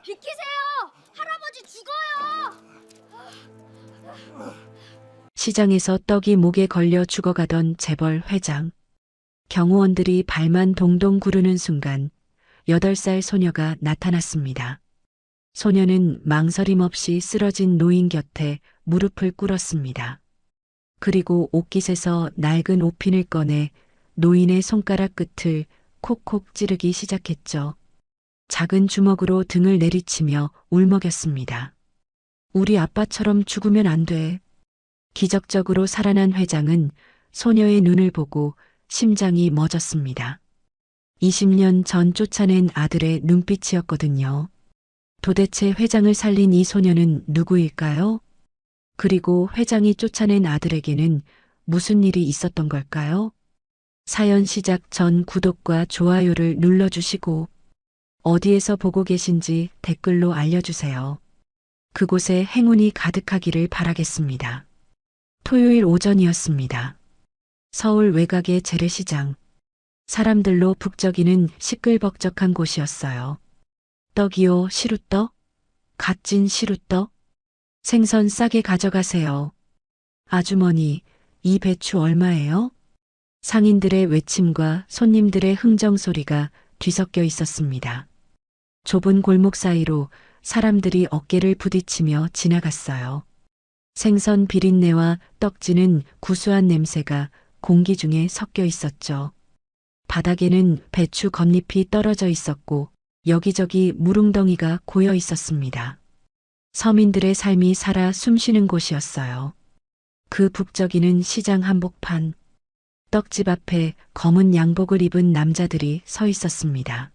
비키세요! 할아버지 죽어요! 시장에서 떡이 목에 걸려 죽어가던 재벌 회장. 경호원들이 발만 동동 구르는 순간 8살 소녀가 나타났습니다. 소녀는 망설임 없이 쓰러진 노인 곁에 무릎을 꿇었습니다. 그리고 옷깃에서 낡은 옷핀을 꺼내 노인의 손가락 끝을 콕콕 찌르기 시작했죠. 작은 주먹으로 등을 내리치며 울먹였습니다. 우리 아빠처럼 죽으면 안 돼. 기적적으로 살아난 회장은 소녀의 눈을 보고 심장이 멎었습니다. 20년 전 쫓아낸 아들의 눈빛이었거든요. 도대체 회장을 살린 이 소녀는 누구일까요? 그리고 회장이 쫓아낸 아들에게는 무슨 일이 있었던 걸까요? 사연 시작 전 구독과 좋아요를 눌러주시고 어디에서 보고 계신지 댓글로 알려주세요. 그곳에 행운이 가득하기를 바라겠습니다. 토요일 오전이었습니다. 서울 외곽의 재래시장. 사람들로 북적이는 시끌벅적한 곳이었어요. 떡이요, 시루떡? 갓진 시루떡? 생선 싸게 가져가세요. 아주머니, 이 배추 얼마예요? 상인들의 외침과 손님들의 흥정 소리가 뒤섞여 있었습니다. 좁은 골목 사이로 사람들이 어깨를 부딪히며 지나갔어요. 생선 비린내와 떡지는 구수한 냄새가 공기 중에 섞여 있었죠. 바닥에는 배추 겉잎이 떨어져 있었고 여기저기 무릉덩이가 고여 있었습니다. 서민들의 삶이 살아 숨쉬는 곳이었어요. 그 북적이는 시장 한복판. 떡집 앞에 검은 양복을 입은 남자들이 서 있었습니다.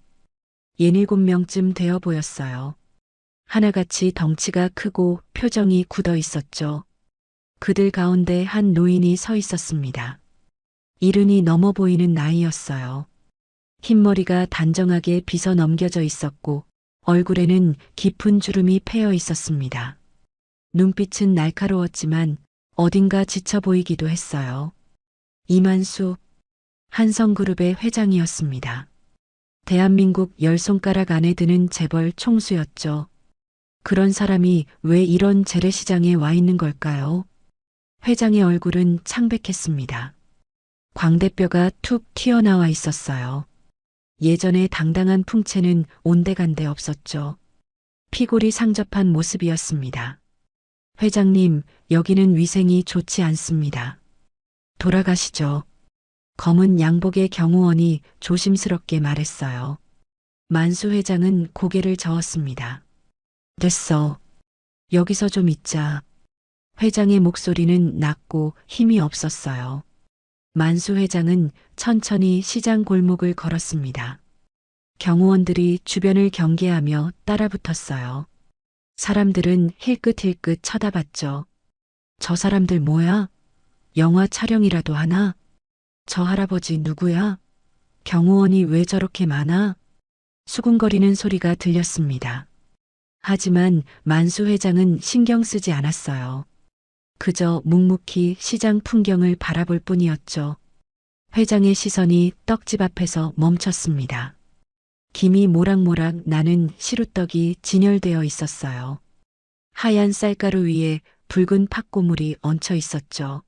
6-7명쯤 되어 보였어요. 하나같이 덩치가 크고 표정이 굳어 있었죠. 그들 가운데 한 노인이 서 있었습니다. 70이 넘어 보이는 나이였어요. 흰머리가 단정하게 빗어 넘겨져 있었고 얼굴에는 깊은 주름이 패여 있었습니다. 눈빛은 날카로웠지만 어딘가 지쳐 보이기도 했어요. 이만수, 한성그룹의 회장이었습니다. 대한민국 10손가락 안에 드는 재벌 총수였죠. 그런 사람이 왜 이런 재래시장에 와 있는 걸까요? 회장의 얼굴은 창백했습니다. 광대뼈가 툭 튀어나와 있었어요. 예전의 당당한 풍채는 온데간데 없었죠. 피골이 상접한 모습이었습니다. 회장님, 여기는 위생이 좋지 않습니다. 돌아가시죠. 검은 양복의 경호원이 조심스럽게 말했어요. 만수 회장은 고개를 저었습니다. 됐어. 여기서 좀 있자. 회장의 목소리는 낮고 힘이 없었어요. 만수 회장은 천천히 시장 골목을 걸었습니다. 경호원들이 주변을 경계하며 따라붙었어요. 사람들은 힐끗힐끗 쳐다봤죠. 저 사람들 뭐야? 영화 촬영이라도 하나? 저 할아버지 누구야? 경호원이 왜 저렇게 많아? 수군거리는 소리가 들렸습니다. 하지만 만수 회장은 신경 쓰지 않았어요. 그저 묵묵히 시장 풍경을 바라볼 뿐이었죠. 회장의 시선이 떡집 앞에서 멈췄습니다. 김이 모락모락 나는 시루떡이 진열되어 있었어요. 하얀 쌀가루 위에 붉은 팥고물이 얹혀 있었죠.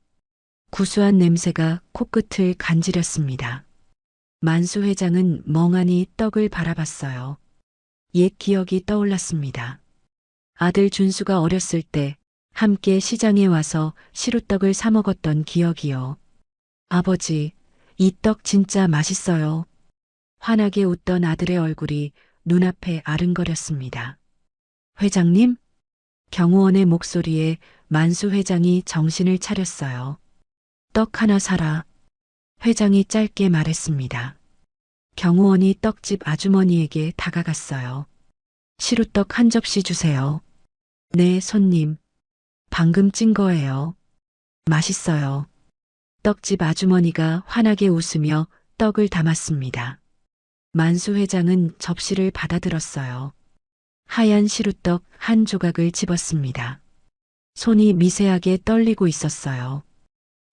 구수한 냄새가 코끝을 간지렸습니다. 만수 회장은 멍하니 떡을 바라봤어요. 옛 기억이 떠올랐습니다. 아들 준수가 어렸을 때 함께 시장에 와서 시루떡을 사 먹었던 기억이요. 아버지, 이 떡 진짜 맛있어요. 환하게 웃던 아들의 얼굴이 눈앞에 아른거렸습니다. 회장님? 경호원의 목소리에 만수 회장이 정신을 차렸어요. 떡 하나 사라. 회장이 짧게 말했습니다. 경호원이 떡집 아주머니에게 다가갔어요. 시루떡 한 접시 주세요. 네, 손님. 방금 찐 거예요. 맛있어요. 떡집 아주머니가 환하게 웃으며 떡을 담았습니다. 만수 회장은 접시를 받아들었어요. 하얀 시루떡 한 조각을 집었습니다. 손이 미세하게 떨리고 있었어요.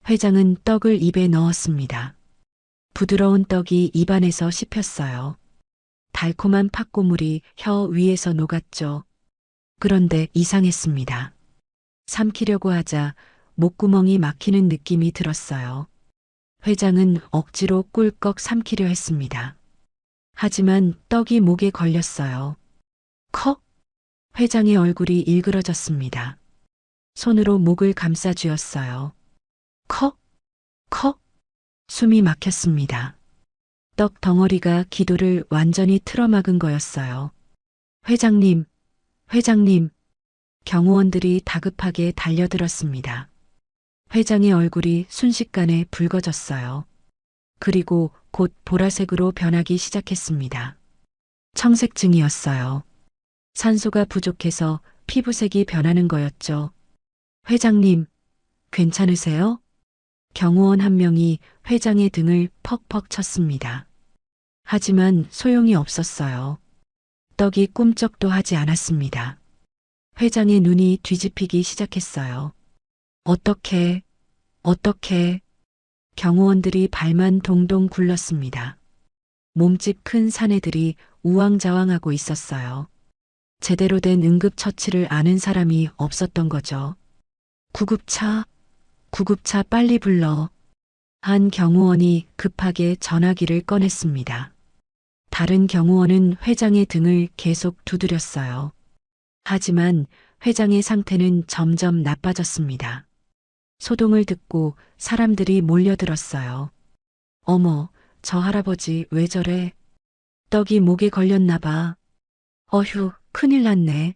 회장은 떡을 입에 넣었습니다. 부드러운 떡이 입안에서 씹혔어요. 달콤한 팥고물이 혀 위에서 녹았죠. 그런데 이상했습니다. 삼키려고 하자 목구멍이 막히는 느낌이 들었어요. 회장은 억지로 꿀꺽 삼키려 했습니다. 하지만 떡이 목에 걸렸어요. 컥! 회장의 얼굴이 일그러졌습니다. 손으로 목을 감싸 쥐었어요. 컥! 컥! 숨이 막혔습니다. 떡 덩어리가 기도를 완전히 틀어막은 거였어요. 회장님, 회장님. 경호원들이 다급하게 달려들었습니다. 회장의 얼굴이 순식간에 붉어졌어요. 그리고 곧 보라색으로 변하기 시작했습니다. 청색증이었어요. 산소가 부족해서 피부색이 변하는 거였죠. 회장님, 괜찮으세요? 경호원 한 명이 회장의 등을 퍽퍽 쳤습니다. 하지만 소용이 없었어요. 떡이 꿈쩍도 하지 않았습니다. 회장의 눈이 뒤집히기 시작했어요. 어떻게, 경호원들이 발만 동동 굴렀습니다. 몸집 큰 사내들이 우왕좌왕하고 있었어요. 제대로 된 응급처치를 아는 사람이 없었던 거죠. 구급차 빨리 불러. 한 경호원이 급하게 전화기를 꺼냈습니다. 다른 경호원은 회장의 등을 계속 두드렸어요. 하지만 회장의 상태는 점점 나빠졌습니다. 소동을 듣고 사람들이 몰려들었어요. 어머, 저 할아버지 왜 저래? 떡이 목에 걸렸나 봐. 어휴, 큰일 났네.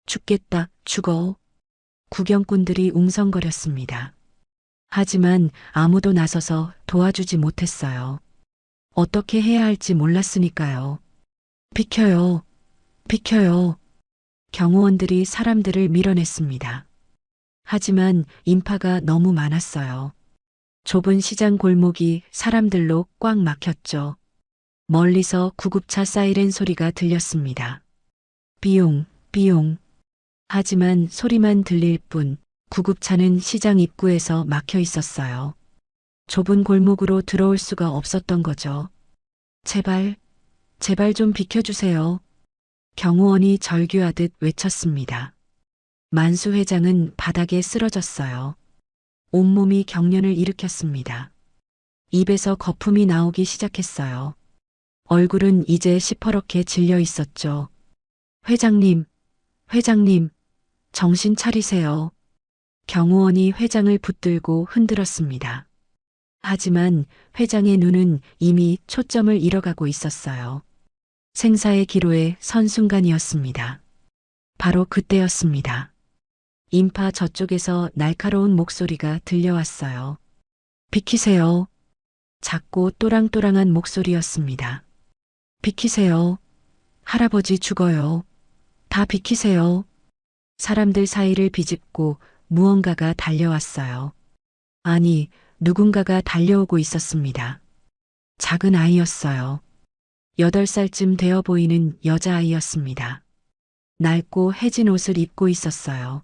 죽겠다, 죽어. 구경꾼들이 웅성거렸습니다. 하지만 아무도 나서서 도와주지 못했어요. 어떻게 해야 할지 몰랐으니까요. 비켜요, 비켜요. 경호원들이 사람들을 밀어냈습니다. 하지만 인파가 너무 많았어요. 좁은 시장 골목이 사람들로 꽉 막혔죠. 멀리서 구급차 사이렌 소리가 들렸습니다. 비용, 비용. 하지만 소리만 들릴 뿐 구급차는 시장 입구에서 막혀 있었어요. 좁은 골목으로 들어올 수가 없었던 거죠. 제발, 제발 좀 비켜주세요. 경호원이 절규하듯 외쳤습니다. 만수 회장은 바닥에 쓰러졌어요. 온몸이 경련을 일으켰습니다. 입에서 거품이 나오기 시작했어요. 얼굴은 이제 시퍼렇게 질려 있었죠. 회장님, 회장님, 정신 차리세요. 경호원이 회장을 붙들고 흔들었습니다. 하지만 회장의 눈은 이미 초점을 잃어가고 있었어요. 생사의 기로에 선 순간이었습니다. 바로 그때였습니다. 인파 저쪽에서 날카로운 목소리가 들려왔어요. 비키세요. 작고 또랑또랑한 목소리였습니다. 비키세요. 할아버지 죽어요. 다 비키세요. 사람들 사이를 비집고 무언가가 달려왔어요. 아니, 누군가가 달려오고 있었습니다. 작은 아이였어요. 8살쯤 되어 보이는 여자아이였습니다. 낡고 해진 옷을 입고 있었어요.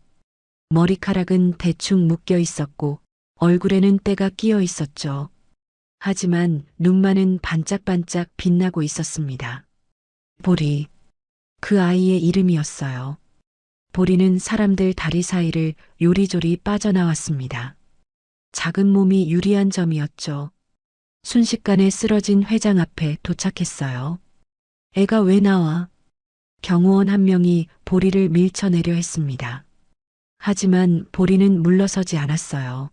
머리카락은 대충 묶여 있었고 얼굴에는 때가 끼어 있었죠. 하지만 눈만은 반짝반짝 빛나고 있었습니다. 보리. 그 아이의 이름이었어요. 보리는 사람들 다리 사이를 요리조리 빠져나왔습니다. 작은 몸이 유리한 점이었죠. 순식간에 쓰러진 회장 앞에 도착했어요. 애가 왜 나와? 경호원 한 명이 보리를 밀쳐내려 했습니다. 하지만 보리는 물러서지 않았어요.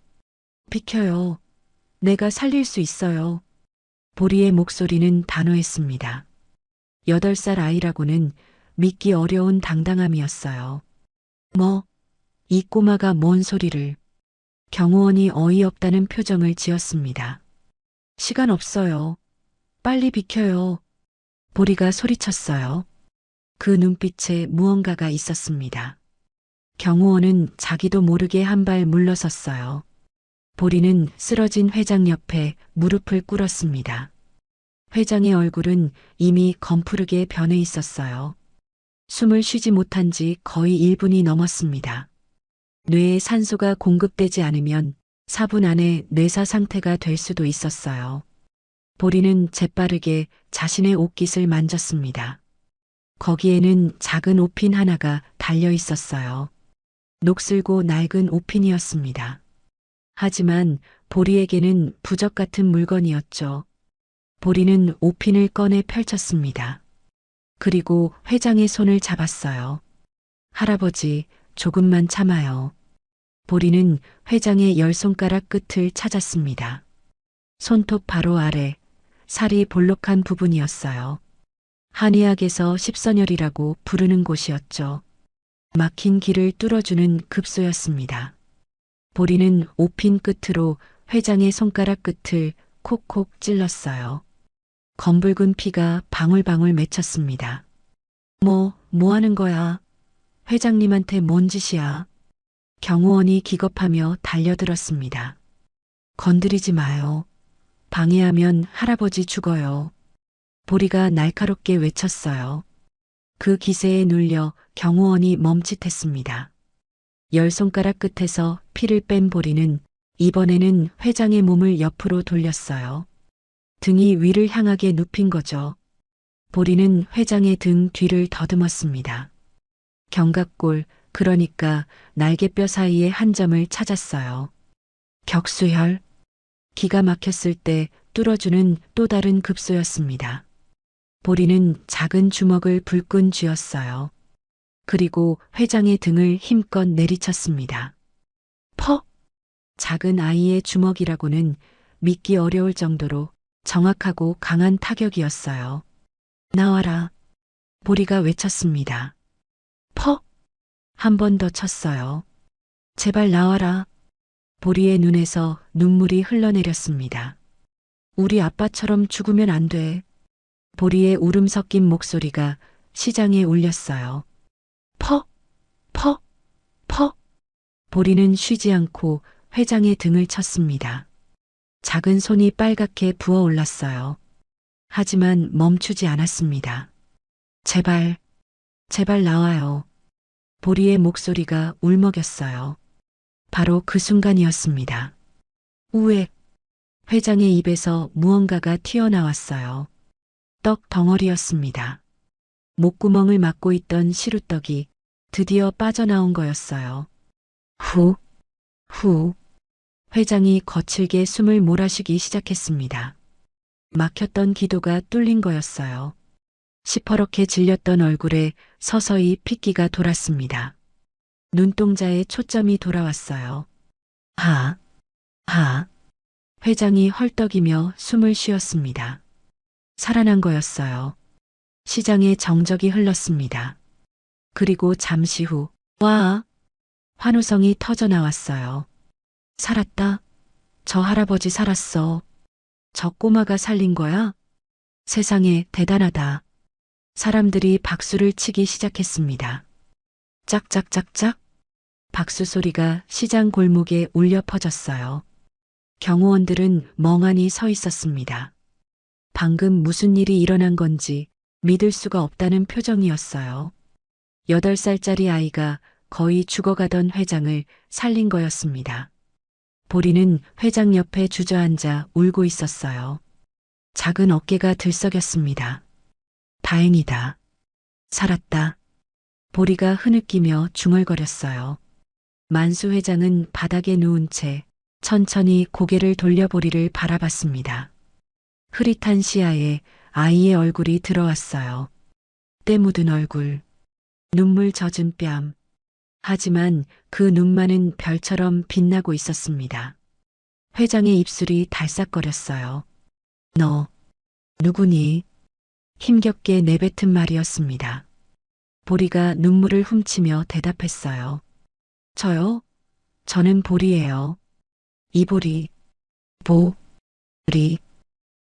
비켜요. 내가 살릴 수 있어요. 보리의 목소리는 단호했습니다. 8살 아이라고는 믿기 어려운 당당함이었어요. 뭐, 이 꼬마가 뭔 소리를. 경호원이 어이없다는 표정을 지었습니다. 시간 없어요. 빨리 비켜요. 보리가 소리쳤어요. 그 눈빛에 무언가가 있었습니다. 경호원은 자기도 모르게 한 발 물러섰어요. 보리는 쓰러진 회장 옆에 무릎을 꿇었습니다. 회장의 얼굴은 이미 검푸르게 변해 있었어요. 숨을 쉬지 못한 지 거의 1분이 넘었습니다. 뇌에 산소가 공급되지 않으면 4분 안에 뇌사 상태가 될 수도 있었어요. 보리는 재빠르게 자신의 옷깃을 만졌습니다. 거기에는 작은 옷핀 하나가 달려 있었어요. 녹슬고 낡은 옷핀이었습니다. 하지만 보리에게는 부적 같은 물건이었죠. 보리는 옷핀을 꺼내 펼쳤습니다. 그리고 회장의 손을 잡았어요. 할아버지, 조금만 참아요. 보리는 회장의 열 손가락 끝을 찾았습니다. 손톱 바로 아래, 살이 볼록한 부분이었어요. 한의학에서 십선혈이라고 부르는 곳이었죠. 막힌 길을 뚫어주는 급소였습니다. 보리는 옷핀 끝으로 회장의 손가락 끝을 콕콕 찔렀어요. 검붉은 피가 방울방울 맺혔습니다. 뭐 하는 거야? 회장님한테 뭔 짓이야? 경호원이 기겁하며 달려들었습니다. 건드리지 마요. 방해하면 할아버지 죽어요. 보리가 날카롭게 외쳤어요. 그 기세에 눌려 경호원이 멈칫했습니다. 열 손가락 끝에서 피를 뺀 보리는 이번에는 회장의 몸을 옆으로 돌렸어요. 등이 위를 향하게 눕힌 거죠. 보리는 회장의 등 뒤를 더듬었습니다. 견갑골, 그러니까 날개뼈 사이에 한 점을 찾았어요. 격수혈. 기가 막혔을 때 뚫어주는 또 다른 급소였습니다. 보리는 작은 주먹을 불끈 쥐었어요. 그리고 회장의 등을 힘껏 내리쳤습니다. 퍽! 작은 아이의 주먹이라고는 믿기 어려울 정도로 정확하고 강한 타격이었어요. 나와라. 보리가 외쳤습니다. 퍽! 한 번 더 쳤어요. 제발 나와라. 보리의 눈에서 눈물이 흘러내렸습니다. 우리 아빠처럼 죽으면 안 돼. 보리의 울음 섞인 목소리가 시장에 울렸어요. 퍽! 퍽! 퍽! 보리는 쉬지 않고 회장의 등을 쳤습니다. 작은 손이 빨갛게 부어올랐어요. 하지만 멈추지 않았습니다. 제발 나와요. 보리의 목소리가 울먹였어요. 바로 그 순간이었습니다. 우엑! 회장의 입에서 무언가가 튀어나왔어요. 떡 덩어리였습니다. 목구멍을 막고 있던 시루떡이 드디어 빠져나온 거였어요. 후! 회장이 거칠게 숨을 몰아쉬기 시작했습니다. 막혔던 기도가 뚫린 거였어요. 시퍼렇게 질렸던 얼굴에 서서히 핏기가 돌았습니다. 눈동자에 초점이 돌아왔어요. 하! 회장이 헐떡이며 숨을 쉬었습니다. 살아난 거였어요. 시장에 정적이 흘렀습니다. 그리고 잠시 후, 와! 환호성이 터져 나왔어요. 살았다. 저 할아버지 살았어. 저 꼬마가 살린 거야? 세상에 대단하다. 사람들이 박수를 치기 시작했습니다. 짝짝짝짝. 박수 소리가 시장 골목에 울려 퍼졌어요. 경호원들은 멍하니 서 있었습니다. 방금 무슨 일이 일어난 건지 믿을 수가 없다는 표정이었어요. 8살짜리 아이가 거의 죽어가던 회장을 살린 거였습니다. 보리는 회장 옆에 주저앉아 울고 있었어요. 작은 어깨가 들썩였습니다. 다행이다. 살았다. 보리가 흐느끼며 중얼거렸어요. 만수 회장은 바닥에 누운 채 천천히 고개를 돌려 보리를 바라봤습니다. 흐릿한 시야에 아이의 얼굴이 들어왔어요. 때 묻은 얼굴, 눈물 젖은 뺨. 하지만 그 눈만은 별처럼 빛나고 있었습니다. 회장의 입술이 달싹거렸어요. 너, 누구니? 힘겹게 내뱉은 말이었습니다. 보리가 눈물을 훔치며 대답했어요. 저요? 저는 보리예요. 이보리, 보리.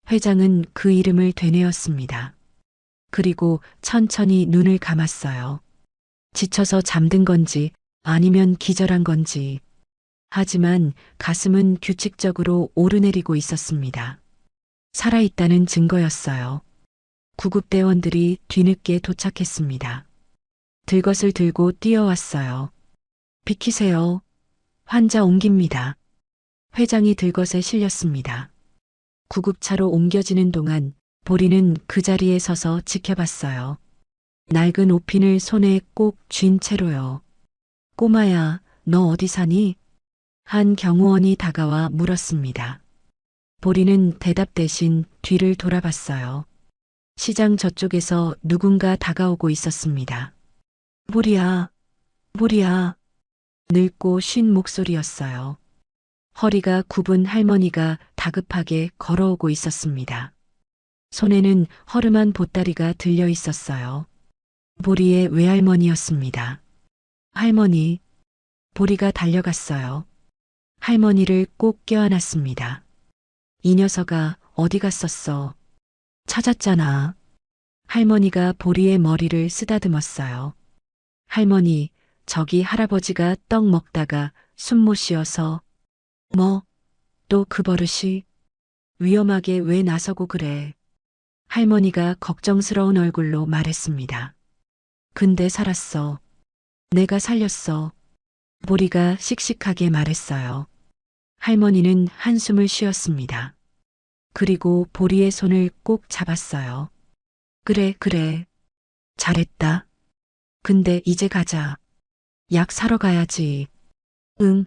회장은 그 이름을 되뇌었습니다. 그리고 천천히 눈을 감았어요. 지쳐서 잠든 건지 아니면 기절한 건지. 하지만 가슴은 규칙적으로 오르내리고 있었습니다. 살아있다는 증거였어요. 구급대원들이 뒤늦게 도착했습니다. 들것을 들고 뛰어왔어요. 비키세요. 환자 옮깁니다. 회장이 들것에 실렸습니다. 구급차로 옮겨지는 동안 보리는 그 자리에 서서 지켜봤어요. 낡은 옷핀을 손에 꼭 쥔 채로요. 꼬마야, 너 어디 사니? 한 경호원이 다가와 물었습니다. 보리는 대답 대신 뒤를 돌아봤어요. 시장 저쪽에서 누군가 다가오고 있었습니다. 보리야, 보리야. 늙고 쉰 목소리였어요. 허리가 굽은 할머니가 다급하게 걸어오고 있었습니다. 손에는 허름한 보따리가 들려 있었어요. 보리의 외할머니였습니다. 할머니, 보리가 달려갔어요. 할머니를 꼭 껴안았습니다. 이 녀석아, 어디 갔었어? 찾았잖아. 할머니가 보리의 머리를 쓰다듬었어요. 할머니, 저기 할아버지가 떡 먹다가 숨 못 쉬어서. 뭐? 또 그 버릇이? 위험하게 왜 나서고 그래? 할머니가 걱정스러운 얼굴로 말했습니다. 근데 살았어. 내가 살렸어. 보리가 씩씩하게 말했어요. 할머니는 한숨을 쉬었습니다. 그리고 보리의 손을 꼭 잡았어요. 그래, 그래. 잘했다. 근데 이제 가자. 약 사러 가야지. 응.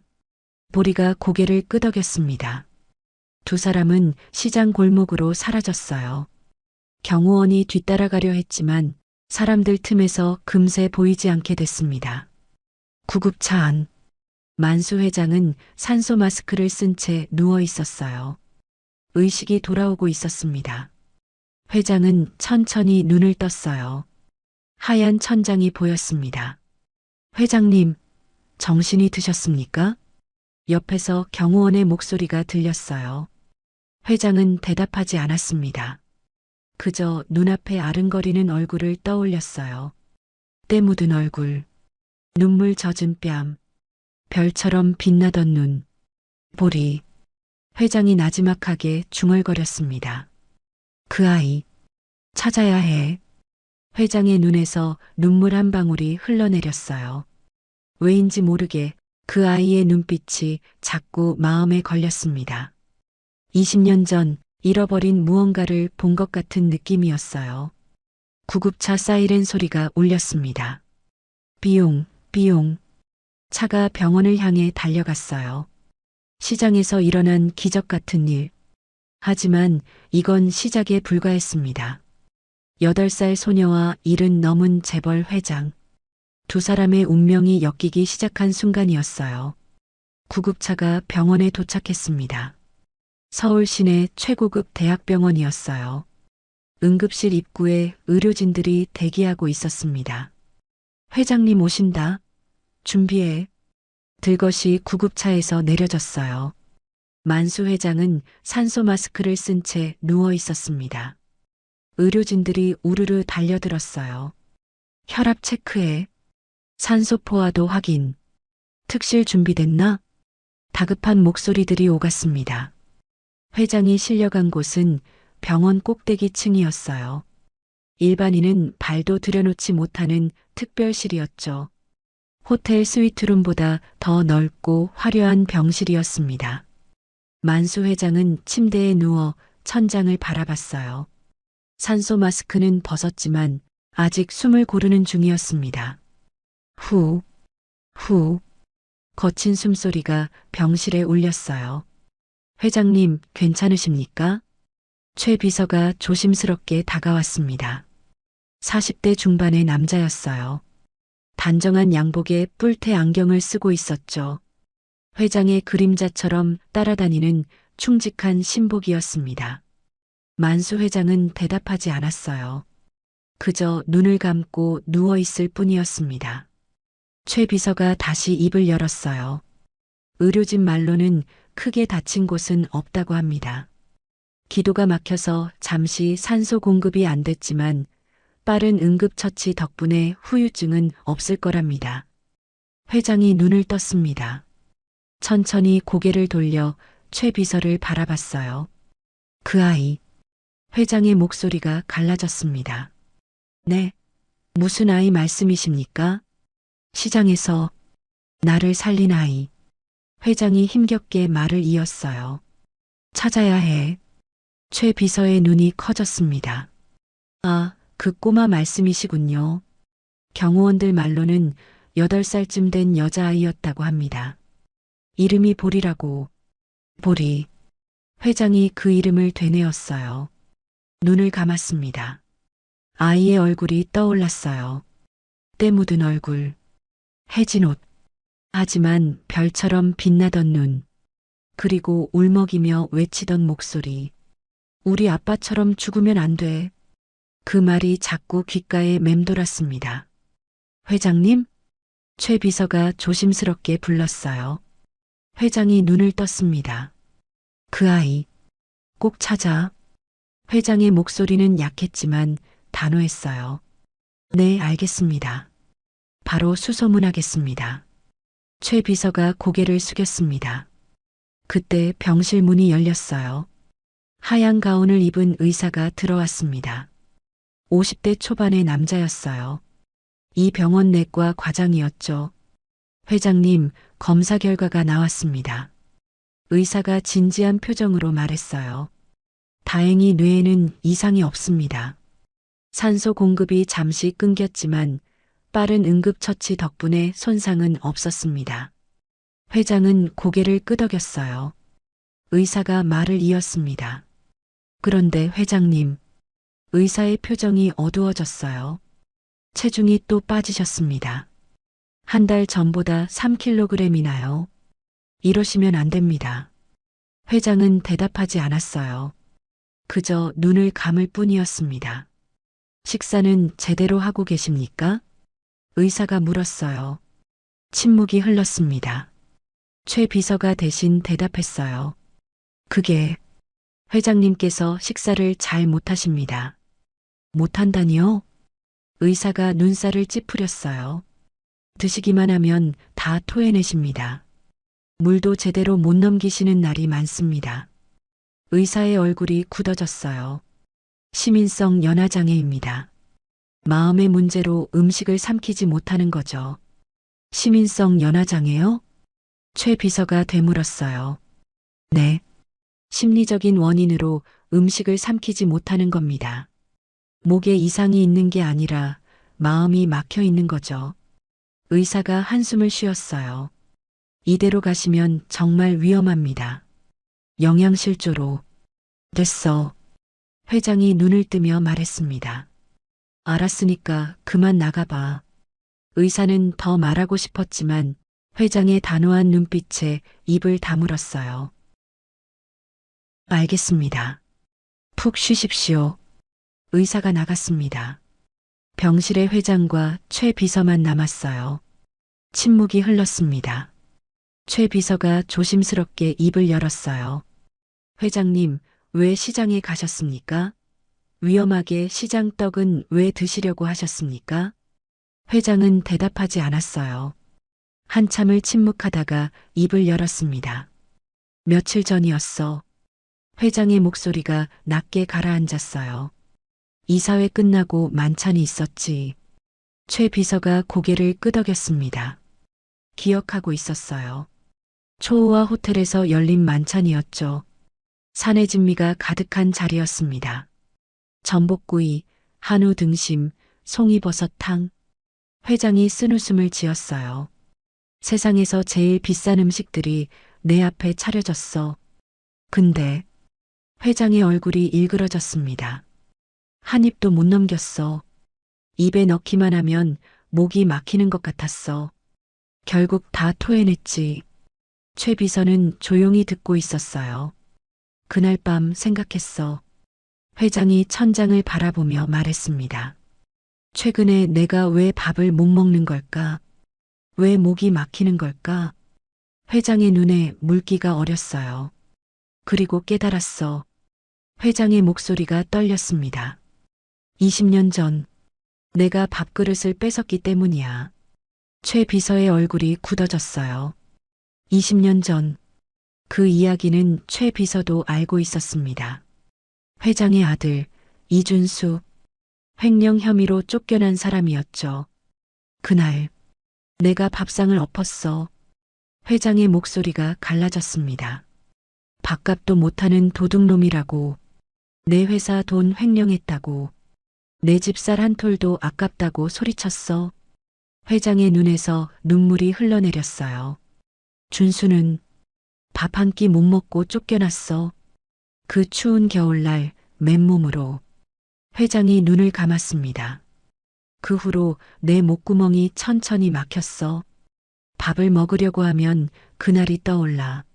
보리가 고개를 끄덕였습니다. 두 사람은 시장 골목으로 사라졌어요. 경호원이 뒤따라가려 했지만 사람들 틈에서 금세 보이지 않게 됐습니다. 구급차 안. 만수 회장은 산소 마스크를 쓴 채 누워 있었어요. 의식이 돌아오고 있었습니다. 회장은 천천히 눈을 떴어요. 하얀 천장이 보였습니다. 회장님, 정신이 드셨습니까? 옆에서 경호원의 목소리가 들렸어요. 회장은 대답하지 않았습니다. 그저 눈앞에 아른거리는 얼굴을 떠올렸어요. 때 묻은 얼굴, 눈물 젖은 뺨, 별처럼 빛나던 눈, 보리. 회장이 나지막하게 중얼거렸습니다. 그 아이, 찾아야 해. 회장의 눈에서 눈물 한 방울이 흘러내렸어요. 왜인지 모르게 그 아이의 눈빛이 자꾸 마음에 걸렸습니다. 20년 전 잃어버린 무언가를 본 것 같은 느낌이었어요. 구급차 사이렌 소리가 울렸습니다. 비용, 비용. 차가 병원을 향해 달려갔어요. 시장에서 일어난 기적 같은 일. 하지만 이건 시작에 불과했습니다. 8살 소녀와 70 넘은 재벌 회장. 두 사람의 운명이 엮이기 시작한 순간이었어요. 구급차가 병원에 도착했습니다. 서울 시내 최고급 대학병원이었어요. 응급실 입구에 의료진들이 대기하고 있었습니다. 회장님 오신다. 준비해. 들것이 구급차에서 내려졌어요. 만수 회장은 산소 마스크를 쓴 채 누워 있었습니다. 의료진들이 우르르 달려들었어요. 혈압 체크해. 산소 포화도 확인. 특실 준비됐나? 다급한 목소리들이 오갔습니다. 회장이 실려간 곳은 병원 꼭대기 층이었어요. 일반인은 발도 들여놓지 못하는 특별실이었죠. 호텔 스위트룸보다 더 넓고 화려한 병실이었습니다. 만수 회장은 침대에 누워 천장을 바라봤어요. 산소 마스크는 벗었지만 아직 숨을 고르는 중이었습니다. 후, 후, 거친 숨소리가 병실에 울렸어요. 회장님, 괜찮으십니까? 최 비서가 조심스럽게 다가왔습니다. 40대 중반의 남자였어요. 단정한 양복에 뿔테 안경을 쓰고 있었죠. 회장의 그림자처럼 따라다니는 충직한 신복이었습니다. 만수 회장은 대답하지 않았어요. 그저 눈을 감고 누워 있을 뿐이었습니다. 최 비서가 다시 입을 열었어요. 의료진 말로는 크게 다친 곳은 없다고 합니다. 기도가 막혀서 잠시 산소 공급이 안 됐지만 빠른 응급처치 덕분에 후유증은 없을 거랍니다. 회장이 눈을 떴습니다. 천천히 고개를 돌려 최 비서를 바라봤어요. 그 아이. 회장의 목소리가 갈라졌습니다. 네, 무슨 아이 말씀이십니까? 시장에서 나를 살린 아이. 회장이 힘겹게 말을 이었어요. 찾아야 해. 최 비서의 눈이 커졌습니다. 아, 그 꼬마 말씀이시군요. 경호원들 말로는 8살쯤 된 여자아이였다고 합니다. 이름이 보리라고. 보리. 회장이 그 이름을 되뇌었어요. 눈을 감았습니다. 아이의 얼굴이 떠올랐어요. 때 묻은 얼굴. 해진 옷. 하지만 별처럼 빛나던 눈. 그리고 울먹이며 외치던 목소리. 우리 아빠처럼 죽으면 안 돼. 그 말이 자꾸 귓가에 맴돌았습니다. 회장님? 최 비서가 조심스럽게 불렀어요. 회장이 눈을 떴습니다. 그 아이. 꼭 찾아. 회장의 목소리는 약했지만 단호했어요. 네, 알겠습니다. 바로 수소문하겠습니다. 최 비서가 고개를 숙였습니다. 그때 병실 문이 열렸어요. 하얀 가운을 입은 의사가 들어왔습니다. 50대 초반의 남자였어요. 이 병원 내과 과장이었죠. 회장님, 검사 결과가 나왔습니다. 의사가 진지한 표정으로 말했어요. 다행히 뇌에는 이상이 없습니다. 산소 공급이 잠시 끊겼지만 빠른 응급처치 덕분에 손상은 없었습니다. 회장은 고개를 끄덕였어요. 의사가 말을 이었습니다. 그런데 회장님, 의사의 표정이 어두워졌어요. 체중이 또 빠지셨습니다. 한 달 전보다 3kg이나요. 이러시면 안 됩니다. 회장은 대답하지 않았어요. 그저 눈을 감을 뿐이었습니다. 식사는 제대로 하고 계십니까? 의사가 물었어요. 침묵이 흘렀습니다. 최 비서가 대신 대답했어요. 그게 회장님께서 식사를 잘 못하십니다. 못한다니요? 의사가 눈살을 찌푸렸어요. 드시기만 하면 다 토해내십니다. 물도 제대로 못 넘기시는 날이 많습니다. 의사의 얼굴이 굳어졌어요. 시민성 연화장애입니다. 마음의 문제로 음식을 삼키지 못하는 거죠. 시민성 연화장애요? 최 비서가 되물었어요. 네. 심리적인 원인으로 음식을 삼키지 못하는 겁니다. 목에 이상이 있는 게 아니라 마음이 막혀 있는 거죠. 의사가 한숨을 쉬었어요. 이대로 가시면 정말 위험합니다. 영양실조로. 됐어. 회장이 눈을 뜨며 말했습니다. 알았으니까 그만 나가봐. 의사는 더 말하고 싶었지만 회장의 단호한 눈빛에 입을 다물었어요. 알겠습니다. 푹 쉬십시오. 의사가 나갔습니다. 병실에 회장과 최 비서만 남았어요. 침묵이 흘렀습니다. 최 비서가 조심스럽게 입을 열었어요. 회장님, 왜 시장에 가셨습니까? 위험하게 시장 떡은 왜 드시려고 하셨습니까? 회장은 대답하지 않았어요. 한참을 침묵하다가 입을 열었습니다. 며칠 전이었어. 회장의 목소리가 낮게 가라앉았어요. 이사회 끝나고 만찬이 있었지. 최 비서가 고개를 끄덕였습니다. 기억하고 있었어요. 초호화 호텔에서 열린 만찬이었죠. 산의 진미가 가득한 자리였습니다. 전복구이, 한우 등심, 송이버섯탕. 회장이 쓴웃음을 지었어요. 세상에서 제일 비싼 음식들이 내 앞에 차려졌어. 근데 회장의 얼굴이 일그러졌습니다. 한 입도 못 넘겼어. 입에 넣기만 하면 목이 막히는 것 같았어. 결국 다 토해냈지. 최 비서는 조용히 듣고 있었어요. 그날 밤 생각했어. 회장이 천장을 바라보며 말했습니다. 최근에 내가 왜 밥을 못 먹는 걸까? 왜 목이 막히는 걸까? 회장의 눈에 물기가 어렸어요. 그리고 깨달았어. 회장의 목소리가 떨렸습니다. 20년 전 내가 밥그릇을 뺏었기 때문이야. 최 비서의 얼굴이 굳어졌어요. 20년 전 그 이야기는 최 비서도 알고 있었습니다. 회장의 아들 이준수, 횡령 혐의로 쫓겨난 사람이었죠. 그날 내가 밥상을 엎었어. 회장의 목소리가 갈라졌습니다. 밥값도 못하는 도둑놈이라고. 내 회사 돈 횡령했다고. 내 집살 한 톨도 아깝다고 소리쳤어. 회장의 눈에서 눈물이 흘러내렸어요. 준수는 밥 한 끼 못 먹고 쫓겨났어. 그 추운 겨울날 맨몸으로. 회장이 눈을 감았습니다. 그 후로 내 목구멍이 천천히 막혔어. 밥을 먹으려고 하면 그날이 떠올라.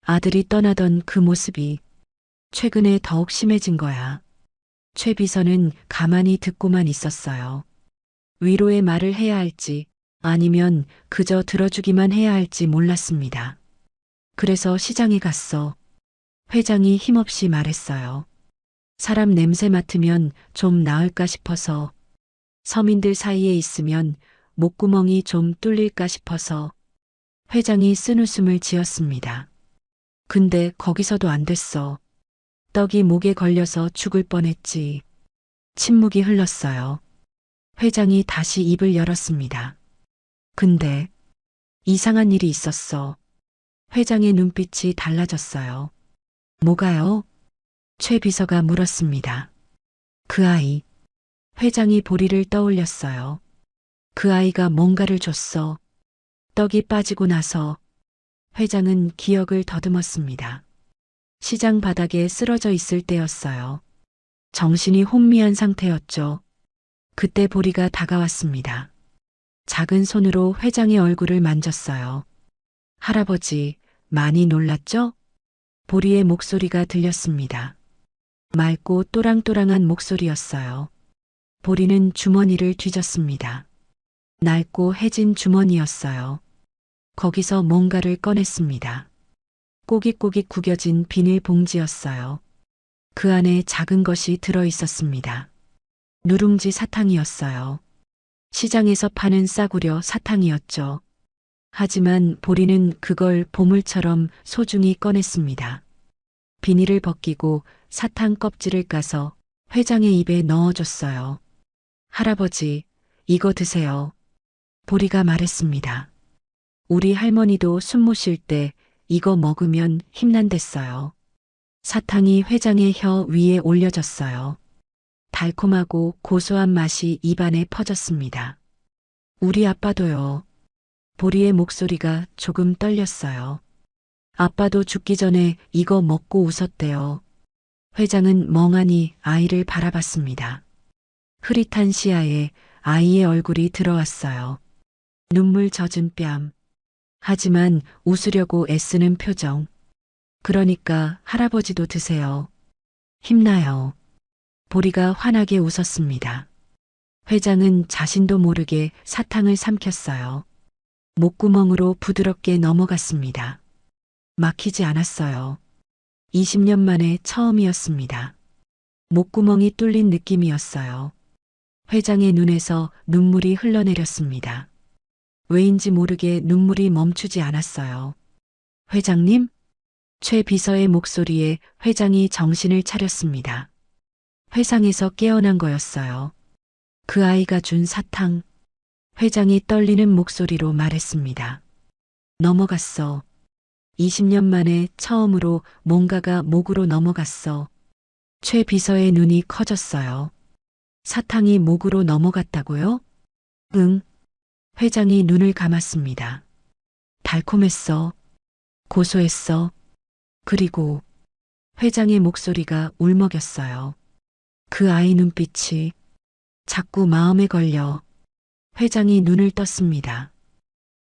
아들이 떠나던 그 모습이 최근에 더욱 심해진 거야. 최 비서는 가만히 듣고만 있었어요. 위로의 말을 해야 할지 아니면 그저 들어주기만 해야 할지 몰랐습니다. 그래서 시장에 갔어. 회장이 힘없이 말했어요. 사람 냄새 맡으면 좀 나을까 싶어서, 서민들 사이에 있으면 목구멍이 좀 뚫릴까 싶어서. 회장이 쓴웃음을 지었습니다. 근데 거기서도 안 됐어. 떡이 목에 걸려서 죽을 뻔했지. 침묵이 흘렀어요. 회장이 다시 입을 열었습니다. 근데 이상한 일이 있었어. 회장의 눈빛이 달라졌어요. 뭐가요? 최 비서가 물었습니다. 그 아이. 회장이 보리를 떠올렸어요. 그 아이가 뭔가를 줬어. 떡이 빠지고 나서. 회장은 기억을 더듬었습니다. 시장 바닥에 쓰러져 있을 때였어요. 정신이 혼미한 상태였죠. 그때 보리가 다가왔습니다. 작은 손으로 회장의 얼굴을 만졌어요. 할아버지, 많이 놀랐죠? 보리의 목소리가 들렸습니다. 맑고 또랑또랑한 목소리였어요. 보리는 주머니를 뒤졌습니다. 낡고 해진 주머니였어요. 거기서 뭔가를 꺼냈습니다. 꼬깃꼬깃 구겨진 비닐봉지였어요. 그 안에 작은 것이 들어 있었습니다. 누룽지 사탕이었어요. 시장에서 파는 싸구려 사탕이었죠. 하지만 보리는 그걸 보물처럼 소중히 꺼냈습니다. 비닐을 벗기고 사탕 껍질을 까서 회장의 입에 넣어줬어요. 할아버지, 이거 드세요. 보리가 말했습니다. 우리 할머니도 숨 못 쉴 때 이거 먹으면 힘난댔어요. 사탕이 회장의 혀 위에 올려졌어요. 달콤하고 고소한 맛이 입안에 퍼졌습니다. 우리 아빠도요. 보리의 목소리가 조금 떨렸어요. 아빠도 죽기 전에 이거 먹고 웃었대요. 회장은 멍하니 아이를 바라봤습니다. 흐릿한 시야에 아이의 얼굴이 들어왔어요. 눈물 젖은 뺨. 하지만 웃으려고 애쓰는 표정. 그러니까 할아버지도 드세요. 힘나요. 보리가 환하게 웃었습니다. 회장은 자신도 모르게 사탕을 삼켰어요. 목구멍으로 부드럽게 넘어갔습니다. 막히지 않았어요. 20년 만에 처음이었습니다. 목구멍이 뚫린 느낌이었어요. 회장의 눈에서 눈물이 흘러내렸습니다. 왜인지 모르게 눈물이 멈추지 않았어요. 회장님? 최 비서의 목소리에 회장이 정신을 차렸습니다. 회상에서 깨어난 거였어요. 그 아이가 준 사탕. 회장이 떨리는 목소리로 말했습니다. 넘어갔어. 20년 만에 처음으로 뭔가가 목으로 넘어갔어. 최 비서의 눈이 커졌어요. 사탕이 목으로 넘어갔다고요? 응. 회장이 눈을 감았습니다. 달콤했어. 고소했어. 그리고 회장의 목소리가 울먹였어요. 그 아이 눈빛이 자꾸 마음에 걸려. 회장이 눈을 떴습니다.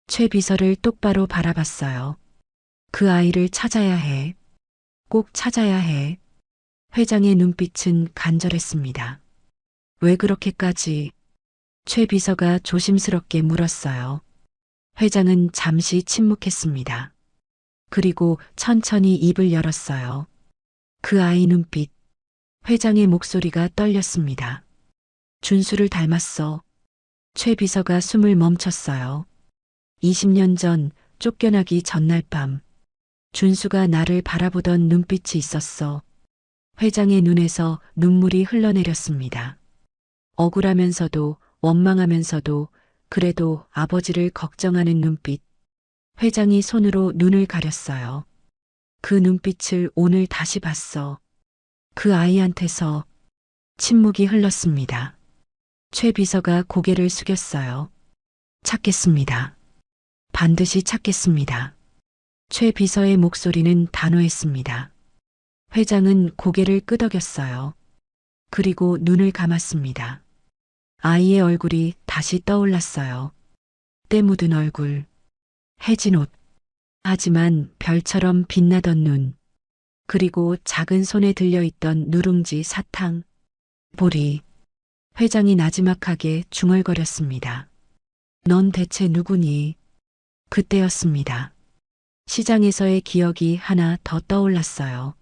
최 비서를 똑바로 바라봤어요. 그 아이를 찾아야 해. 꼭 찾아야 해. 회장의 눈빛은 간절했습니다. 왜 그렇게까지? 최 비서가 조심스럽게 물었어요. 회장은 잠시 침묵했습니다. 그리고 천천히 입을 열었어요. 그 아이 눈빛. 회장의 목소리가 떨렸습니다. 준수를 닮았어. 최 비서가 숨을 멈췄어요. 20년 전 쫓겨나기 전날 밤. 준수가 나를 바라보던 눈빛이 있었어. 회장의 눈에서 눈물이 흘러내렸습니다. 억울하면서도 원망하면서도 그래도 아버지를 걱정하는 눈빛. 회장이 손으로 눈을 가렸어요. 그 눈빛을 오늘 다시 봤어. 그 아이한테서 침묵이 흘렀습니다. 최 비서가 고개를 숙였어요. 찾겠습니다. 반드시 찾겠습니다. 최 비서의 목소리는 단호했습니다. 회장은 고개를 끄덕였어요. 그리고 눈을 감았습니다. 아이의 얼굴이 다시 떠올랐어요. 때 묻은 얼굴, 해진 옷, 하지만 별처럼 빛나던 눈, 그리고 작은 손에 들려있던 누룽지 사탕, 보리. 회장이 나지막하게 중얼거렸습니다. 넌 대체 누구니? 그때였습니다. 시장에서의 기억이 하나 더 떠올랐어요.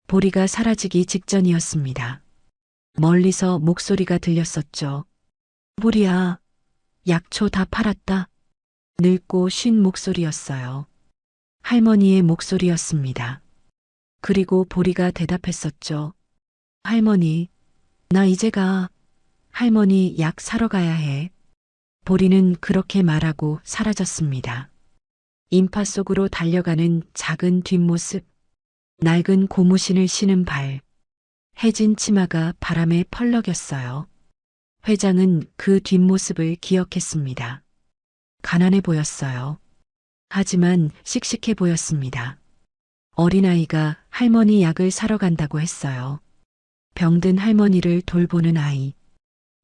보리가 사라지기 직전이었습니다. 멀리서 목소리가 들렸었죠. 보리야, 약초 다 팔았다. 늙고 쉰 목소리였어요. 할머니의 목소리였습니다. 그리고 보리가 대답했었죠. 할머니, 나 이제 가. 할머니 약 사러 가야 해. 보리는 그렇게 말하고 사라졌습니다. 인파 속으로 달려가는 작은 뒷모습, 낡은 고무신을 신은 발, 해진 치마가 바람에 펄럭였어요. 회장은 그 뒷모습을 기억했습니다. 가난해 보였어요. 하지만 씩씩해 보였습니다. 어린아이가 할머니 약을 사러 간다고 했어요. 병든 할머니를 돌보는 아이.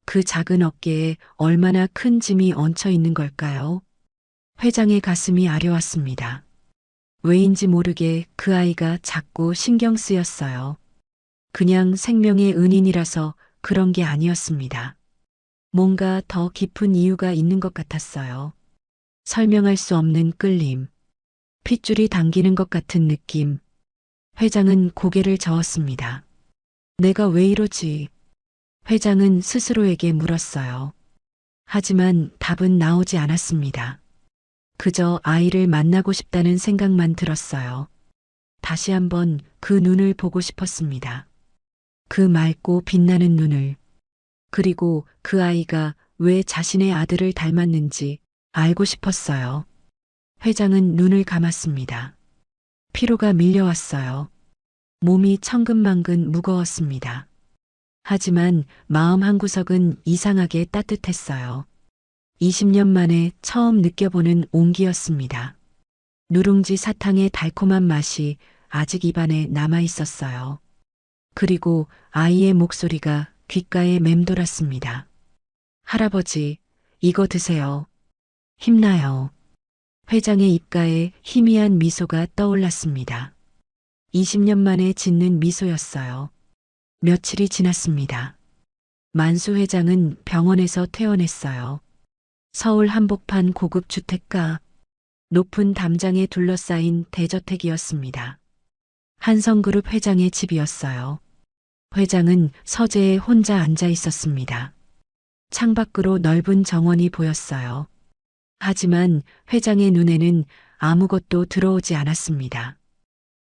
그 작은 어깨에 얼마나 큰 짐이 얹혀 있는 걸까요? 회장의 가슴이 아려왔습니다. 왜인지 모르게 그 아이가 자꾸 신경 쓰였어요. 그냥 생명의 은인이라서 그런 게 아니었습니다. 뭔가 더 깊은 이유가 있는 것 같았어요. 설명할 수 없는 끌림, 핏줄이 당기는 것 같은 느낌. 회장은 고개를 저었습니다. 내가 왜 이러지? 회장은 스스로에게 물었어요. 하지만 답은 나오지 않았습니다. 그저 아이를 만나고 싶다는 생각만 들었어요. 다시 한번 그 눈을 보고 싶었습니다. 그 맑고 빛나는 눈을, 그리고 그 아이가 왜 자신의 아들을 닮았는지 알고 싶었어요. 회장은 눈을 감았습니다. 피로가 밀려왔어요. 몸이 천근만근 무거웠습니다. 하지만 마음 한구석은 이상하게 따뜻했어요. 20년 만에 처음 느껴보는 온기였습니다. 누룽지 사탕의 달콤한 맛이 아직 입안에 남아 있었어요. 그리고 아이의 목소리가 귓가에 맴돌았습니다. 할아버지, 이거 드세요. 힘나요. 회장의 입가에 희미한 미소가 떠올랐습니다. 20년 만에 짓는 미소였어요. 며칠이 지났습니다. 만수 회장은 병원에서 퇴원했어요. 서울 한복판 고급 주택가, 높은 담장에 둘러싸인 대저택이었습니다. 한성그룹 회장의 집이었어요. 회장은 서재에 혼자 앉아 있었습니다. 창밖으로 넓은 정원이 보였어요. 하지만 회장의 눈에는 아무것도 들어오지 않았습니다.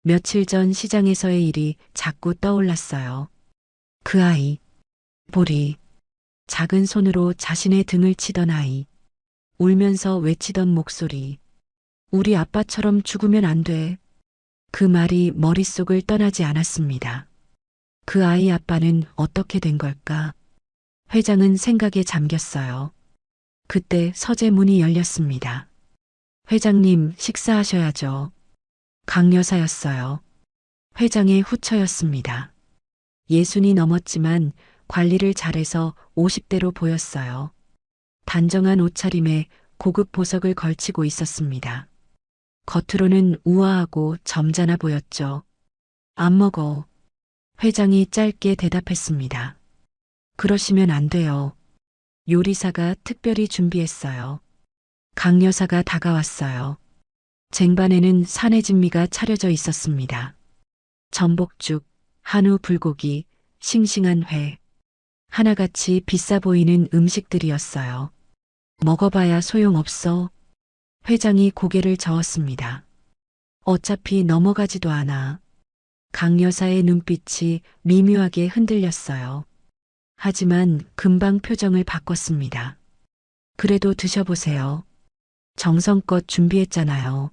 며칠 전 시장에서의 일이 자꾸 떠올랐어요. 그 아이, 보리, 작은 손으로 자신의 등을 치던 아이, 울면서 외치던 목소리, 우리 아빠처럼 죽으면 안 돼. 그 말이 머릿속을 떠나지 않았습니다. 그 아이 아빠는 어떻게 된 걸까? 회장은 생각에 잠겼어요. 그때 서재 문이 열렸습니다. 회장님, 식사하셔야죠. 강 여사였어요. 회장의 후처였습니다. 60이 넘었지만 관리를 잘해서 50대로 보였어요. 단정한 옷차림에 고급 보석을 걸치고 있었습니다. 겉으로는 우아하고 점잖아 보였죠. 안 먹어. 회장이 짧게 대답했습니다. 그러시면 안 돼요. 요리사가 특별히 준비했어요. 강 여사가 다가왔어요. 쟁반에는 산해진미가 차려져 있었습니다. 전복죽, 한우 불고기, 싱싱한 회. 하나같이 비싸 보이는 음식들이었어요. 먹어봐야 소용없어. 회장이 고개를 저었습니다. 어차피 넘어가지도 않아. 강 여사의 눈빛이 미묘하게 흔들렸어요. 하지만 금방 표정을 바꿨습니다. 그래도 드셔보세요. 정성껏 준비했잖아요.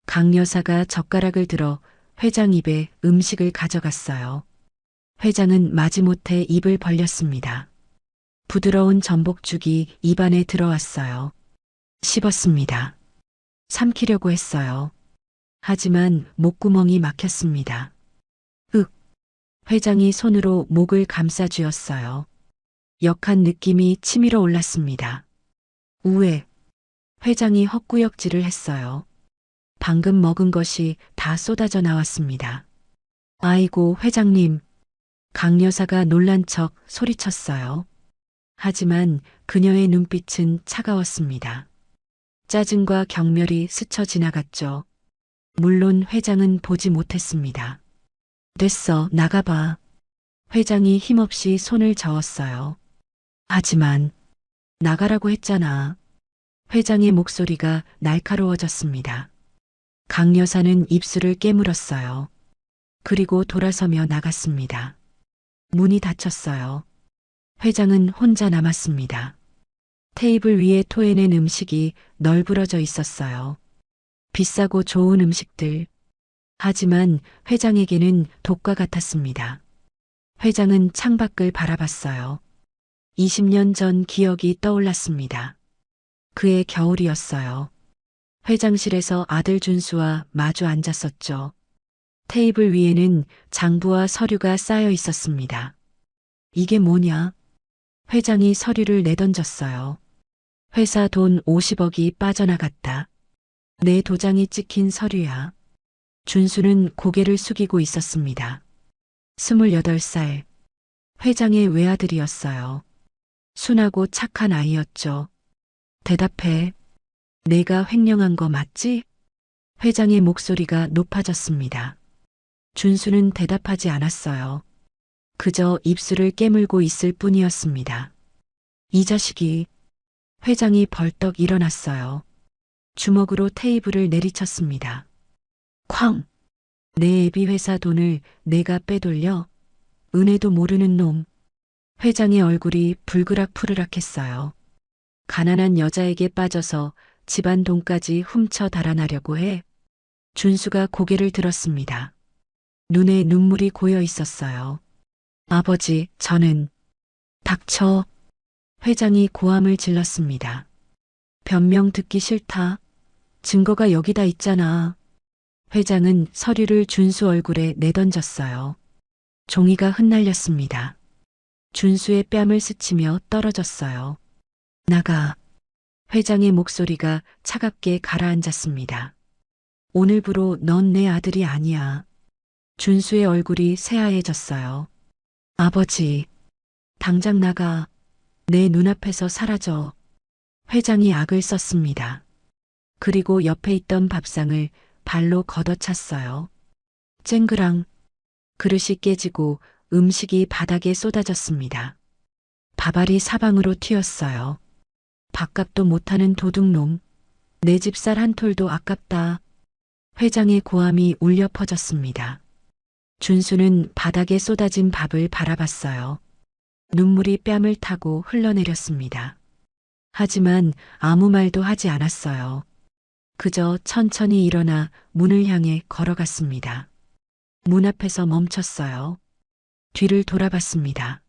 강 여사가 젓가락을 들어 회장 입에 음식을 가져갔어요. 회장은 마지못해 입을 벌렸습니다. 부드러운 전복죽이 입안에 들어왔어요. 씹었습니다. 삼키려고 했어요. 하지만 목구멍이 막혔습니다. 윽! 회장이 손으로 목을 감싸 쥐었어요. 역한 느낌이 치밀어 올랐습니다. 우에! 회장이 헛구역질을 했어요. 방금 먹은 것이 다 쏟아져 나왔습니다. 아이고, 회장님. 강 여사가 놀란 척 소리쳤어요. 하지만 그녀의 눈빛은 차가웠습니다. 짜증과 경멸이 스쳐 지나갔죠. 물론 회장은 보지 못했습니다. 됐어, 나가봐. 회장이 힘없이 손을 저었어요. 하지만 나가라고 했잖아. 회장의 목소리가 날카로워졌습니다. 강 여사는 입술을 깨물었어요. 그리고 돌아서며 나갔습니다. 문이 닫혔어요. 회장은 혼자 남았습니다. 테이블 위에 토해낸 음식이 널브러져 있었어요. 비싸고 좋은 음식들. 하지만 회장에게는 독과 같았습니다. 회장은 창밖을 바라봤어요. 20년 전 기억이 떠올랐습니다. 그의 겨울이었어요. 회장실에서 아들 준수와 마주 앉았었죠. 테이블 위에는 장부와 서류가 쌓여 있었습니다. 이게 뭐냐? 회장이 서류를 내던졌어요. 회사 돈 50억이 빠져나갔다. 내 도장이 찍힌 서류야. 준수는 고개를 숙이고 있었습니다. 28살. 회장의 외아들이었어요. 순하고 착한 아이였죠. 대답해. 내가 횡령한 거 맞지? 회장의 목소리가 높아졌습니다. 준수는 대답하지 않았어요. 그저 입술을 깨물고 있을 뿐이었습니다. 이 자식이. 회장이 벌떡 일어났어요. 주먹으로 테이블을 내리쳤습니다. 쾅! 내 애비 회사 돈을 내가 빼돌려? 은혜도 모르는 놈. 회장의 얼굴이 불그락푸르락했어요. 가난한 여자에게 빠져서 집안 돈까지 훔쳐 달아나려고 해. 준수가 고개를 들었습니다. 눈에 눈물이 고여 있었어요. 아버지, 저는. 닥쳐. 회장이 고함을 질렀습니다. 변명 듣기 싫다. 증거가 여기다 있잖아. 회장은 서류를 준수 얼굴에 내던졌어요. 종이가 흩날렸습니다. 준수의 뺨을 스치며 떨어졌어요. 나가. 회장의 목소리가 차갑게 가라앉았습니다. 오늘부로 넌 내 아들이 아니야. 준수의 얼굴이 새하얘졌어요. 아버지, 당장 나가. 내 눈앞에서 사라져. 회장이 악을 썼습니다. 그리고 옆에 있던 밥상을 발로 걷어찼어요. 쨍그랑. 그릇이 깨지고 음식이 바닥에 쏟아졌습니다. 밥알이 사방으로 튀었어요. 밥값도 못하는 도둑놈. 내 집 쌀 한 톨도 아깝다. 회장의 고함이 울려 퍼졌습니다. 준수는 바닥에 쏟아진 밥을 바라봤어요. 눈물이 뺨을 타고 흘러내렸습니다. 하지만 아무 말도 하지 않았어요. 그저 천천히 일어나 문을 향해 걸어갔습니다. 문 앞에서 멈췄어요. 뒤를 돌아봤습니다.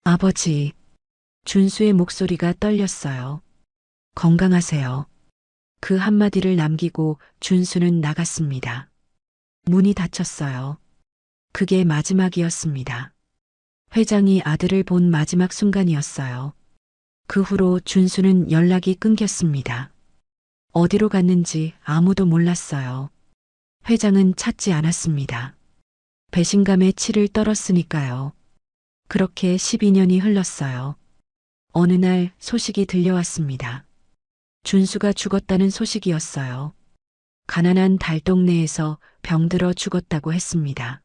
아버지. 준수의 목소리가 떨렸어요. 건강하세요. 그 한마디를 남기고 준수는 나갔습니다. 문이 닫혔어요. 그게 마지막이었습니다. 회장이 아들을 본 마지막 순간이었어요. 그 후로 준수는 연락이 끊겼습니다. 어디로 갔는지 아무도 몰랐어요. 회장은 찾지 않았습니다. 배신감에 치를 떨었으니까요. 그렇게 12년이 흘렀어요. 어느 날 소식이 들려왔습니다. 준수가 죽었다는 소식이었어요. 가난한 달동네에서 병들어 죽었다고 했습니다.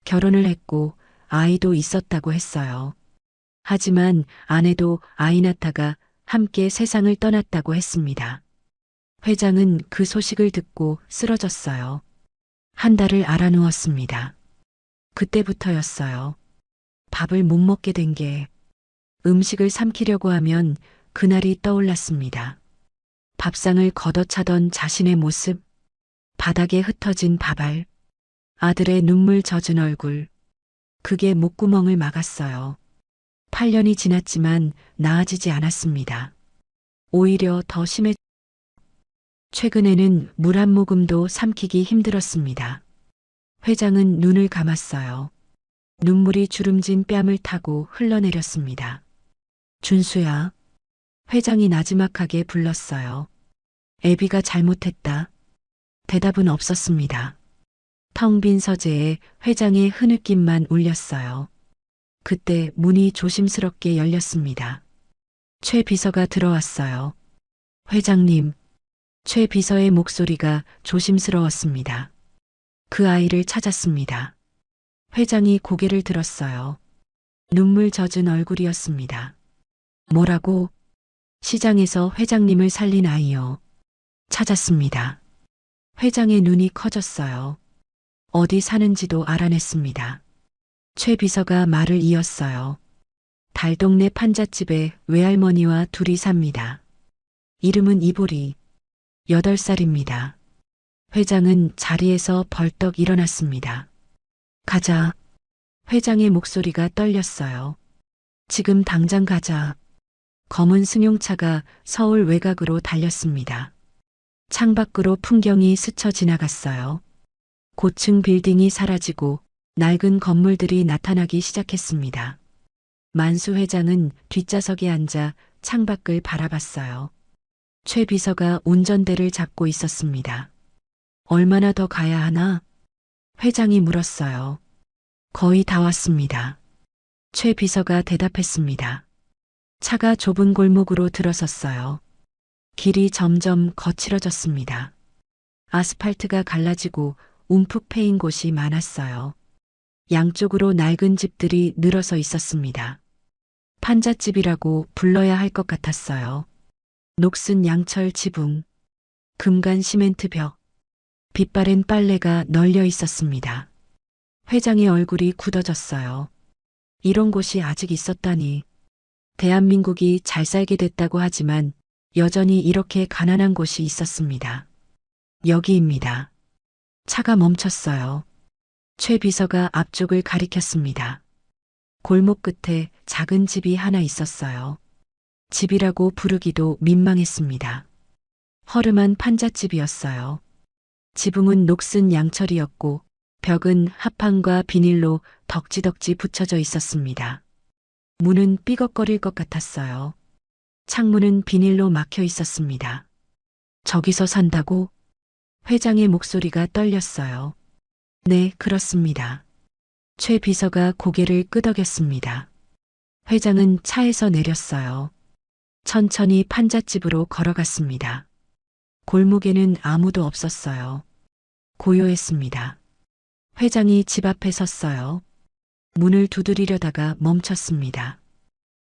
결혼을 했고 아이도 있었다고 했어요. 하지만 아내도 아이 낳다가 함께 세상을 떠났다고 했습니다. 회장은 그 소식을 듣고 쓰러졌어요. 한 달을 알아누웠습니다. 그때부터였어요. 밥을 못 먹게 된 게. 음식을 삼키려고 하면 그날이 떠올랐습니다. 밥상을 걷어차던 자신의 모습, 바닥에 흩어진 밥알, 아들의 눈물 젖은 얼굴. 그게 목구멍을 막았어요. 8년이 지났지만 나아지지 않았습니다. 오히려 더 심해. 최근에는 물 한 모금도 삼키기 힘들었습니다. 회장은 눈을 감았어요. 눈물이 주름진 뺨을 타고 흘러내렸습니다. 준수야. 회장이 나지막하게 불렀어요. 애비가 잘못했다. 대답은 없었습니다. 텅 빈 서재에 회장의 흐느낌만 울렸어요. 그때 문이 조심스럽게 열렸습니다. 최 비서가 들어왔어요. 회장님. 최 비서의 목소리가 조심스러웠습니다. 그 아이를 찾았습니다. 회장이 고개를 들었어요. 눈물 젖은 얼굴이었습니다. 뭐라고? 시장에서 회장님을 살린 아이요. 찾았습니다. 회장의 눈이 커졌어요. 어디 사는지도 알아냈습니다. 최 비서가 말을 이었어요. 달동네 판잣집에 외할머니와 둘이 삽니다. 이름은 이보리. 8살입니다. 회장은 자리에서 벌떡 일어났습니다. 가자. 회장의 목소리가 떨렸어요. 지금 당장 가자. 검은 승용차가 서울 외곽으로 달렸습니다. 창밖으로 풍경이 스쳐 지나갔어요. 고층 빌딩이 사라지고 낡은 건물들이 나타나기 시작했습니다. 만수 회장은 뒷좌석에 앉아 창밖을 바라봤어요. 최 비서가 운전대를 잡고 있었습니다. 얼마나 더 가야 하나? 회장이 물었어요. 거의 다 왔습니다. 최 비서가 대답했습니다. 차가 좁은 골목으로 들어섰어요. 길이 점점 거칠어졌습니다. 아스팔트가 갈라지고 움푹 패인 곳이 많았어요. 양쪽으로 낡은 집들이 늘어서 있었습니다. 판잣집이라고 불러야 할 것 같았어요. 녹슨 양철 지붕, 금간 시멘트 벽, 빛바랜 빨래가 널려 있었습니다. 회장의 얼굴이 굳어졌어요. 이런 곳이 아직 있었다니. 대한민국이 잘 살게 됐다고 하지만 여전히 이렇게 가난한 곳이 있었습니다. 여기입니다. 차가 멈췄어요. 최 비서가 앞쪽을 가리켰습니다. 골목 끝에 작은 집이 하나 있었어요. 집이라고 부르기도 민망했습니다. 허름한 판잣집이었어요. 지붕은 녹슨 양철이었고 벽은 합판과 비닐로 덕지덕지 붙여져 있었습니다. 문은 삐걱거릴 것 같았어요. 창문은 비닐로 막혀 있었습니다. 저기서 산다고? 회장의 목소리가 떨렸어요. 네, 그렇습니다. 최 비서가 고개를 끄덕였습니다. 회장은 차에서 내렸어요. 천천히 판잣집으로 걸어갔습니다. 골목에는 아무도 없었어요. 고요했습니다. 회장이 집 앞에 섰어요. 문을 두드리려다가 멈췄습니다.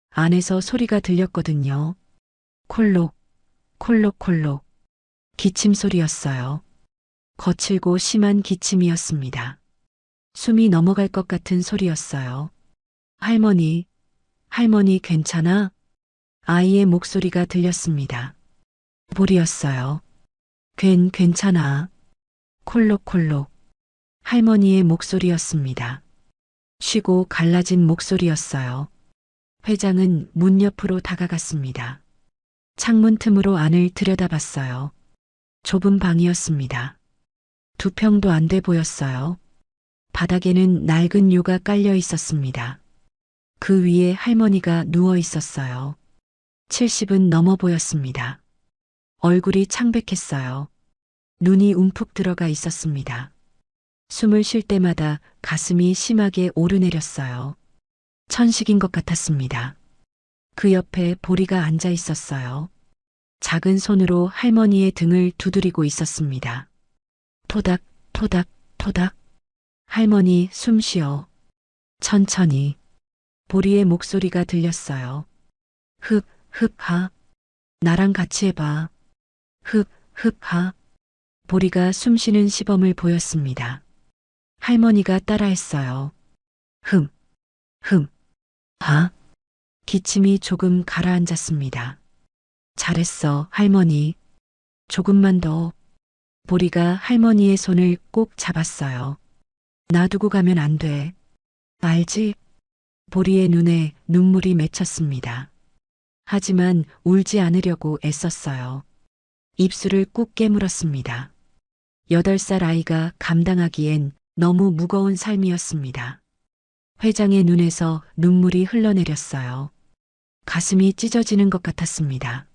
안에서 소리가 들렸거든요. 콜록, 콜록콜록. 기침 소리였어요. 거칠고 심한 기침이었습니다. 숨이 넘어갈 것 같은 소리였어요. 할머니, 할머니 괜찮아? 아이의 목소리가 들렸습니다. 볼이었어요. 괜찮아. 콜록콜록. 할머니의 목소리였습니다. 쉬고 갈라진 목소리였어요. 회장은 문 옆으로 다가갔습니다. 창문 틈으로 안을 들여다봤어요. 좁은 방이었습니다. 2평도 안 돼 보였어요. 바닥에는 낡은 요가 깔려 있었습니다. 그 위에 할머니가 누워 있었어요. 70은 넘어 보였습니다. 얼굴이 창백했어요. 눈이 움푹 들어가 있었습니다. 숨을 쉴 때마다 가슴이 심하게 오르내렸어요. 천식인 것 같았습니다. 그 옆에 보리가 앉아 있었어요. 작은 손으로 할머니의 등을 두드리고 있었습니다. 토닥, 토닥, 토닥. 할머니 숨 쉬어. 천천히. 보리의 목소리가 들렸어요. 흡, 흡하. 나랑 같이 해봐. 흡, 흡하. 보리가 숨쉬는 시범을 보였습니다. 할머니가 따라했어요. 흠, 흠, 하. 기침이 조금 가라앉았습니다. 잘했어, 할머니. 조금만 더. 보리가 할머니의 손을 꼭 잡았어요. 놔두고 가면 안 돼. 알지? 보리의 눈에 눈물이 맺혔습니다. 하지만 울지 않으려고 애썼어요. 입술을 꾹 깨물었습니다. 8살 아이가 감당하기엔 너무 무거운 삶이었습니다. 회장의 눈에서 눈물이 흘러내렸어요. 가슴이 찢어지는 것 같았습니다.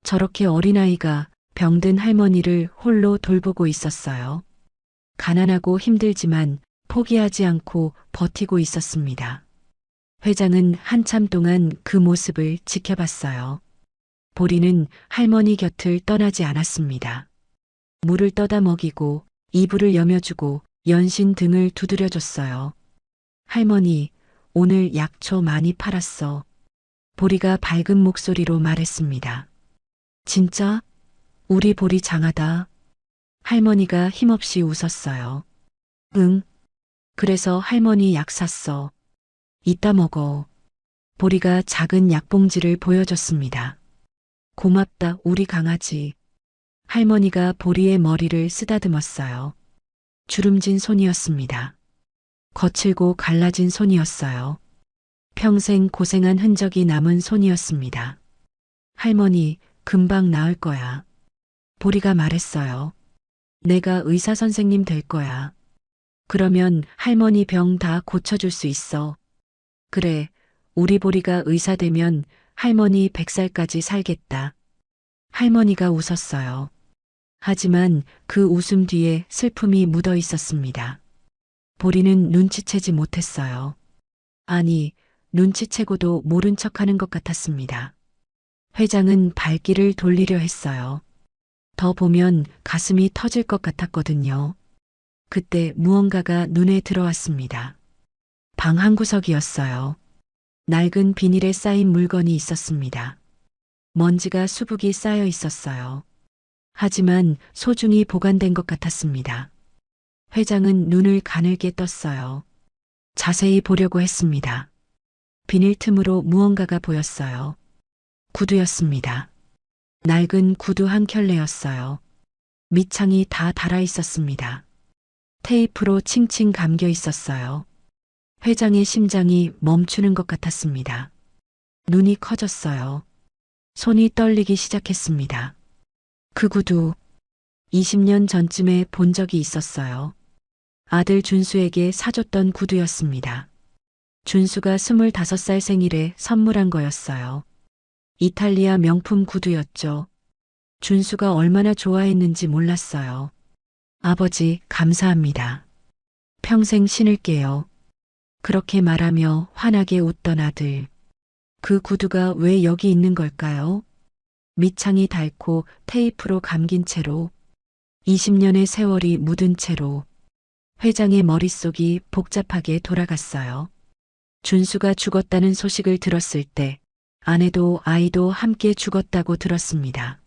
저렇게 어린아이가 병든 할머니를 홀로 돌보고 있었어요. 가난하고 힘들지만 포기하지 않고 버티고 있었습니다. 회장은 한참 동안 그 모습을 지켜봤어요. 보리는 할머니 곁을 떠나지 않았습니다. 물을 떠다 먹이고 이불을 여며주고 연신 등을 두드려줬어요. 할머니, 오늘 약초 많이 팔았어. 보리가 밝은 목소리로 말했습니다. 진짜? 우리 보리 장하다. 할머니가 힘없이 웃었어요. 응. 그래서 할머니 약 샀어. 이따 먹어. 보리가 작은 약봉지를 보여줬습니다. 고맙다, 우리 강아지. 할머니가 보리의 머리를 쓰다듬었어요. 주름진 손이었습니다. 거칠고 갈라진 손이었어요. 평생 고생한 흔적이 남은 손이었습니다. 할머니, 금방 나을 거야. 보리가 말했어요. 내가 의사 선생님 될 거야. 그러면 할머니 병 다 고쳐줄 수 있어. 그래, 우리 보리가 의사 되면 할머니 100살까지 살겠다. 할머니가 웃었어요. 하지만 그 웃음 뒤에 슬픔이 묻어 있었습니다. 보리는 눈치채지 못했어요. 아니, 눈치채고도 모른 척하는 것 같았습니다. 회장은 발길을 돌리려 했어요. 더 보면 가슴이 터질 것 같았거든요. 그때 무언가가 눈에 들어왔습니다. 방 한구석이었어요. 낡은 비닐에 쌓인 물건이 있었습니다. 먼지가 수북이 쌓여 있었어요. 하지만 소중히 보관된 것 같았습니다. 회장은 눈을 가늘게 떴어요. 자세히 보려고 했습니다. 비닐 틈으로 무언가가 보였어요. 구두였습니다. 낡은 구두 한 켤레였어요. 밑창이 다 닳아 있었습니다. 테이프로 칭칭 감겨 있었어요. 회장의 심장이 멈추는 것 같았습니다. 눈이 커졌어요. 손이 떨리기 시작했습니다. 그 구두 20년 전쯤에 본 적이 있었어요. 아들 준수에게 사줬던 구두였습니다. 준수가 25살 생일에 선물한 거였어요. 이탈리아 명품 구두였죠. 준수가 얼마나 좋아했는지 몰랐어요. 아버지, 감사합니다. 평생 신을게요. 그렇게 말하며 환하게 웃던 아들. 그 구두가 왜 여기 있는 걸까요? 밑창이 닳고 테이프로 감긴 채로 20년의 세월이 묻은 채로 회장의 머릿속이 복잡하게 돌아갔어요. 준수가 죽었다는 소식을 들었을 때 아내도 아이도 함께 죽었다고 들었습니다.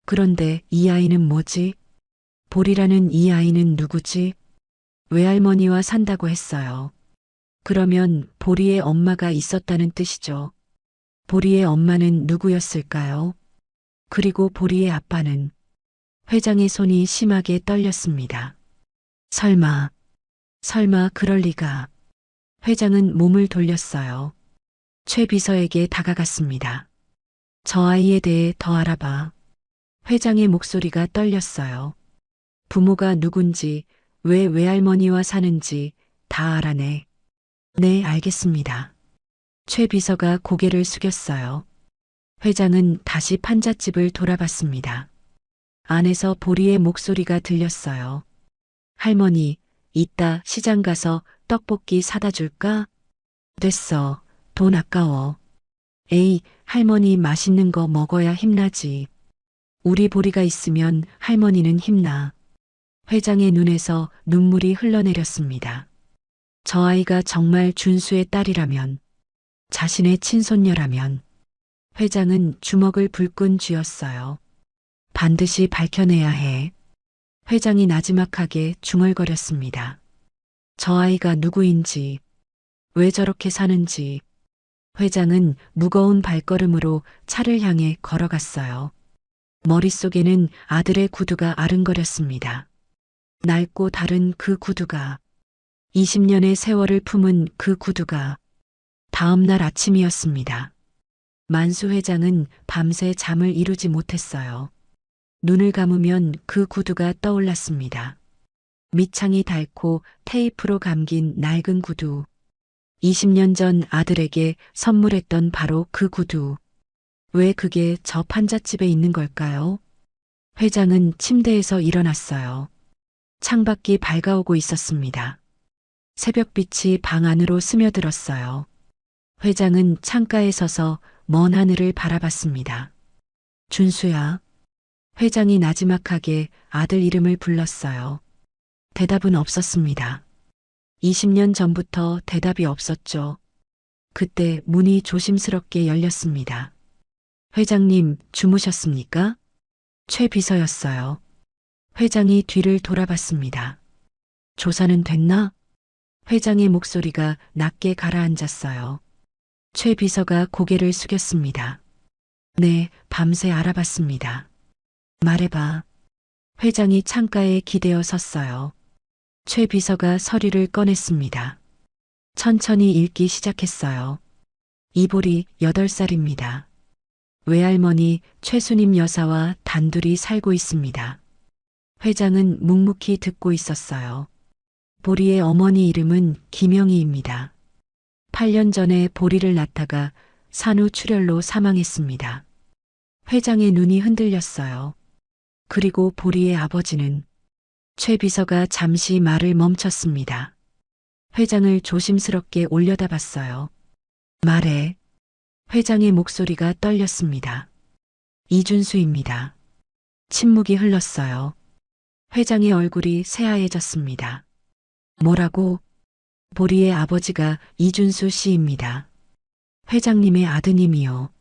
그런데 이 아이는 뭐지? 보리라는 이 아이는 누구지? 외할머니와 산다고 했어요. 그러면 보리의 엄마가 있었다는 뜻이죠. 보리의 엄마는 누구였을까요? 그리고 보리의 아빠는? 회장의 손이 심하게 떨렸습니다. 설마 그럴 리가. 회장은 몸을 돌렸어요. 최 비서에게 다가갔습니다. 저 아이에 대해 더 알아봐. 회장의 목소리가 떨렸어요. 부모가 누군지, 왜 외할머니와 사는지 다 알아내. 네, 알겠습니다. 최 비서가 고개를 숙였어요. 회장은 다시 판잣집을 돌아봤습니다. 안에서 보리의 목소리가 들렸어요. 할머니, 이따 시장 가서 떡볶이 사다 줄까? 됐어. 돈 아까워. 에이, 할머니 맛있는 거 먹어야 힘나지. 우리 보리가 있으면 할머니는 힘나. 회장의 눈에서 눈물이 흘러내렸습니다. 저 아이가 정말 준수의 딸이라면, 자신의 친손녀라면, 회장은 주먹을 불끈 쥐었어요. 반드시 밝혀내야 해. 회장이 나지막하게 중얼거렸습니다. 저 아이가 누구인지, 왜 저렇게 사는지. 회장은 무거운 발걸음으로 차를 향해 걸어갔어요. 머릿속에는 아들의 구두가 아른거렸습니다. 낡고 다른 그 구두가 20년의 세월을 품은 그 구두가 다음 날 아침이었습니다. 만수 회장은 밤새 잠을 이루지 못했어요. 눈을 감으면 그 구두가 떠올랐습니다. 밑창이 닳고 테이프로 감긴 낡은 구두. 20년 전 아들에게 선물했던 바로 그 구두. 왜 그게 저 판잣집에 있는 걸까요? 회장은 침대에서 일어났어요. 창밖이 밝아오고 있었습니다. 새벽빛이 방 안으로 스며들었어요. 회장은 창가에 서서 먼 하늘을 바라봤습니다. 준수야. 회장이 나지막하게 아들 이름을 불렀어요. 대답은 없었습니다. 20년 전부터 대답이 없었죠. 그때 문이 조심스럽게 열렸습니다. 회장님, 주무셨습니까? 최 비서였어요. 회장이 뒤를 돌아봤습니다. 조사는 됐나? 회장의 목소리가 낮게 가라앉았어요. 최 비서가 고개를 숙였습니다. 네, 밤새 알아봤습니다. 말해봐. 회장이 창가에 기대어 섰어요. 최 비서가 서류를 꺼냈습니다. 천천히 읽기 시작했어요. 이보리 8살입니다. 외할머니 최순임 여사와 단둘이 살고 있습니다. 회장은 묵묵히 듣고 있었어요. 보리의 어머니 이름은 김영희입니다. 8년 전에 보리를 낳다가 산후 출혈로 사망했습니다. 회장의 눈이 흔들렸어요. 그리고 보리의 아버지는 최 비서가 잠시 말을 멈췄습니다. 회장을 조심스럽게 올려다봤어요. 말해. 회장의 목소리가 떨렸습니다. 이준수입니다. 침묵이 흘렀어요. 회장의 얼굴이 새하얘졌습니다. 뭐라고? 보리의 아버지가 이준수 씨입니다. 회장님의 아드님이요.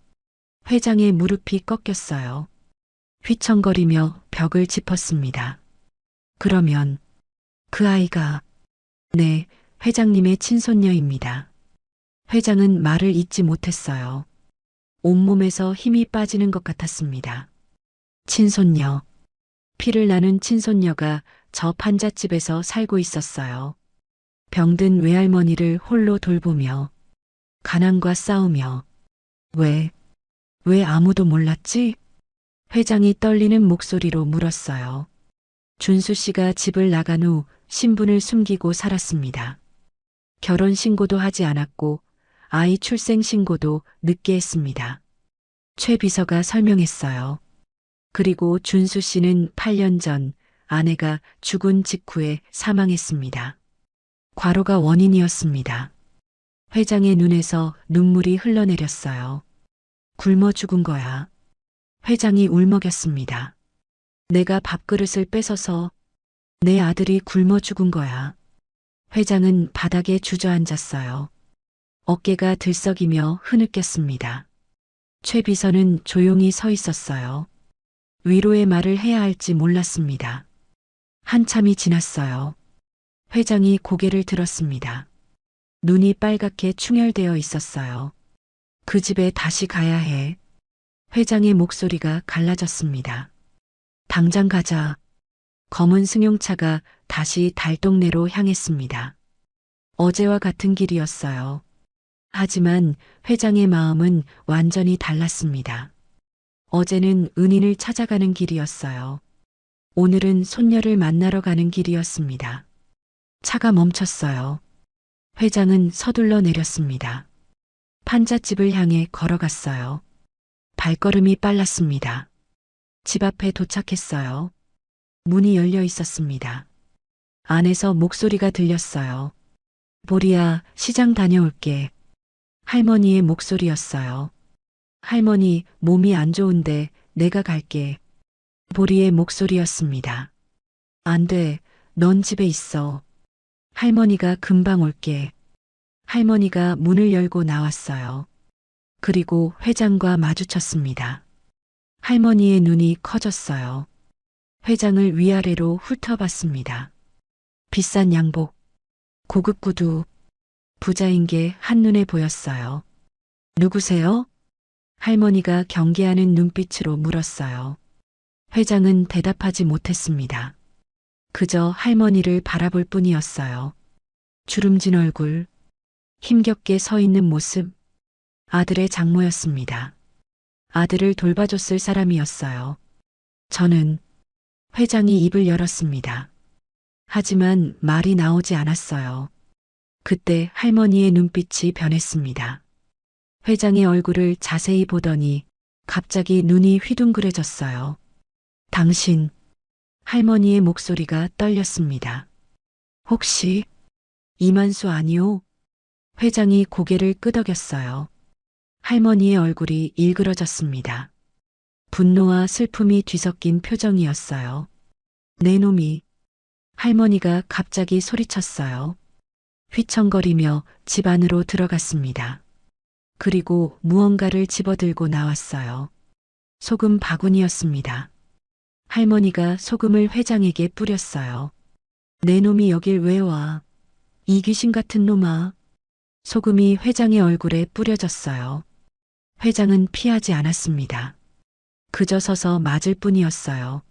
회장의 무릎이 꺾였어요. 휘청거리며 벽을 짚었습니다. 그러면 그 아이가 네, 회장님의 친손녀입니다. 회장은 말을 잇지 못했어요. 온몸에서 힘이 빠지는 것 같았습니다. 친손녀. 피를 나눈 친손녀가 저 판잣집에서 살고 있었어요. 병든 외할머니를 홀로 돌보며 가난과 싸우며 왜 아무도 몰랐지? 회장이 떨리는 목소리로 물었어요. 준수 씨가 집을 나간 후 신분을 숨기고 살았습니다. 결혼 신고도 하지 않았고 아이 출생 신고도 늦게 했습니다. 최 비서가 설명했어요. 그리고 준수 씨는 8년 전 아내가 죽은 직후에 사망했습니다. 과로가 원인이었습니다. 회장의 눈에서 눈물이 흘러내렸어요. 굶어 죽은 거야. 회장이 울먹였습니다. 내가 밥그릇을 뺏어서 내 아들이 굶어 죽은 거야. 회장은 바닥에 주저앉았어요. 어깨가 들썩이며 흐느꼈습니다. 최 비서는 조용히 서 있었어요. 위로의 말을 해야 할지 몰랐습니다. 한참이 지났어요. 회장이 고개를 들었습니다. 눈이 빨갛게 충혈되어 있었어요. 그 집에 다시 가야 해. 회장의 목소리가 갈라졌습니다. 당장 가자. 검은 승용차가 다시 달동네로 향했습니다. 어제와 같은 길이었어요. 하지만 회장의 마음은 완전히 달랐습니다. 어제는 은인을 찾아가는 길이었어요. 오늘은 손녀를 만나러 가는 길이었습니다. 차가 멈췄어요. 회장은 서둘러 내렸습니다. 판잣집을 향해 걸어갔어요. 발걸음이 빨랐습니다. 집 앞에 도착했어요. 문이 열려 있었습니다. 안에서 목소리가 들렸어요. 보리야, 시장 다녀올게. 할머니의 목소리였어요. 할머니, 몸이 안 좋은데 내가 갈게. 보리의 목소리였습니다. 안 돼, 넌 집에 있어. 할머니가 금방 올게. 할머니가 문을 열고 나왔어요. 그리고 회장과 마주쳤습니다. 할머니의 눈이 커졌어요. 회장을 위아래로 훑어봤습니다. 비싼 양복, 고급 구두, 부자인 게 한눈에 보였어요. 누구세요? 할머니가 경계하는 눈빛으로 물었어요. 회장은 대답하지 못했습니다. 그저 할머니를 바라볼 뿐이었어요. 주름진 얼굴, 힘겹게 서 있는 모습, 아들의 장모였습니다. 아들을 돌봐줬을 사람이었어요. 저는 회장이 입을 열었습니다. 하지만 말이 나오지 않았어요. 그때 할머니의 눈빛이 변했습니다. 회장의 얼굴을 자세히 보더니 갑자기 눈이 휘둥그레졌어요. 당신, 할머니의 목소리가 떨렸습니다. 혹시 이만수 아니오? 회장이 고개를 끄덕였어요. 할머니의 얼굴이 일그러졌습니다. 분노와 슬픔이 뒤섞인 표정이었어요. 내 놈이, 할머니가 갑자기 소리쳤어요. 휘청거리며 집 안으로 들어갔습니다. 그리고 무언가를 집어들고 나왔어요. 소금 바구니였습니다. 할머니가 소금을 회장에게 뿌렸어요. 내 놈이 여길 왜 와? 이 귀신 같은 놈아. 소금이 회장의 얼굴에 뿌려졌어요. 회장은 피하지 않았습니다. 그저 서서 맞을 뿐이었어요.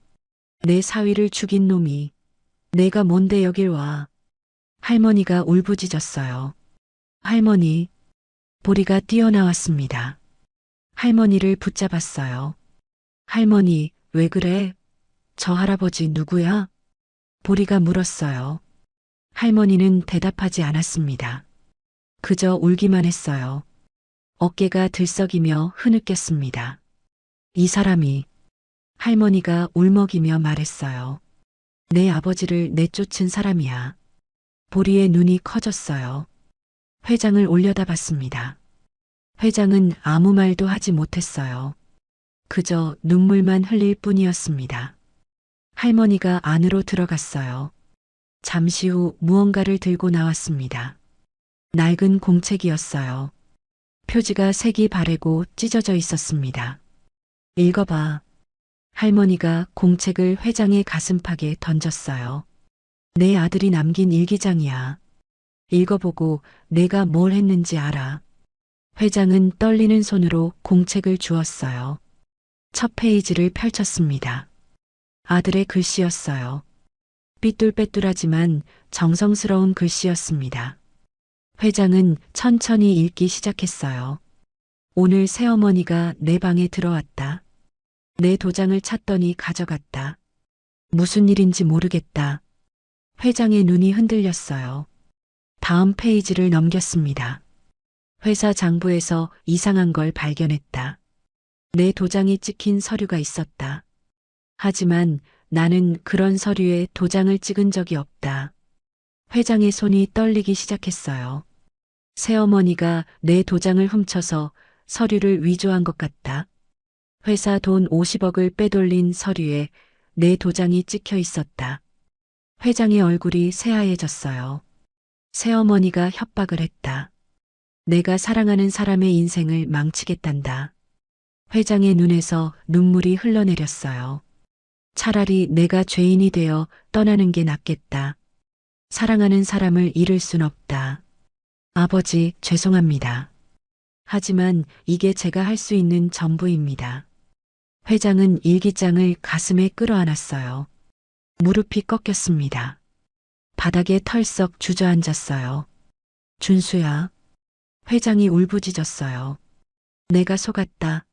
내 사위를 죽인 놈이 내가 뭔데 여길 와. 할머니가 울부짖었어요. 할머니, 보리가 뛰어나왔습니다. 할머니를 붙잡았어요. 할머니, 왜 그래? 저 할아버지 누구야? 보리가 물었어요. 할머니는 대답하지 않았습니다. 그저 울기만 했어요. 어깨가 들썩이며 흐느꼈습니다. 이 사람이, 할머니가 울먹이며 말했어요. 내 아버지를 내쫓은 사람이야. 보리의 눈이 커졌어요. 회장을 올려다봤습니다. 회장은 아무 말도 하지 못했어요. 그저 눈물만 흘릴 뿐이었습니다. 할머니가 안으로 들어갔어요. 잠시 후 무언가를 들고 나왔습니다. 낡은 공책이었어요. 표지가 색이 바래고 찢어져 있었습니다. 읽어봐. 할머니가 공책을 회장의 가슴팍에 던졌어요. 내 아들이 남긴 일기장이야. 읽어보고 내가 뭘 했는지 알아. 회장은 떨리는 손으로 공책을 주었어요. 첫 페이지를 펼쳤습니다. 아들의 글씨였어요. 삐뚤빼뚤하지만 정성스러운 글씨였습니다. 회장은 천천히 읽기 시작했어요. 오늘 새어머니가 내 방에 들어왔다. 내 도장을 찾더니 가져갔다. 무슨 일인지 모르겠다. 회장의 눈이 흔들렸어요. 다음 페이지를 넘겼습니다. 회사 장부에서 이상한 걸 발견했다. 내 도장이 찍힌 서류가 있었다. 하지만 나는 그런 서류에 도장을 찍은 적이 없다. 회장의 손이 떨리기 시작했어요. 새어머니가 내 도장을 훔쳐서 서류를 위조한 것 같다. 회사 돈 50억을 빼돌린 서류에 내 도장이 찍혀 있었다. 회장의 얼굴이 새하얘졌어요. 새어머니가 협박을 했다. 내가 사랑하는 사람의 인생을 망치겠단다. 회장의 눈에서 눈물이 흘러내렸어요. 차라리 내가 죄인이 되어 떠나는 게 낫겠다. 사랑하는 사람을 잃을 순 없다. 아버지, 죄송합니다. 하지만 이게 제가 할 수 있는 전부입니다. 회장은 일기장을 가슴에 끌어안았어요. 무릎이 꺾였습니다. 바닥에 털썩 주저앉았어요. 준수야. 회장이 울부짖었어요. 내가 속았다.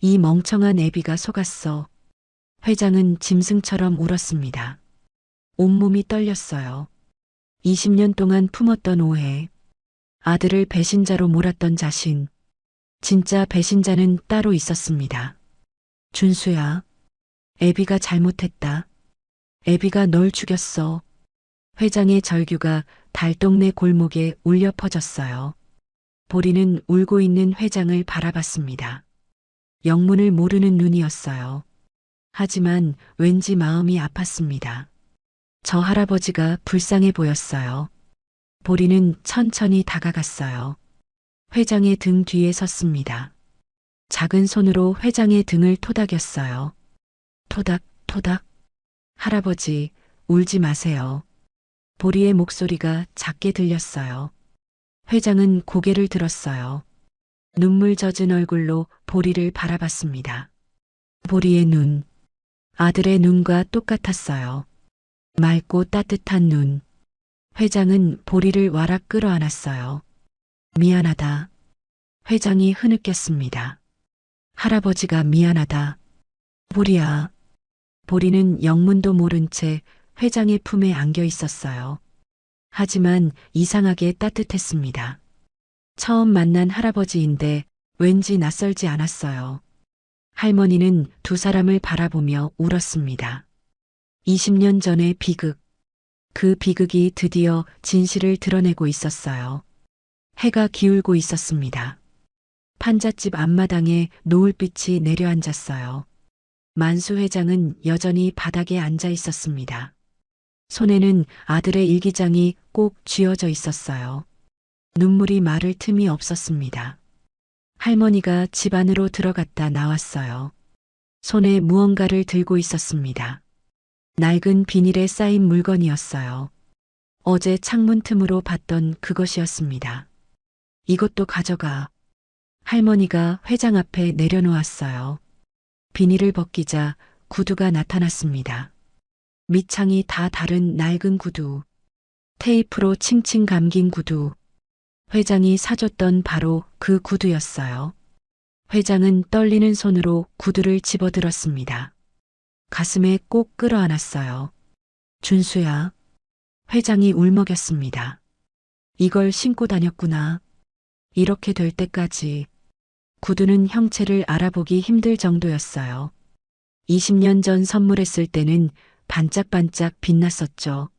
이 멍청한 애비가 속았어. 회장은 짐승처럼 울었습니다. 온몸이 떨렸어요. 20년 동안 품었던 오해. 아들을 배신자로 몰았던 자신. 진짜 배신자는 따로 있었습니다. 준수야. 애비가 잘못했다. 애비가 널 죽였어. 회장의 절규가 달동네 골목에 울려 퍼졌어요. 보리는 울고 있는 회장을 바라봤습니다. 영문을 모르는 눈이었어요. 하지만 왠지 마음이 아팠습니다. 저 할아버지가 불쌍해 보였어요. 보리는 천천히 다가갔어요. 회장의 등 뒤에 섰습니다. 작은 손으로 회장의 등을 토닥였어요. 토닥, 토닥. 할아버지, 울지 마세요. 보리의 목소리가 작게 들렸어요. 회장은 고개를 들었어요. 눈물 젖은 얼굴로 보리를 바라봤습니다. 보리의 눈, 아들의 눈과 똑같았어요. 맑고 따뜻한 눈. 회장은 보리를 와락 끌어안았어요. 미안하다. 회장이 흐느꼈습니다. 할아버지가 미안하다. 보리야. 보리는 영문도 모른 채 회장의 품에 안겨 있었어요. 하지만 이상하게 따뜻했습니다. 처음 만난 할아버지인데 왠지 낯설지 않았어요. 할머니는 두 사람을 바라보며 울었습니다. 20년 전의 비극. 그 비극이 드디어 진실을 드러내고 있었어요. 해가 기울고 있었습니다. 판잣집 앞마당에 노을빛이 내려앉았어요. 만수 회장은 여전히 바닥에 앉아 있었습니다. 손에는 아들의 일기장이 꼭 쥐어져 있었어요. 눈물이 마를 틈이 없었습니다. 할머니가 집 안으로 들어갔다 나왔어요. 손에 무언가를 들고 있었습니다. 낡은 비닐에 쌓인 물건이었어요. 어제 창문 틈으로 봤던 그것이었습니다. 이것도 가져가. 할머니가 회장 앞에 내려놓았어요. 비닐을 벗기자 구두가 나타났습니다. 밑창이 다 다른 낡은 구두. 테이프로 칭칭 감긴 구두. 회장이 사줬던 바로 그 구두였어요. 회장은 떨리는 손으로 구두를 집어들었습니다. 가슴에 꼭 끌어안았어요. 준수야. 회장이 울먹였습니다. 이걸 신고 다녔구나. 이렇게 될 때까지. 구두는 형체를 알아보기 힘들 정도였어요. 20년 전 선물했을 때는 반짝반짝 빛났었죠.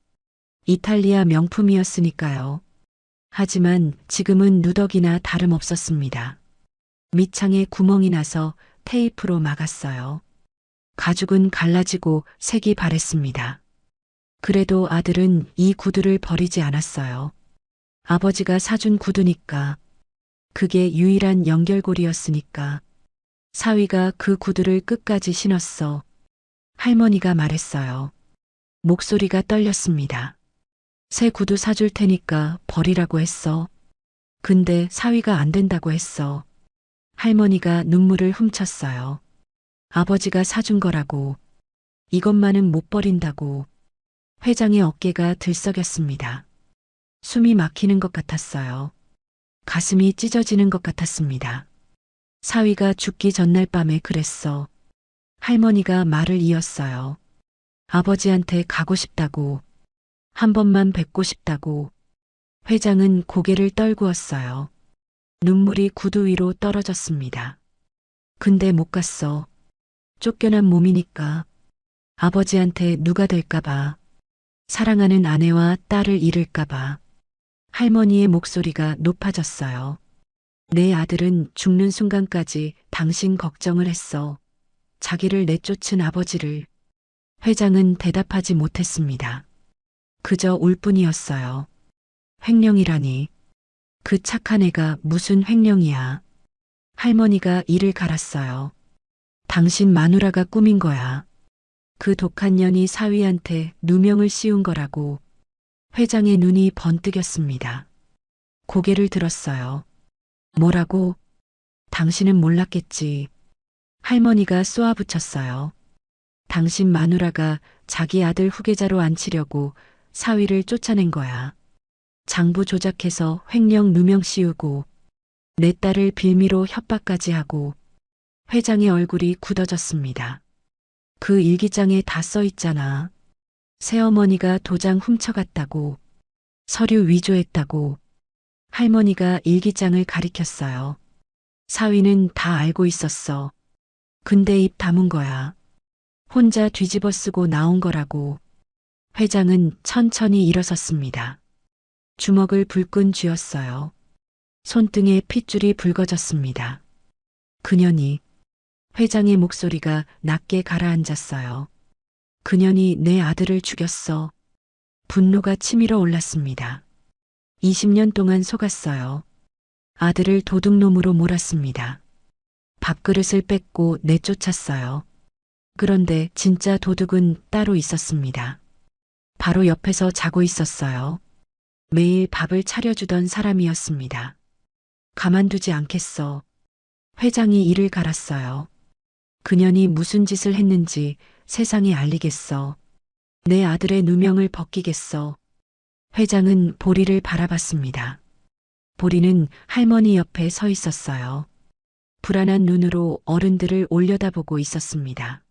이탈리아 명품이었으니까요. 하지만 지금은 누더기나 다름없었습니다. 밑창에 구멍이 나서 테이프로 막았어요. 가죽은 갈라지고 색이 바랬습니다. 그래도 아들은 이 구두를 버리지 않았어요. 아버지가 사준 구두니까. 그게 유일한 연결고리였으니까. 사위가 그 구두를 끝까지 신었어. 할머니가 말했어요. 목소리가 떨렸습니다. 새 구두 사줄 테니까 버리라고 했어. 근데 사위가 안 된다고 했어. 할머니가 눈물을 훔쳤어요. 아버지가 사준 거라고. 이것만은 못 버린다고. 회장의 어깨가 들썩였습니다. 숨이 막히는 것 같았어요. 가슴이 찢어지는 것 같았습니다. 사위가 죽기 전날 밤에 그랬어. 할머니가 말을 이었어요. 아버지한테 가고 싶다고. 한 번만 뵙고 싶다고. 회장은 고개를 떨구었어요. 눈물이 구두 위로 떨어졌습니다. 근데 못 갔어. 쫓겨난 몸이니까. 아버지한테 누가 될까봐. 사랑하는 아내와 딸을 잃을까봐. 할머니의 목소리가 높아졌어요. 내 아들은 죽는 순간까지 당신 걱정을 했어. 자기를 내쫓은 아버지를. 회장은 대답하지 못했습니다. 그저 울 뿐이었어요. 횡령이라니. 그 착한 애가 무슨 횡령이야. 할머니가 이를 갈았어요. 당신 마누라가 꾸민 거야. 그 독한 년이 사위한테 누명을 씌운 거라고. 회장의 눈이 번뜩였습니다. 고개를 들었어요. 뭐라고? 당신은 몰랐겠지. 할머니가 쏘아붙였어요. 당신 마누라가 자기 아들 후계자로 앉히려고 사위를 쫓아낸 거야. 장부 조작해서 횡령 누명 씌우고 내 딸을 빌미로 협박까지 하고. 회장의 얼굴이 굳어졌습니다. 그 일기장에 다 써 있잖아. 새어머니가 도장 훔쳐갔다고. 서류 위조했다고. 할머니가 일기장을 가리켰어요. 사위는 다 알고 있었어. 근데 입 다문 거야. 혼자 뒤집어 쓰고 나온 거라고. 회장은 천천히 일어섰습니다. 주먹을 불끈 쥐었어요. 손등에 핏줄이 붉어졌습니다. 그년이. 회장의 목소리가 낮게 가라앉았어요. 그년이 내 아들을 죽였어. 분노가 치밀어 올랐습니다. 20년 동안 속았어요. 아들을 도둑놈으로 몰았습니다. 밥그릇을 뺏고 내쫓았어요. 그런데 진짜 도둑은 따로 있었습니다. 바로 옆에서 자고 있었어요. 매일 밥을 차려주던 사람이었습니다. 가만두지 않겠어. 회장이 이를 갈았어요. 그년이 무슨 짓을 했는지 세상에 알리겠어. 내 아들의 누명을 벗기겠어. 회장은 보리를 바라봤습니다. 보리는 할머니 옆에 서 있었어요. 불안한 눈으로 어른들을 올려다보고 있었습니다.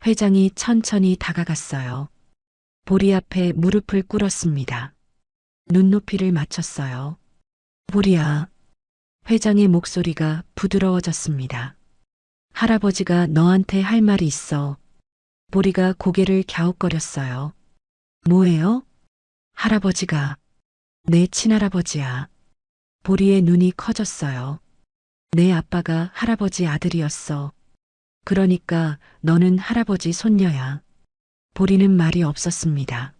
회장이 천천히 다가갔어요. 보리 앞에 무릎을 꿇었습니다. 눈높이를 맞췄어요. 보리야. 회장의 목소리가 부드러워졌습니다. 할아버지가 너한테 할 말이 있어. 보리가 고개를 갸웃거렸어요. 뭐예요? 할아버지가. 내 친할아버지야. 보리의 눈이 커졌어요. 내 아빠가 할아버지 아들이었어. 그러니까 너는 할아버지 손녀야. 보리는 말이 없었습니다.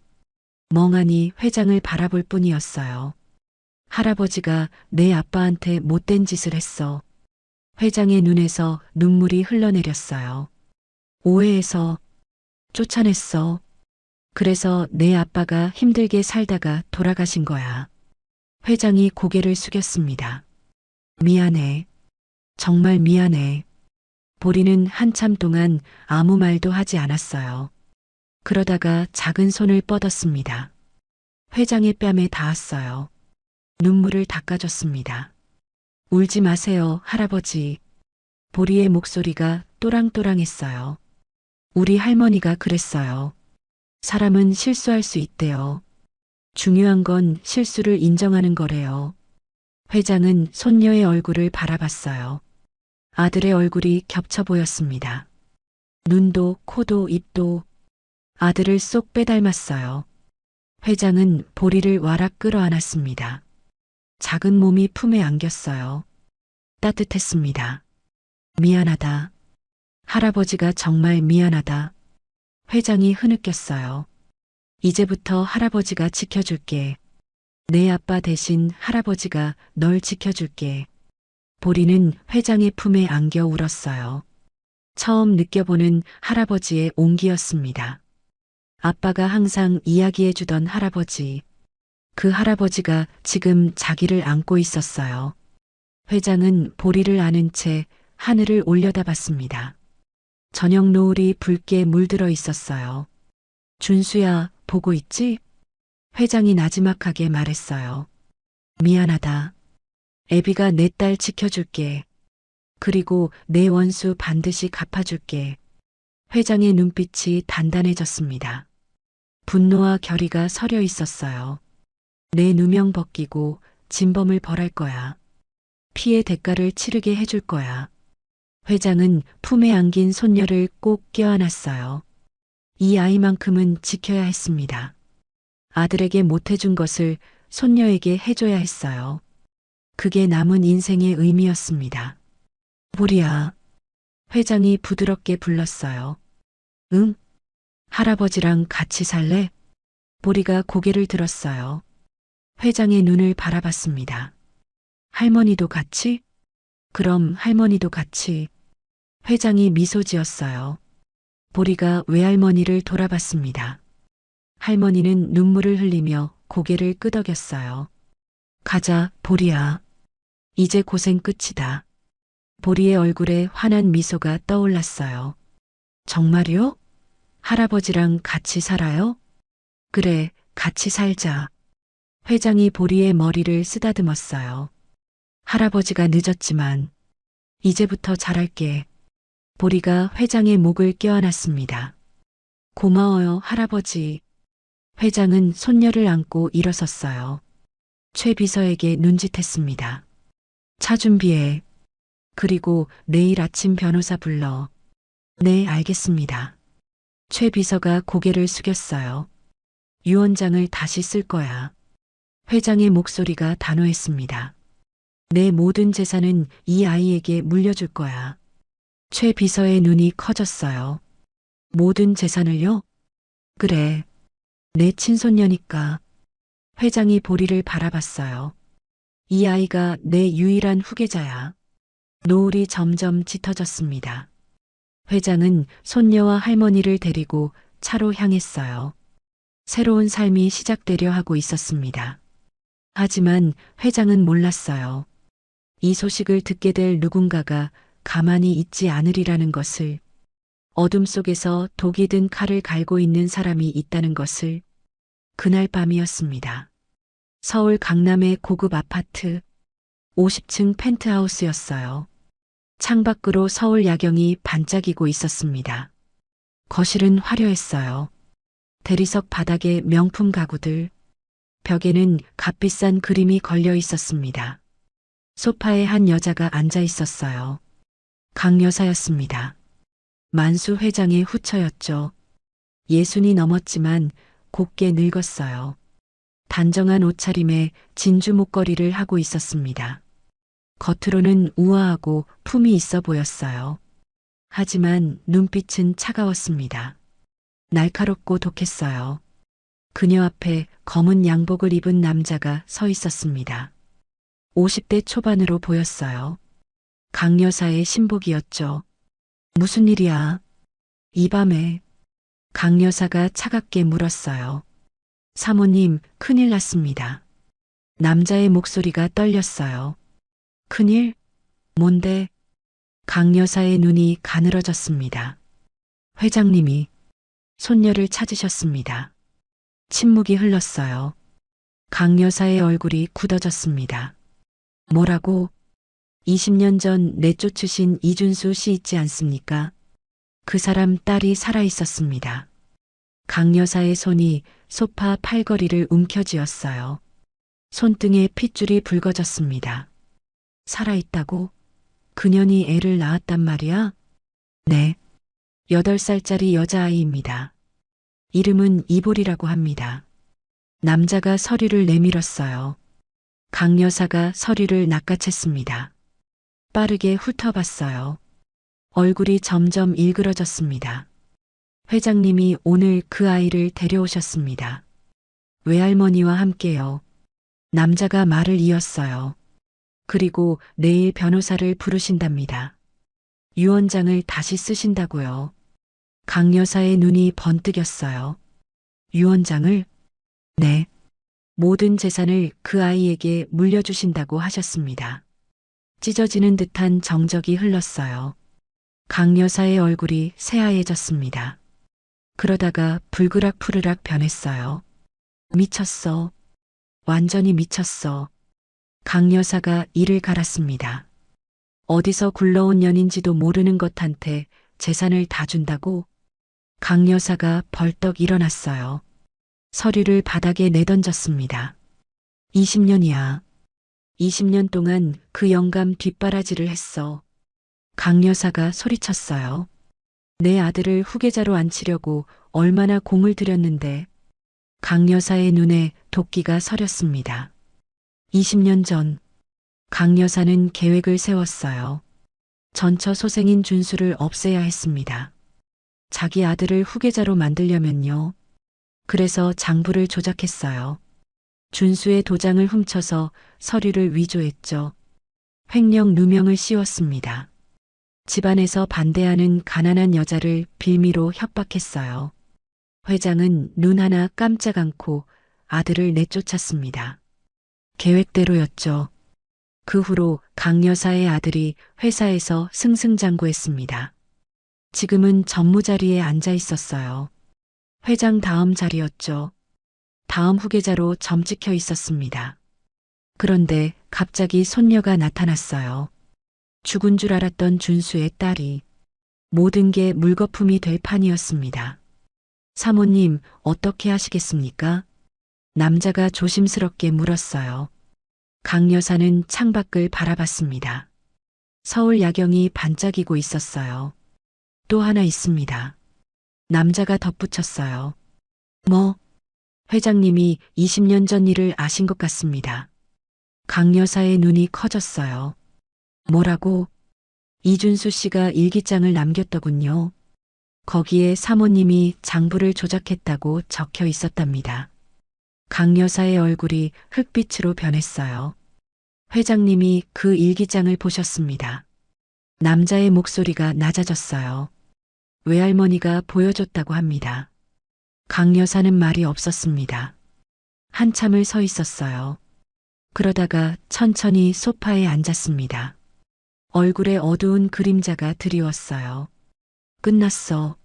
멍하니 회장을 바라볼 뿐이었어요. 할아버지가 내 아빠한테 못된 짓을 했어. 회장의 눈에서 눈물이 흘러내렸어요. 오해해서 쫓아냈어. 그래서 내 아빠가 힘들게 살다가 돌아가신 거야. 회장이 고개를 숙였습니다. 미안해. 정말 미안해. 보리는 한참 동안 아무 말도 하지 않았어요. 그러다가 작은 손을 뻗었습니다. 회장의 뺨에 닿았어요. 눈물을 닦아줬습니다. 울지 마세요, 할아버지. 보리의 목소리가 또랑또랑했어요. 우리 할머니가 그랬어요. 사람은 실수할 수 있대요. 중요한 건 실수를 인정하는 거래요. 회장은 손녀의 얼굴을 바라봤어요. 아들의 얼굴이 겹쳐 보였습니다. 눈도 코도 입도 아들을 쏙 빼닮았어요. 회장은 보리를 와락 끌어안았습니다. 작은 몸이 품에 안겼어요. 따뜻했습니다. 미안하다. 할아버지가 정말 미안하다. 회장이 흐느꼈어요. 이제부터 할아버지가 지켜줄게. 내 아빠 대신 할아버지가 널 지켜줄게. 보리는 회장의 품에 안겨 울었어요. 처음 느껴보는 할아버지의 온기였습니다. 아빠가 항상 이야기해주던 할아버지. 그 할아버지가 지금 자기를 안고 있었어요. 회장은 보리를 안은 채 하늘을 올려다봤습니다. 저녁 노을이 붉게 물들어 있었어요. 준수야, 보고 있지? 회장이 나지막하게 말했어요. 미안하다. 애비가 내 딸 지켜줄게. 그리고 내 원수 반드시 갚아줄게. 회장의 눈빛이 단단해졌습니다. 분노와 결의가 서려 있었어요. 내 누명 벗기고 진범을 벌할 거야. 피해 대가를 치르게 해줄 거야. 회장은 품에 안긴 손녀를 꼭 껴안았어요. 이 아이만큼은 지켜야 했습니다. 아들에게 못해준 것을 손녀에게 해줘야 했어요. 그게 남은 인생의 의미였습니다. 보리야. 회장이 부드럽게 불렀어요. 응? 할아버지랑 같이 살래? 보리가 고개를 들었어요. 회장의 눈을 바라봤습니다. 할머니도 같이? 그럼 할머니도 같이. 회장이 미소 지었어요. 보리가 외할머니를 돌아봤습니다. 할머니는 눈물을 흘리며 고개를 끄덕였어요. 가자, 보리야. 이제 고생 끝이다. 보리의 얼굴에 환한 미소가 떠올랐어요. 정말요? 할아버지랑 같이 살아요? 그래, 같이 살자. 회장이 보리의 머리를 쓰다듬었어요. 할아버지가 늦었지만 이제부터 잘할게. 보리가 회장의 목을 껴안았습니다. 고마워요, 할아버지. 회장은 손녀를 안고 일어섰어요. 최 비서에게 눈짓했습니다. 차 준비해. 그리고 내일 아침 변호사 불러. 네, 알겠습니다. 최 비서가 고개를 숙였어요. 유언장을 다시 쓸 거야. 회장의 목소리가 단호했습니다. 내 모든 재산은 이 아이에게 물려줄 거야. 최 비서의 눈이 커졌어요. 모든 재산을요? 그래. 내 친손녀니까. 회장이 보리를 바라봤어요. 이 아이가 내 유일한 후계자야. 노을이 점점 짙어졌습니다. 회장은 손녀와 할머니를 데리고 차로 향했어요. 새로운 삶이 시작되려 하고 있었습니다. 하지만 회장은 몰랐어요. 이 소식을 듣게 될 누군가가 가만히 있지 않으리라는 것을, 어둠 속에서 독이 든 칼을 갈고 있는 사람이 있다는 것을, 그날 밤이었습니다. 서울 강남의 고급 아파트 50층 펜트하우스였어요. 창밖으로 서울 야경이 반짝이고 있었습니다. 거실은 화려했어요. 대리석 바닥에 명품 가구들, 벽에는 값비싼 그림이 걸려 있었습니다. 소파에 한 여자가 앉아 있었어요. 강 여사였습니다. 만수 회장의 후처였죠. 60이 넘었지만 곱게 늙었어요. 단정한 옷차림에 진주 목걸이를 하고 있었습니다. 겉으로는 우아하고 품이 있어 보였어요. 하지만 눈빛은 차가웠습니다. 날카롭고 독했어요. 그녀 앞에 검은 양복을 입은 남자가 서 있었습니다. 50대 초반으로 보였어요. 강 여사의 신복이었죠. 무슨 일이야? 이 밤에 강 여사가 차갑게 물었어요. 사모님, 큰일 났습니다. 남자의 목소리가 떨렸어요. 큰일? 뭔데? 강 여사의 눈이 가늘어졌습니다. 회장님이 손녀를 찾으셨습니다. 침묵이 흘렀어요. 강 여사의 얼굴이 굳어졌습니다. 뭐라고? 20년 전 내쫓으신 이준수 씨 있지 않습니까? 그 사람 딸이 살아 있었습니다. 강 여사의 손이 소파 팔걸이를 움켜쥐었어요. 손등에 핏줄이 붉어졌습니다. 살아있다고? 그년이 애를 낳았단 말이야? 네. 8살짜리 여자아이입니다. 이름은 이볼이라고 합니다. 남자가 서류를 내밀었어요. 강 여사가 서류를 낚아챘습니다. 빠르게 훑어봤어요. 얼굴이 점점 일그러졌습니다. 회장님이 오늘 그 아이를 데려오셨습니다. 외할머니와 함께요. 남자가 말을 이었어요. 그리고 내일 변호사를 부르신답니다. 유언장을 다시 쓰신다고요. 강 여사의 눈이 번뜩였어요. 유언장을? 네. 모든 재산을 그 아이에게 물려주신다고 하셨습니다. 찢어지는 듯한 정적이 흘렀어요. 강 여사의 얼굴이 새하얘졌습니다. 그러다가 불그락푸르락 변했어요. 미쳤어. 완전히 미쳤어. 강 여사가 이를 갈았습니다. 어디서 굴러온 년인지도 모르는 것한테 재산을 다 준다고? 강 여사가 벌떡 일어났어요. 서류를 바닥에 내던졌습니다. 20년이야. 20년 동안 그 영감 뒷바라지를 했어. 강 여사가 소리쳤어요. 내 아들을 후계자로 앉히려고 얼마나 공을 들였는데. 강 여사의 눈에 도끼가 서렸습니다. 20년 전, 강 여사는 계획을 세웠어요. 전처 소생인 준수를 없애야 했습니다. 자기 아들을 후계자로 만들려면요. 그래서 장부를 조작했어요. 준수의 도장을 훔쳐서 서류를 위조했죠. 횡령 누명을 씌웠습니다. 집안에서 반대하는 가난한 여자를 빌미로 협박했어요. 회장은 눈 하나 깜짝 않고 아들을 내쫓았습니다. 계획대로였죠. 그 후로 강 여사의 아들이 회사에서 승승장구했습니다. 지금은 전무자리에 앉아 있었어요. 회장 다음 자리였죠. 다음 후계자로 점찍혀 있었습니다. 그런데 갑자기 손녀가 나타났어요. 죽은 줄 알았던 준수의 딸이. 모든 게 물거품이 될 판이었습니다. 사모님, 어떻게 하시겠습니까? 남자가 조심스럽게 물었어요. 강 여사는 창밖을 바라봤습니다. 서울 야경이 반짝이고 있었어요. 또 하나 있습니다. 남자가 덧붙였어요. 뭐? 회장님이 20년 전 일을 아신 것 같습니다. 강 여사의 눈이 커졌어요. 뭐라고? 이준수 씨가 일기장을 남겼더군요. 거기에 사모님이 장부를 조작했다고 적혀 있었답니다. 강 여사의 얼굴이 흑빛으로 변했어요. 회장님이 그 일기장을 보셨습니다. 남자의 목소리가 낮아졌어요. 외할머니가 보여줬다고 합니다. 강 여사는 말이 없었습니다. 한참을 서 있었어요. 그러다가 천천히 소파에 앉았습니다. 얼굴에 어두운 그림자가 드리웠어요. 끝났어.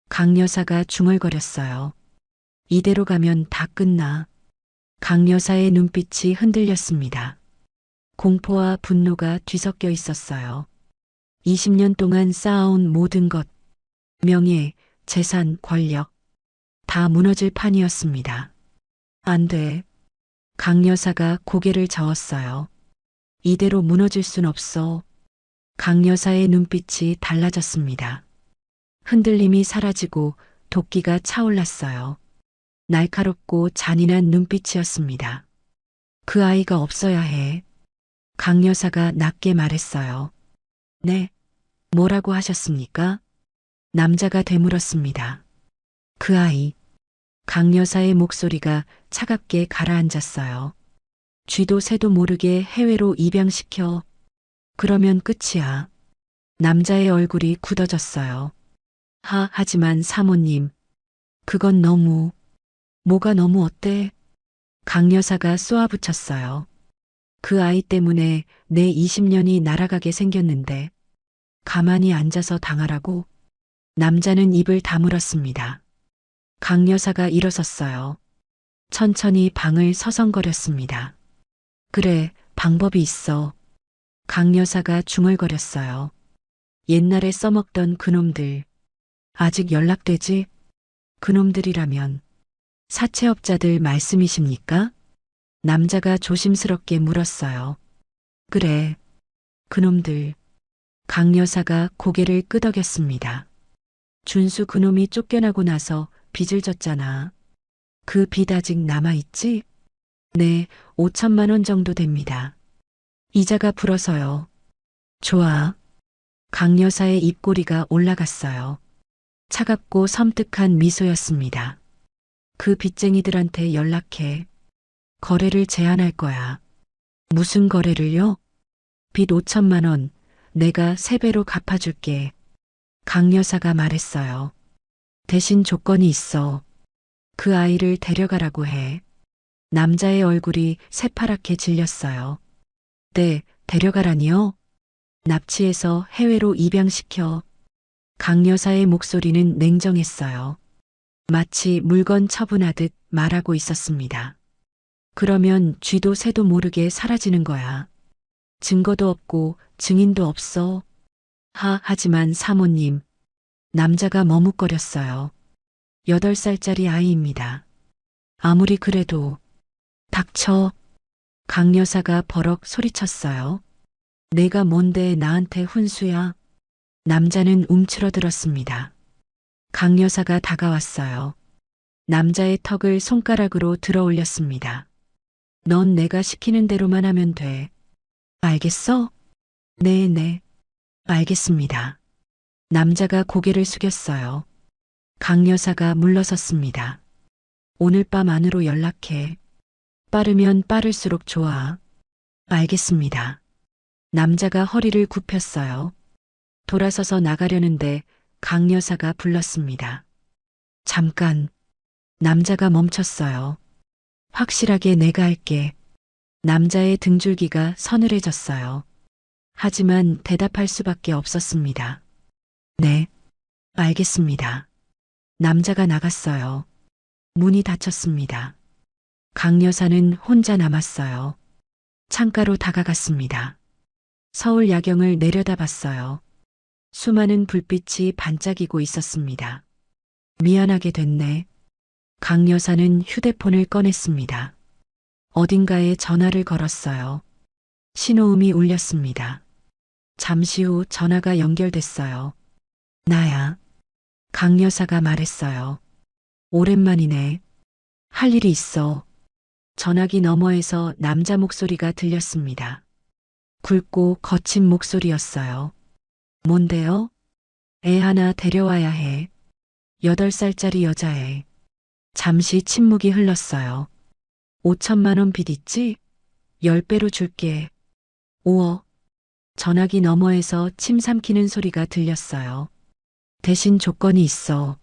강 여사가 중얼거렸어요. 이대로 가면 다 끝나. 강 여사의 눈빛이 흔들렸습니다. 공포와 분노가 뒤섞여 있었어요. 20년 동안 쌓아온 모든 것, 명예, 재산, 권력, 다 무너질 판이었습니다. 안 돼. 강 여사가 고개를 저었어요. 이대로 무너질 순 없어. 강 여사의 눈빛이 달라졌습니다. 흔들림이 사라지고 도끼가 차올랐어요. 날카롭고 잔인한 눈빛이었습니다. 그 아이가 없어야 해. 강 여사가 낮게 말했어요. 네. 뭐라고 하셨습니까? 남자가 되물었습니다. 그 아이. 강 여사의 목소리가 차갑게 가라앉았어요. 쥐도 새도 모르게 해외로 입양시켜. 그러면 끝이야. 남자의 얼굴이 굳어졌어요. 하지만 사모님. 그건 너무. 뭐가 너무 어때? 강 여사가 쏘아붙였어요. 그 아이 때문에 내 20년이 날아가게 생겼는데 가만히 앉아서 당하라고? 남자는 입을 다물었습니다. 강 여사가 일어섰어요. 천천히 방을 서성거렸습니다. 그래, 방법이 있어. 강 여사가 중얼거렸어요. 옛날에 써먹던 그놈들. 아직 연락되지? 그놈들이라면 사채업자들 말씀이십니까? 남자가 조심스럽게 물었어요. 그래, 그놈들. 강 여사가 고개를 끄덕였습니다. 준수 그놈이 쫓겨나고 나서 빚을 졌잖아. 그 빚 아직 남아있지? 네, 5천만 원 정도 됩니다. 이자가 불어서요. 좋아. 강 여사의 입꼬리가 올라갔어요. 차갑고 섬뜩한 미소였습니다. 그 빚쟁이들한테 연락해. 거래를 제안할 거야. 무슨 거래를요? 빚 5천만 원, 내가 3배로 갚아줄게. 강 여사가 말했어요. 대신 조건이 있어. 그 아이를 데려가라고 해. 남자의 얼굴이 새파랗게 질렸어요. 네, 데려가라니요? 납치해서 해외로 입양시켜. 강 여사의 목소리는 냉정했어요. 마치 물건 처분하듯 말하고 있었습니다. 그러면 쥐도 새도 모르게 사라지는 거야. 증거도 없고 증인도 없어. 하지만 사모님. 남자가 머뭇거렸어요. 8살짜리 아이입니다. 아무리 그래도. 닥쳐. 강 여사가 버럭 소리쳤어요. 내가 뭔데 나한테 훈수야? 남자는 움츠러들었습니다. 강 여사가 다가왔어요. 남자의 턱을 손가락으로 들어 올렸습니다. 넌 내가 시키는 대로만 하면 돼. 알겠어? 네. 알겠습니다. 남자가 고개를 숙였어요. 강 여사가 물러섰습니다. 오늘 밤 안으로 연락해. 빠르면 빠를수록 좋아. 알겠습니다. 남자가 허리를 굽혔어요. 돌아서서 나가려는데 강 여사가 불렀습니다. 잠깐. 남자가 멈췄어요. 확실하게 내가 할게. 남자의 등줄기가 서늘해졌어요. 하지만 대답할 수밖에 없었습니다. 네. 알겠습니다. 남자가 나갔어요. 문이 닫혔습니다. 강 여사는 혼자 남았어요. 창가로 다가갔습니다. 서울 야경을 내려다봤어요. 수많은 불빛이 반짝이고 있었습니다. 미안하게 됐네. 강 여사는 휴대폰을 꺼냈습니다. 어딘가에 전화를 걸었어요. 신호음이 울렸습니다. 잠시 후 전화가 연결됐어요. 나야. 강 여사가 말했어요. 오랜만이네. 할 일이 있어. 전화기 너머에서 남자 목소리가 들렸습니다. 굵고 거친 목소리였어요. 뭔데요? 애 하나 데려와야 해. 8살짜리 여자애. 잠시 침묵이 흘렀어요. 5천만 원 빚 있지? 10배로 줄게. 5억. 전화기 너머에서 침 삼키는 소리가 들렸어요. 대신 조건이 있어.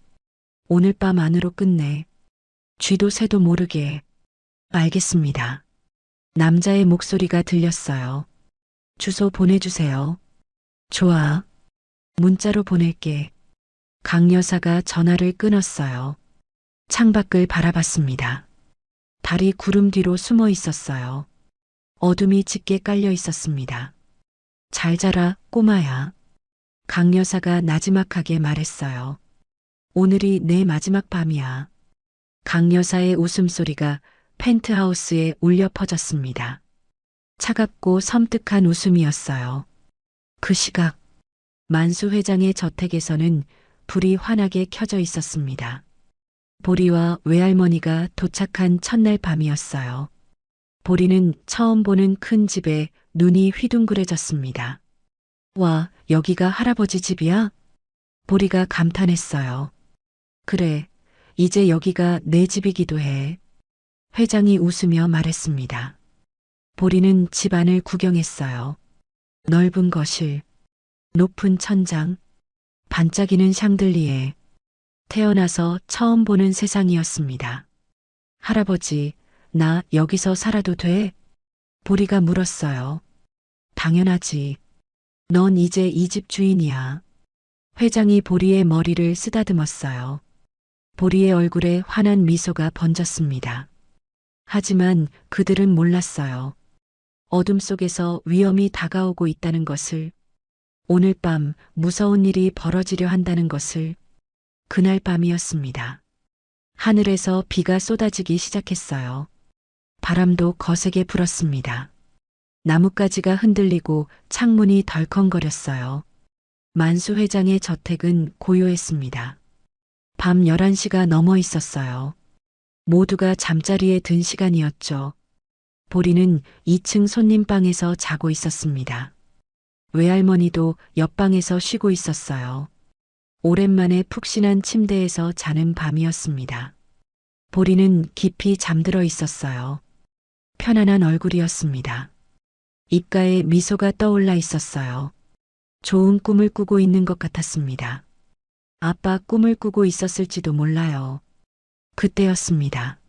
오늘 밤 안으로 끝내. 쥐도 새도 모르게. 알겠습니다. 남자의 목소리가 들렸어요. 주소 보내주세요. 좋아. 문자로 보낼게. 강 여사가 전화를 끊었어요. 창밖을 바라봤습니다. 달이 구름 뒤로 숨어 있었어요. 어둠이 짙게 깔려 있었습니다. 잘 자라, 꼬마야. 강 여사가 나지막하게 말했어요. 오늘이 내 마지막 밤이야. 강 여사의 웃음소리가 펜트하우스에 울려 퍼졌습니다. 차갑고 섬뜩한 웃음이었어요. 그 시각 만수 회장의 저택에서는 불이 환하게 켜져 있었습니다. 보리와 외할머니가 도착한 첫날 밤이었어요. 보리는 처음 보는 큰 집에 눈이 휘둥그레졌습니다. 와, 여기가 할아버지 집이야? 보리가 감탄했어요. 그래, 이제 여기가 내 집이기도 해. 회장이 웃으며 말했습니다. 보리는 집 안을 구경했어요. 넓은 거실, 높은 천장, 반짝이는 샹들리에. 태어나서 처음 보는 세상이었습니다. 할아버지, 나 여기서 살아도 돼? 보리가 물었어요. 당연하지. 넌 이제 이 집 주인이야. 회장이 보리의 머리를 쓰다듬었어요. 보리의 얼굴에 환한 미소가 번졌습니다. 하지만 그들은 몰랐어요. 어둠 속에서 위험이 다가오고 있다는 것을, 오늘 밤 무서운 일이 벌어지려 한다는 것을. 그날 밤이었습니다. 하늘에서 비가 쏟아지기 시작했어요. 바람도 거세게 불었습니다. 나뭇가지가 흔들리고 창문이 덜컹거렸어요. 만수 회장의 저택은 고요했습니다. 밤 11시가 넘어 있었어요. 모두가 잠자리에 든 시간이었죠. 보리는 2층 손님방에서 자고 있었습니다. 외할머니도 옆방에서 쉬고 있었어요. 오랜만에 푹신한 침대에서 자는 밤이었습니다. 보리는 깊이 잠들어 있었어요. 편안한 얼굴이었습니다. 입가에 미소가 떠올라 있었어요. 좋은 꿈을 꾸고 있는 것 같았습니다. 아빠 꿈을 꾸고 있었을지도 몰라요. 그때였습니다.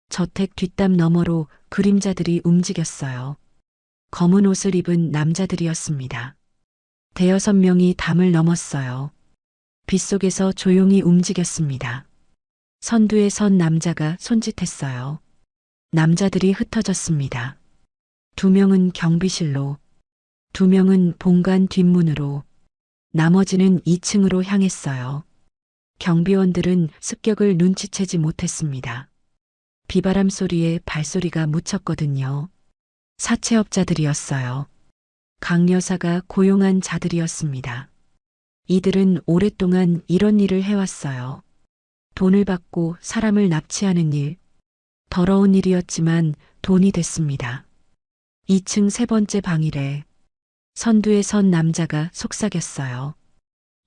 저택 뒷담 너머로 그림자들이 움직였어요. 검은 옷을 입은 남자들이었습니다. 대여섯 명이 담을 넘었어요. 빗속에서 조용히 움직였습니다. 선두에 선 남자가 손짓했어요. 남자들이 흩어졌습니다. 2명은 경비실로, 2명은 본관 뒷문으로, 나머지는 2층으로 향했어요. 경비원들은 습격을 눈치채지 못했습니다. 비바람 소리에 발소리가 묻혔거든요. 사채업자들이었어요. 강 여사가 고용한 자들이었습니다. 이들은 오랫동안 이런 일을 해왔어요. 돈을 받고 사람을 납치하는 일. 더러운 일이었지만 돈이 됐습니다. 2층 세 번째 방이래. 선두에 선 남자가 속삭였어요.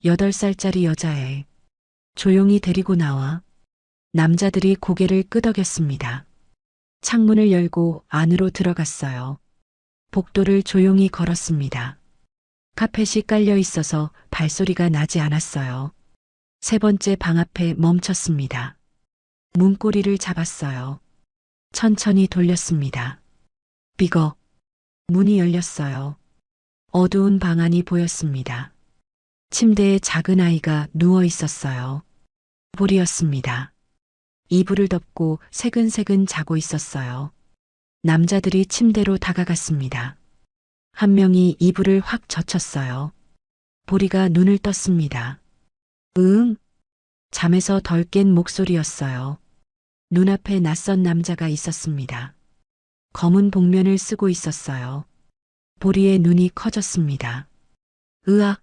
8살짜리 여자애. 조용히 데리고 나와. 남자들이 고개를 끄덕였습니다. 창문을 열고 안으로 들어갔어요. 복도를 조용히 걸었습니다. 카펫이 깔려 있어서 발소리가 나지 않았어요. 세 번째 방 앞에 멈췄습니다. 문고리를 잡았어요. 천천히 돌렸습니다. 삐걱. 문이 열렸어요. 어두운 방 안이 보였습니다. 침대에 작은 아이가 누워 있었어요. 보리였습니다. 이불을 덮고 새근새근 자고 있었어요. 남자들이 침대로 다가갔습니다. 한 명이 이불을 확 젖혔어요. 보리가 눈을 떴습니다. 응? 잠에서 덜 깬 목소리였어요. 눈앞에 낯선 남자가 있었습니다. 검은 복면을 쓰고 있었어요. 보리의 눈이 커졌습니다. 으악!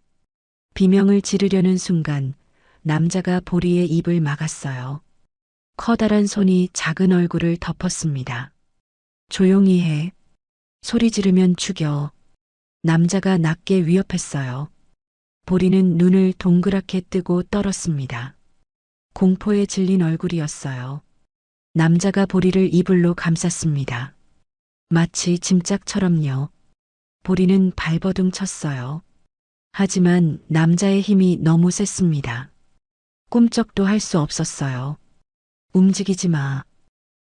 비명을 지르려는 순간 남자가 보리의 입을 막았어요. 커다란 손이 작은 얼굴을 덮었습니다. 조용히 해. 소리 지르면 죽여. 남자가 낮게 위협했어요. 보리는 눈을 동그랗게 뜨고 떨었습니다. 공포에 질린 얼굴이었어요. 남자가 보리를 이불로 감쌌습니다. 마치 짐짝처럼요. 보리는 발버둥 쳤어요. 하지만 남자의 힘이 너무 셌습니다. 꿈쩍도 할 수 없었어요. 움직이지 마.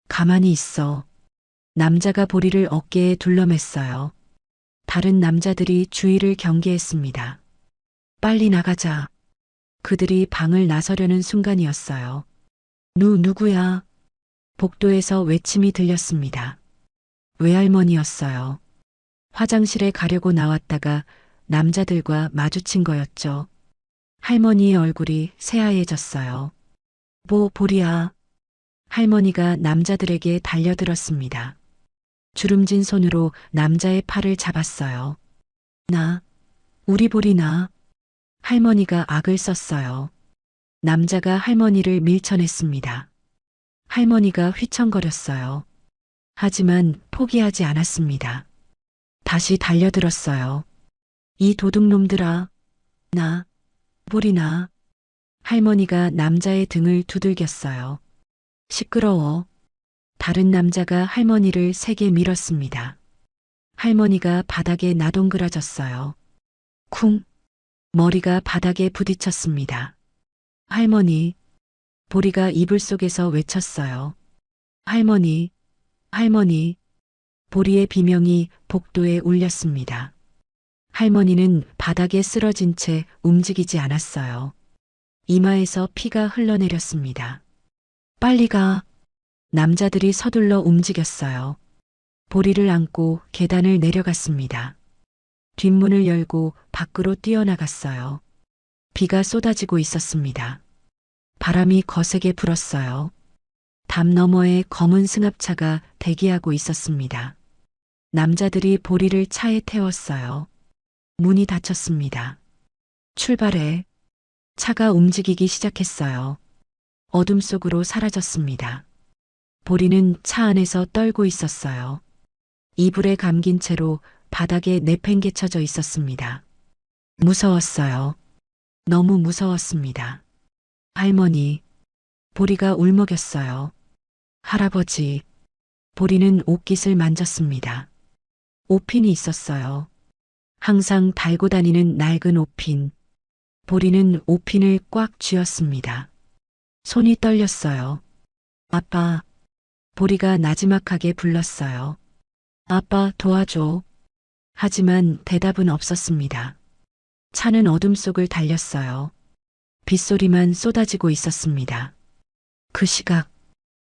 가만히 있어. 남자가 보리를 어깨에 둘러맸어요. 다른 남자들이 주위를 경계했습니다. 빨리 나가자. 그들이 방을 나서려는 순간이었어요. 누구야? 복도에서 외침이 들렸습니다. 외할머니였어요. 화장실에 가려고 나왔다가 남자들과 마주친 거였죠. 할머니의 얼굴이 새하얘졌어요. 보리야. 할머니가 남자들에게 달려들었습니다. 주름진 손으로 남자의 팔을 잡았어요. 우리 보리나. 할머니가 악을 썼어요. 남자가 할머니를 밀쳐냈습니다. 할머니가 휘청거렸어요. 하지만 포기하지 않았습니다. 다시 달려들었어요. 이 도둑놈들아. 보리나. 할머니가 남자의 등을 두들겼어요. 시끄러워. 다른 남자가 할머니를 세게 밀었습니다. 할머니가 바닥에 나동그라졌어요. 쿵. 머리가 바닥에 부딪혔습니다. 할머니. 보리가 이불 속에서 외쳤어요. 할머니. 보리의 비명이 복도에 울렸습니다. 할머니는 바닥에 쓰러진 채 움직이지 않았어요. 이마에서 피가 흘러내렸습니다. 빨리 가. 남자들이 서둘러 움직였어요. 보리를 안고 계단을 내려갔습니다. 뒷문을 열고 밖으로 뛰어나갔어요. 비가 쏟아지고 있었습니다. 바람이 거세게 불었어요. 담 너머에 검은 승합차가 대기하고 있었습니다. 남자들이 보리를 차에 태웠어요. 문이 닫혔습니다. 출발해. 차가 움직이기 시작했어요. 어둠 속으로 사라졌습니다. 보리는 차 안에서 떨고 있었어요. 이불에 감긴 채로 바닥에 내팽개쳐져 있었습니다. 무서웠어요. 너무 무서웠습니다. 할머니. 보리가 울먹였어요. 할아버지. 보리는 옷깃을 만졌습니다. 옷핀이 있었어요. 항상 달고 다니는 낡은 옷핀. 보리는 옷핀을 꽉 쥐었습니다. 손이 떨렸어요. 아빠. 보리가 나지막하게 불렀어요. 아빠 도와줘. 하지만 대답은 없었습니다. 차는 어둠 속을 달렸어요. 빗소리만 쏟아지고 있었습니다. 그 시각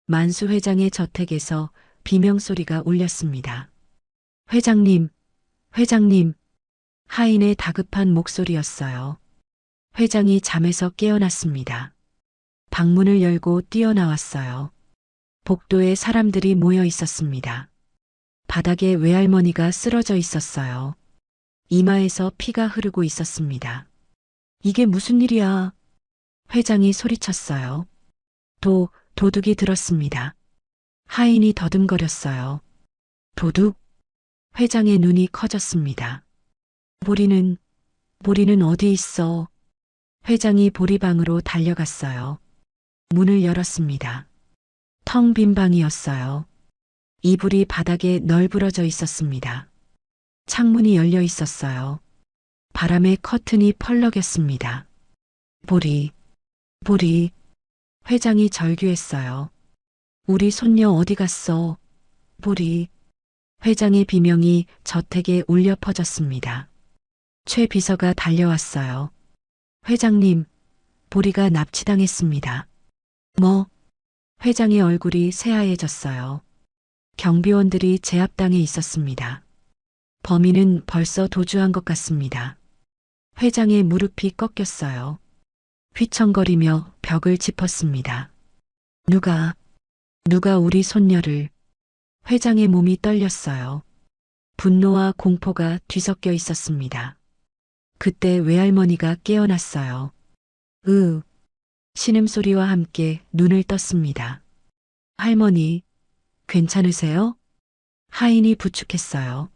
만수 회장의 저택에서 비명소리가 울렸습니다. 회장님. 하인의 다급한 목소리였어요. 회장이 잠에서 깨어났습니다. 방문을 열고 뛰어나왔어요. 복도에 사람들이 모여 있었습니다. 바닥에 외할머니가 쓰러져 있었어요. 이마에서 피가 흐르고 있었습니다. 이게 무슨 일이야? 회장이 소리쳤어요. 도둑이 들었습니다. 하인이 더듬거렸어요. 도둑? 회장의 눈이 커졌습니다. 보리는 어디 있어? 회장이 보리방으로 달려갔어요. 문을 열었습니다. 텅 빈 방이었어요. 이불이 바닥에 널브러져 있었습니다. 창문이 열려 있었어요. 바람에 커튼이 펄럭였습니다. 보리. 회장이 절규했어요. 우리 손녀 어디 갔어? 보리. 회장의 비명이 저택에 울려 퍼졌습니다. 최 비서가 달려왔어요. 회장님, 보리가 납치당했습니다. 뭐? 회장의 얼굴이 새하얘졌어요. 경비원들이 제압당해 있었습니다. 범인은 벌써 도주한 것 같습니다. 회장의 무릎이 꺾였어요. 휘청거리며 벽을 짚었습니다. 누가 우리 손녀를. 회장의 몸이 떨렸어요. 분노와 공포가 뒤섞여 있었습니다. 그때 외할머니가 깨어났어요. 신음소리와 함께 눈을 떴습니다. 할머니, 괜찮으세요? 하인이 부축했어요.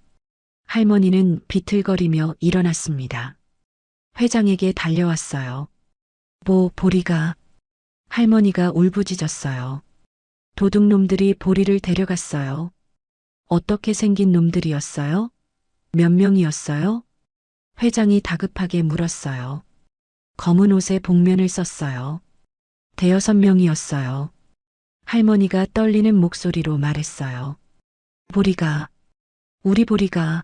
할머니는 비틀거리며 일어났습니다. 회장에게 달려왔어요. 보리가. 할머니가 울부짖었어요. 도둑놈들이 보리를 데려갔어요. 어떻게 생긴 놈들이었어요? 몇 명이었어요? 회장이 다급하게 물었어요. 검은 옷에 복면을 썼어요. 5명이었어요. 할머니가 떨리는 목소리로 말했어요. 우리 보리가.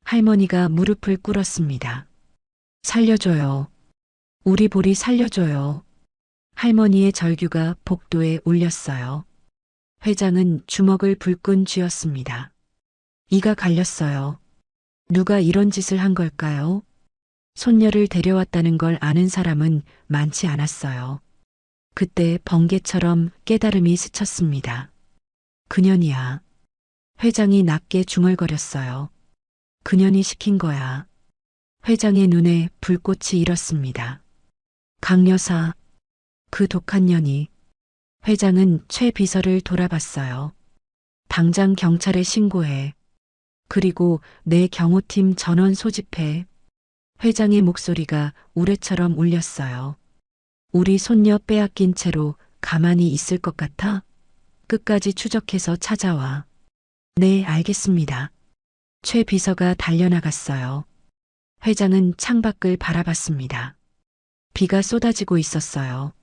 할머니가 무릎을 꿇었습니다. 살려줘요. 우리 보리 살려줘요. 할머니의 절규가 복도에 울렸어요. 회장은 주먹을 불끈 쥐었습니다. 이가 갈렸어요. 누가 이런 짓을 한 걸까요? 손녀를 데려왔다는 걸 아는 사람은 많지 않았어요. 그때 번개처럼 깨달음이 스쳤습니다. 그년이야. 회장이 낮게 중얼거렸어요. 그년이 시킨 거야. 회장의 눈에 불꽃이 일었습니다. 강 여사, 그 독한 년이. 회장은 최 비서를 돌아봤어요. 당장 경찰에 신고해. 그리고 내 경호팀 전원 소집해. 회장의 목소리가 우레처럼 울렸어요. 우리 손녀 빼앗긴 채로 가만히 있을 것 같아? 끝까지 추적해서 찾아와. 네, 알겠습니다. 최 비서가 달려나갔어요. 회장은 창밖을 바라봤습니다. 비가 쏟아지고 있었어요.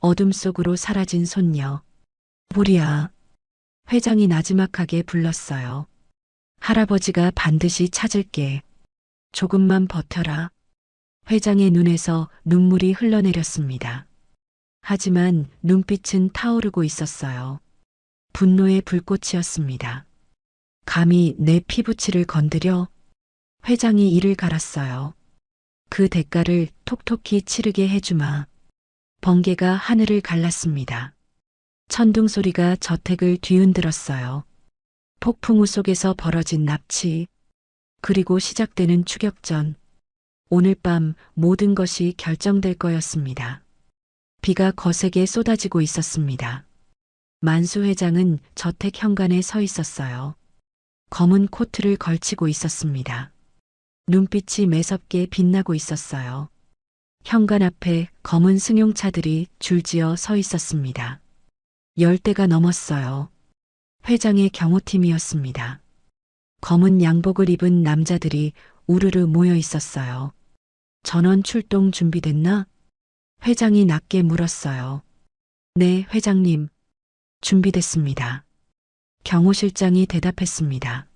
어둠 속으로 사라진 손녀. 보리야. 회장이 나지막하게 불렀어요. 할아버지가 반드시 찾을게. 조금만 버텨라. 회장의 눈에서 눈물이 흘러내렸습니다. 하지만 눈빛은 타오르고 있었어요. 분노의 불꽃이었습니다. 감히 내 피부치를 건드려? 회장이 이를 갈았어요. 그 대가를 톡톡히 치르게 해주마. 번개가 하늘을 갈랐습니다. 천둥 소리가 저택을 뒤흔들었어요. 폭풍우 속에서 벌어진 납치, 그리고 시작되는 추격전. 오늘 밤 모든 것이 결정될 거였습니다. 비가 거세게 쏟아지고 있었습니다. 만수 회장은 저택 현관에 서 있었어요. 검은 코트를 걸치고 있었습니다. 눈빛이 매섭게 빛나고 있었어요. 현관 앞에 검은 승용차들이 줄지어 서 있었습니다. 10대가 넘었어요. 회장의 경호팀이었습니다. 검은 양복을 입은 남자들이 우르르 모여 있었어요. 전원 출동 준비됐나? 회장이 낮게 물었어요. 네, 회장님. 준비됐습니다. 경호실장이 대답했습니다.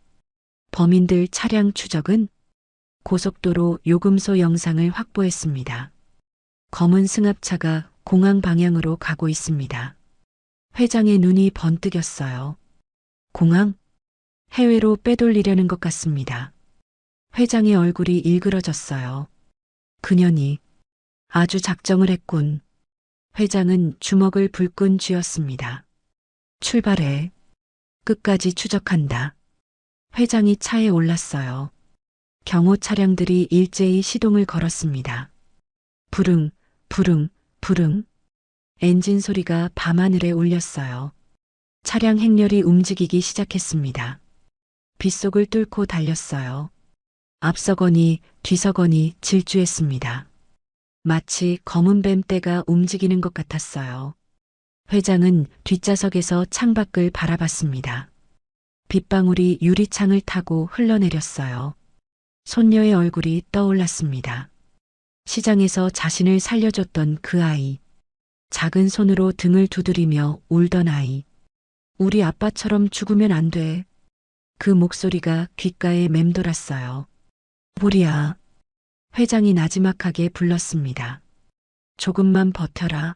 범인들 차량 추적은? 고속도로 요금소 영상을 확보했습니다. 검은 승합차가 공항 방향으로 가고 있습니다. 회장의 눈이 번뜩였어요. 공항? 해외로 빼돌리려는 것 같습니다. 회장의 얼굴이 일그러졌어요. 그년이 아주 작정을 했군. 회장은 주먹을 불끈 쥐었습니다. 출발해. 끝까지 추적한다. 회장이 차에 올랐어요. 경호 차량들이 일제히 시동을 걸었습니다. 부릉, 부릉, 부릉. 엔진 소리가 밤하늘에 울렸어요. 차량 행렬이 움직이기 시작했습니다. 빗속을 뚫고 달렸어요. 앞서거니 뒤서거니 질주했습니다. 마치 검은 뱀떼가 움직이는 것 같았어요. 회장은 뒷좌석에서 창밖을 바라봤습니다. 빗방울이 유리창을 타고 흘러내렸어요. 손녀의 얼굴이 떠올랐습니다. 시장에서 자신을 살려줬던 그 아이. 작은 손으로 등을 두드리며 울던 아이. 우리 아빠처럼 죽으면 안 돼. 그 목소리가 귓가에 맴돌았어요. 보리야. 회장이 나지막하게 불렀습니다. 조금만 버텨라.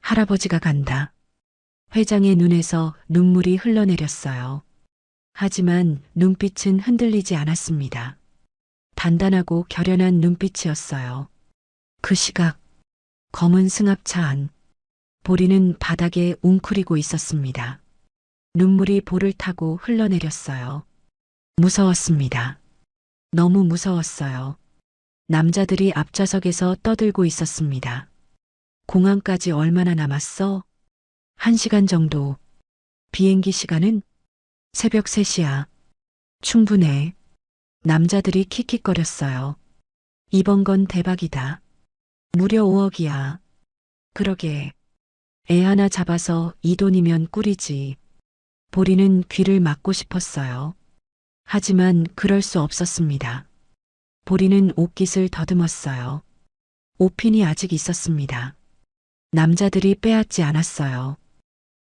할아버지가 간다. 회장의 눈에서 눈물이 흘러내렸어요. 하지만 눈빛은 흔들리지 않았습니다. 단단하고 결연한 눈빛이었어요. 그 시각, 검은 승합차 안, 보리는 바닥에 웅크리고 있었습니다. 눈물이 볼을 타고 흘러내렸어요. 무서웠습니다. 너무 무서웠어요. 남자들이 앞좌석에서 떠들고 있었습니다. 공항까지 얼마나 남았어? 1시간 정도. 비행기 시간은? 새벽 3시야. 충분해. 남자들이 킥킥거렸어요. 이번 건 대박이다. 무려 5억이야. 그러게. 애 하나 잡아서 이 돈이면 꿀이지. 보리는 귀를 막고 싶었어요. 하지만 그럴 수 없었습니다. 보리는 옷깃을 더듬었어요. 옷핀이 아직 있었습니다. 남자들이 빼앗지 않았어요.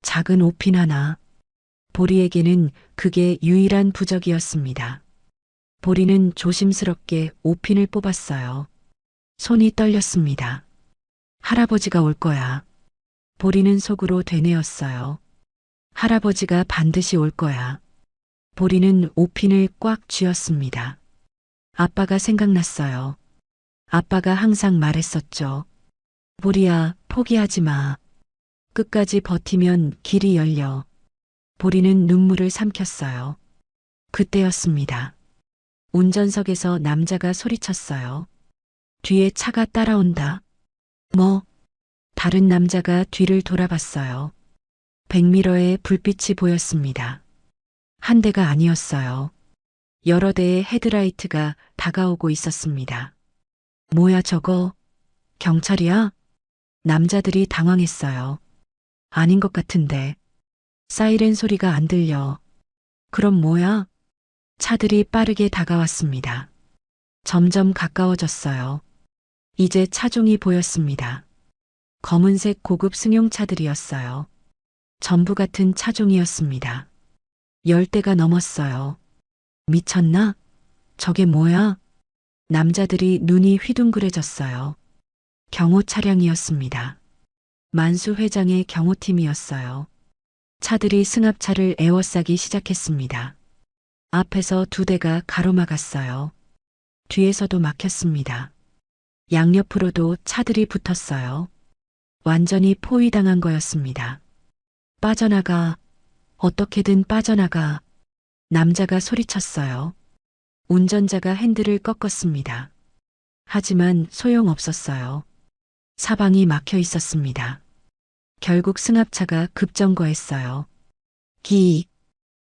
작은 옷핀 하나. 보리에게는 그게 유일한 부적이었습니다. 보리는 조심스럽게 옷핀을 뽑았어요. 손이 떨렸습니다. 할아버지가 올 거야. 보리는 속으로 되뇌었어요. 할아버지가 반드시 올 거야. 보리는 옷핀을 꽉 쥐었습니다. 아빠가 생각났어요. 아빠가 항상 말했었죠. 보리야, 포기하지 마. 끝까지 버티면 길이 열려. 보리는 눈물을 삼켰어요. 그때였습니다. 운전석에서 남자가 소리쳤어요. 뒤에 차가 따라온다. 뭐? 다른 남자가 뒤를 돌아봤어요. 백미러에 불빛이 보였습니다. 한 대가 아니었어요. 여러 대의 헤드라이트가 다가오고 있었습니다. 뭐야 저거? 경찰이야? 남자들이 당황했어요. 아닌 것 같은데. 사이렌 소리가 안 들려. 그럼 뭐야? 차들이 빠르게 다가왔습니다. 점점 가까워졌어요. 이제 차종이 보였습니다. 검은색 고급 승용차들이었어요. 전부 같은 차종이었습니다. 10대가 넘었어요. 미쳤나? 저게 뭐야? 남자들이 눈이 휘둥그레졌어요. 경호 차량이었습니다. 만수 회장의 경호팀이었어요. 차들이 승합차를 에워싸기 시작했습니다. 앞에서 2대가 가로막았어요. 뒤에서도 막혔습니다. 양옆으로도 차들이 붙었어요. 완전히 포위당한 거였습니다. 빠져나가, 어떻게든 빠져나가. 남자가 소리쳤어요. 운전자가 핸들을 꺾었습니다. 하지만 소용없었어요. 사방이 막혀 있었습니다. 결국 승합차가 급정거했어요. 기익.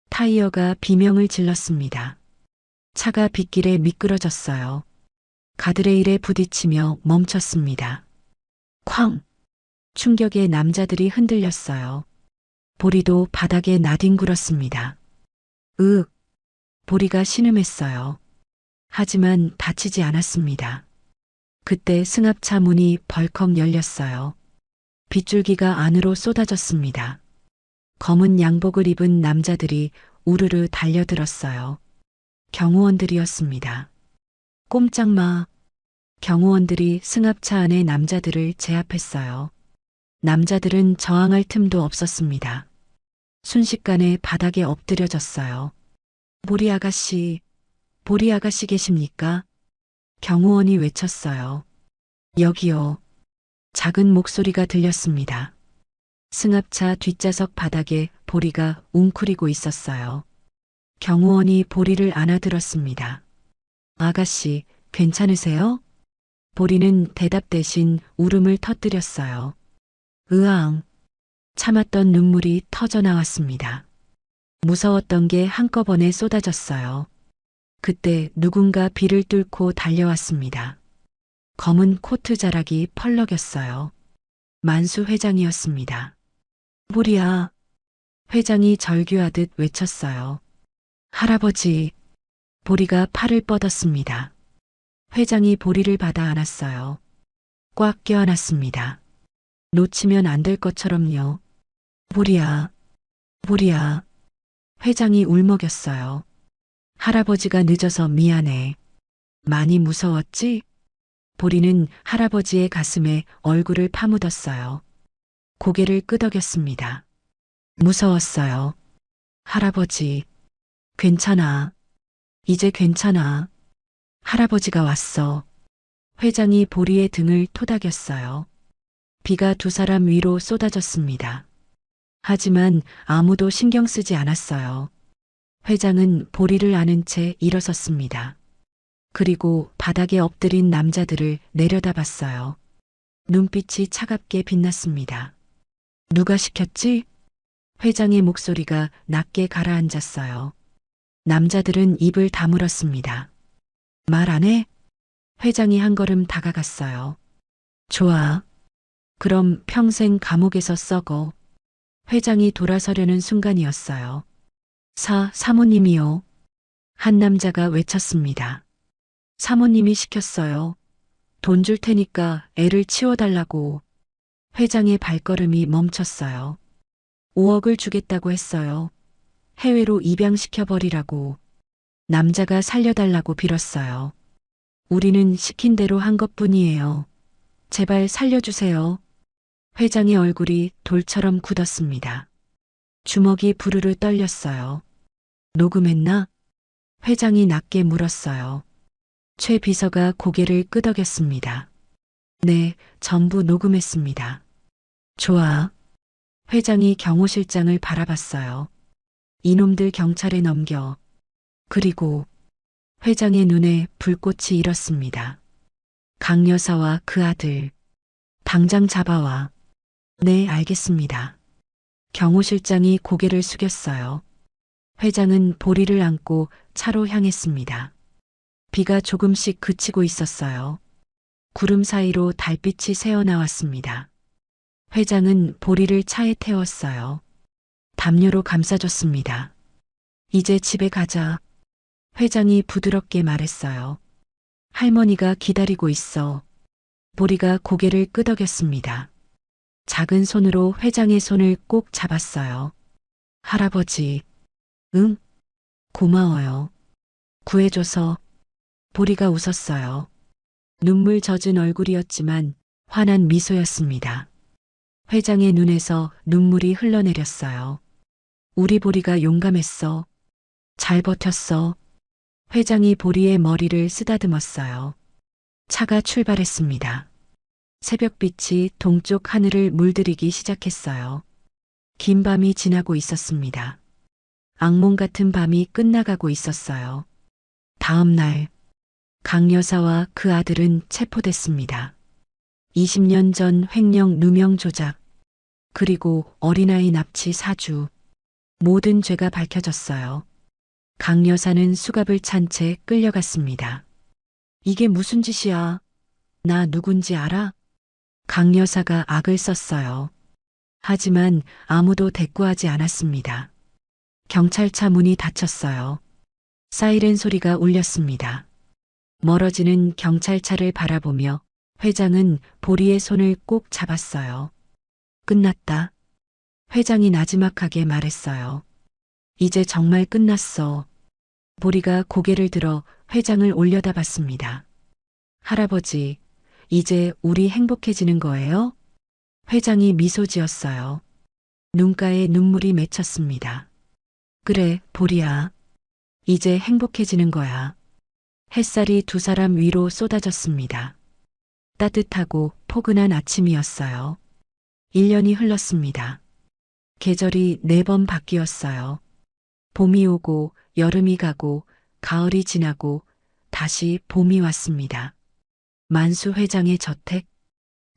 타이어가 비명을 질렀습니다. 차가 빗길에 미끄러졌어요. 가드레일에 부딪히며 멈췄습니다. 쾅! 충격에 남자들이 흔들렸어요. 보리도 바닥에 나뒹굴었습니다. 으윽! 보리가 신음했어요. 하지만 다치지 않았습니다. 그때 승합차 문이 벌컥 열렸어요. 빗줄기가 안으로 쏟아졌습니다. 검은 양복을 입은 남자들이 우르르 달려들었어요. 경호원들이었습니다. 꼼짝 마. 경호원들이 승합차 안의 남자들을 제압했어요. 남자들은 저항할 틈도 없었습니다. 순식간에 바닥에 엎드려졌어요. 보리 아가씨 계십니까? 경호원이 외쳤어요. 여기요. 작은 목소리가 들렸습니다. 승합차 뒷좌석 바닥에 보리가 웅크리고 있었어요. 경호원이 보리를 안아들었습니다. 아가씨, 괜찮으세요? 보리는 대답 대신 울음을 터뜨렸어요. 으앙. 참았던 눈물이 터져 나왔습니다. 무서웠던 게 한꺼번에 쏟아졌어요. 그때 누군가 비를 뚫고 달려왔습니다. 검은 코트 자락이 펄럭였어요. 만수 회장이었습니다. 보리야. 회장이 절규하듯 외쳤어요. 할아버지. 보리가 팔을 뻗었습니다. 회장이 보리를 받아 안았어요. 꽉 껴안았습니다. 놓치면 안 될 것처럼요. 보리야. 회장이 울먹였어요. 할아버지가 늦어서 미안해. 많이 무서웠지? 보리는 할아버지의 가슴에 얼굴을 파묻었어요. 고개를 끄덕였습니다. 무서웠어요. 할아버지, 괜찮아. 이제 괜찮아. 할아버지가 왔어. 회장이 보리의 등을 토닥였어요. 비가 2사람 위로 쏟아졌습니다. 하지만 아무도 신경 쓰지 않았어요. 회장은 보리를 안은 채 일어섰습니다. 그리고 바닥에 엎드린 남자들을 내려다봤어요. 눈빛이 차갑게 빛났습니다. 누가 시켰지? 회장의 목소리가 낮게 가라앉았어요. 남자들은 입을 다물었습니다. 말 안 해? 회장이 한 걸음 다가갔어요. 좋아. 그럼 평생 감옥에서 썩어. 회장이 돌아서려는 순간이었어요. 사모님이요. 한 남자가 외쳤습니다. 사모님이 시켰어요. 돈 줄 테니까 애를 치워달라고. 회장의 발걸음이 멈췄어요. 5억을 주겠다고 했어요. 해외로 입양시켜버리라고. 남자가 살려달라고 빌었어요. 우리는 시킨 대로 한 것뿐이에요. 제발 살려주세요. 회장의 얼굴이 돌처럼 굳었습니다. 주먹이 부르르 떨렸어요. 녹음했나? 회장이 낮게 물었어요. 최 비서가 고개를 끄덕였습니다. 네, 전부 녹음했습니다. 좋아. 회장이 경호실장을 바라봤어요. 이놈들 경찰에 넘겨. 그리고 회장의 눈에 불꽃이 일었습니다. 강 여사와 그 아들. 당장 잡아와. 네, 알겠습니다. 경호실장이 고개를 숙였어요. 회장은 보리를 안고 차로 향했습니다. 비가 조금씩 그치고 있었어요. 구름 사이로 달빛이 새어나왔습니다. 회장은 보리를 차에 태웠어요. 담요로 감싸줬습니다. 이제 집에 가자. 회장이 부드럽게 말했어요. 할머니가 기다리고 있어. 보리가 고개를 끄덕였습니다. 작은 손으로 회장의 손을 꼭 잡았어요. 할아버지. 응? 고마워요. 구해줘서. 보리가 웃었어요. 눈물 젖은 얼굴이었지만 환한 미소였습니다. 회장의 눈에서 눈물이 흘러내렸어요. 우리 보리가 용감했어. 잘 버텼어. 회장이 보리의 머리를 쓰다듬었어요. 차가 출발했습니다. 새벽빛이 동쪽 하늘을 물들이기 시작했어요. 긴 밤이 지나고 있었습니다. 악몽 같은 밤이 끝나가고 있었어요. 다음 날, 강 여사와 그 아들은 체포됐습니다. 20년 전 횡령 누명 조작, 그리고 어린아이 납치 사주, 모든 죄가 밝혀졌어요. 강 여사는 수갑을 찬 채 끌려갔습니다. 이게 무슨 짓이야? 나 누군지 알아? 강 여사가 악을 썼어요. 하지만 아무도 대꾸하지 않았습니다. 경찰차 문이 닫혔어요. 사이렌 소리가 울렸습니다. 멀어지는 경찰차를 바라보며 회장은 보리의 손을 꼭 잡았어요. 끝났다. 회장이 나지막하게 말했어요. 이제 정말 끝났어. 보리가 고개를 들어 회장을 올려다봤습니다. 할아버지, 이제 우리 행복해지는 거예요? 회장이 미소 지었어요. 눈가에 눈물이 맺혔습니다. 그래, 보리야. 이제 행복해지는 거야. 햇살이 두 사람 위로 쏟아졌습니다. 따뜻하고 포근한 아침이었어요. 1년이 흘렀습니다. 계절이 4번 바뀌었어요. 봄이 오고 여름이 가고 가을이 지나고 다시 봄이 왔습니다. 만수 회장의 저택,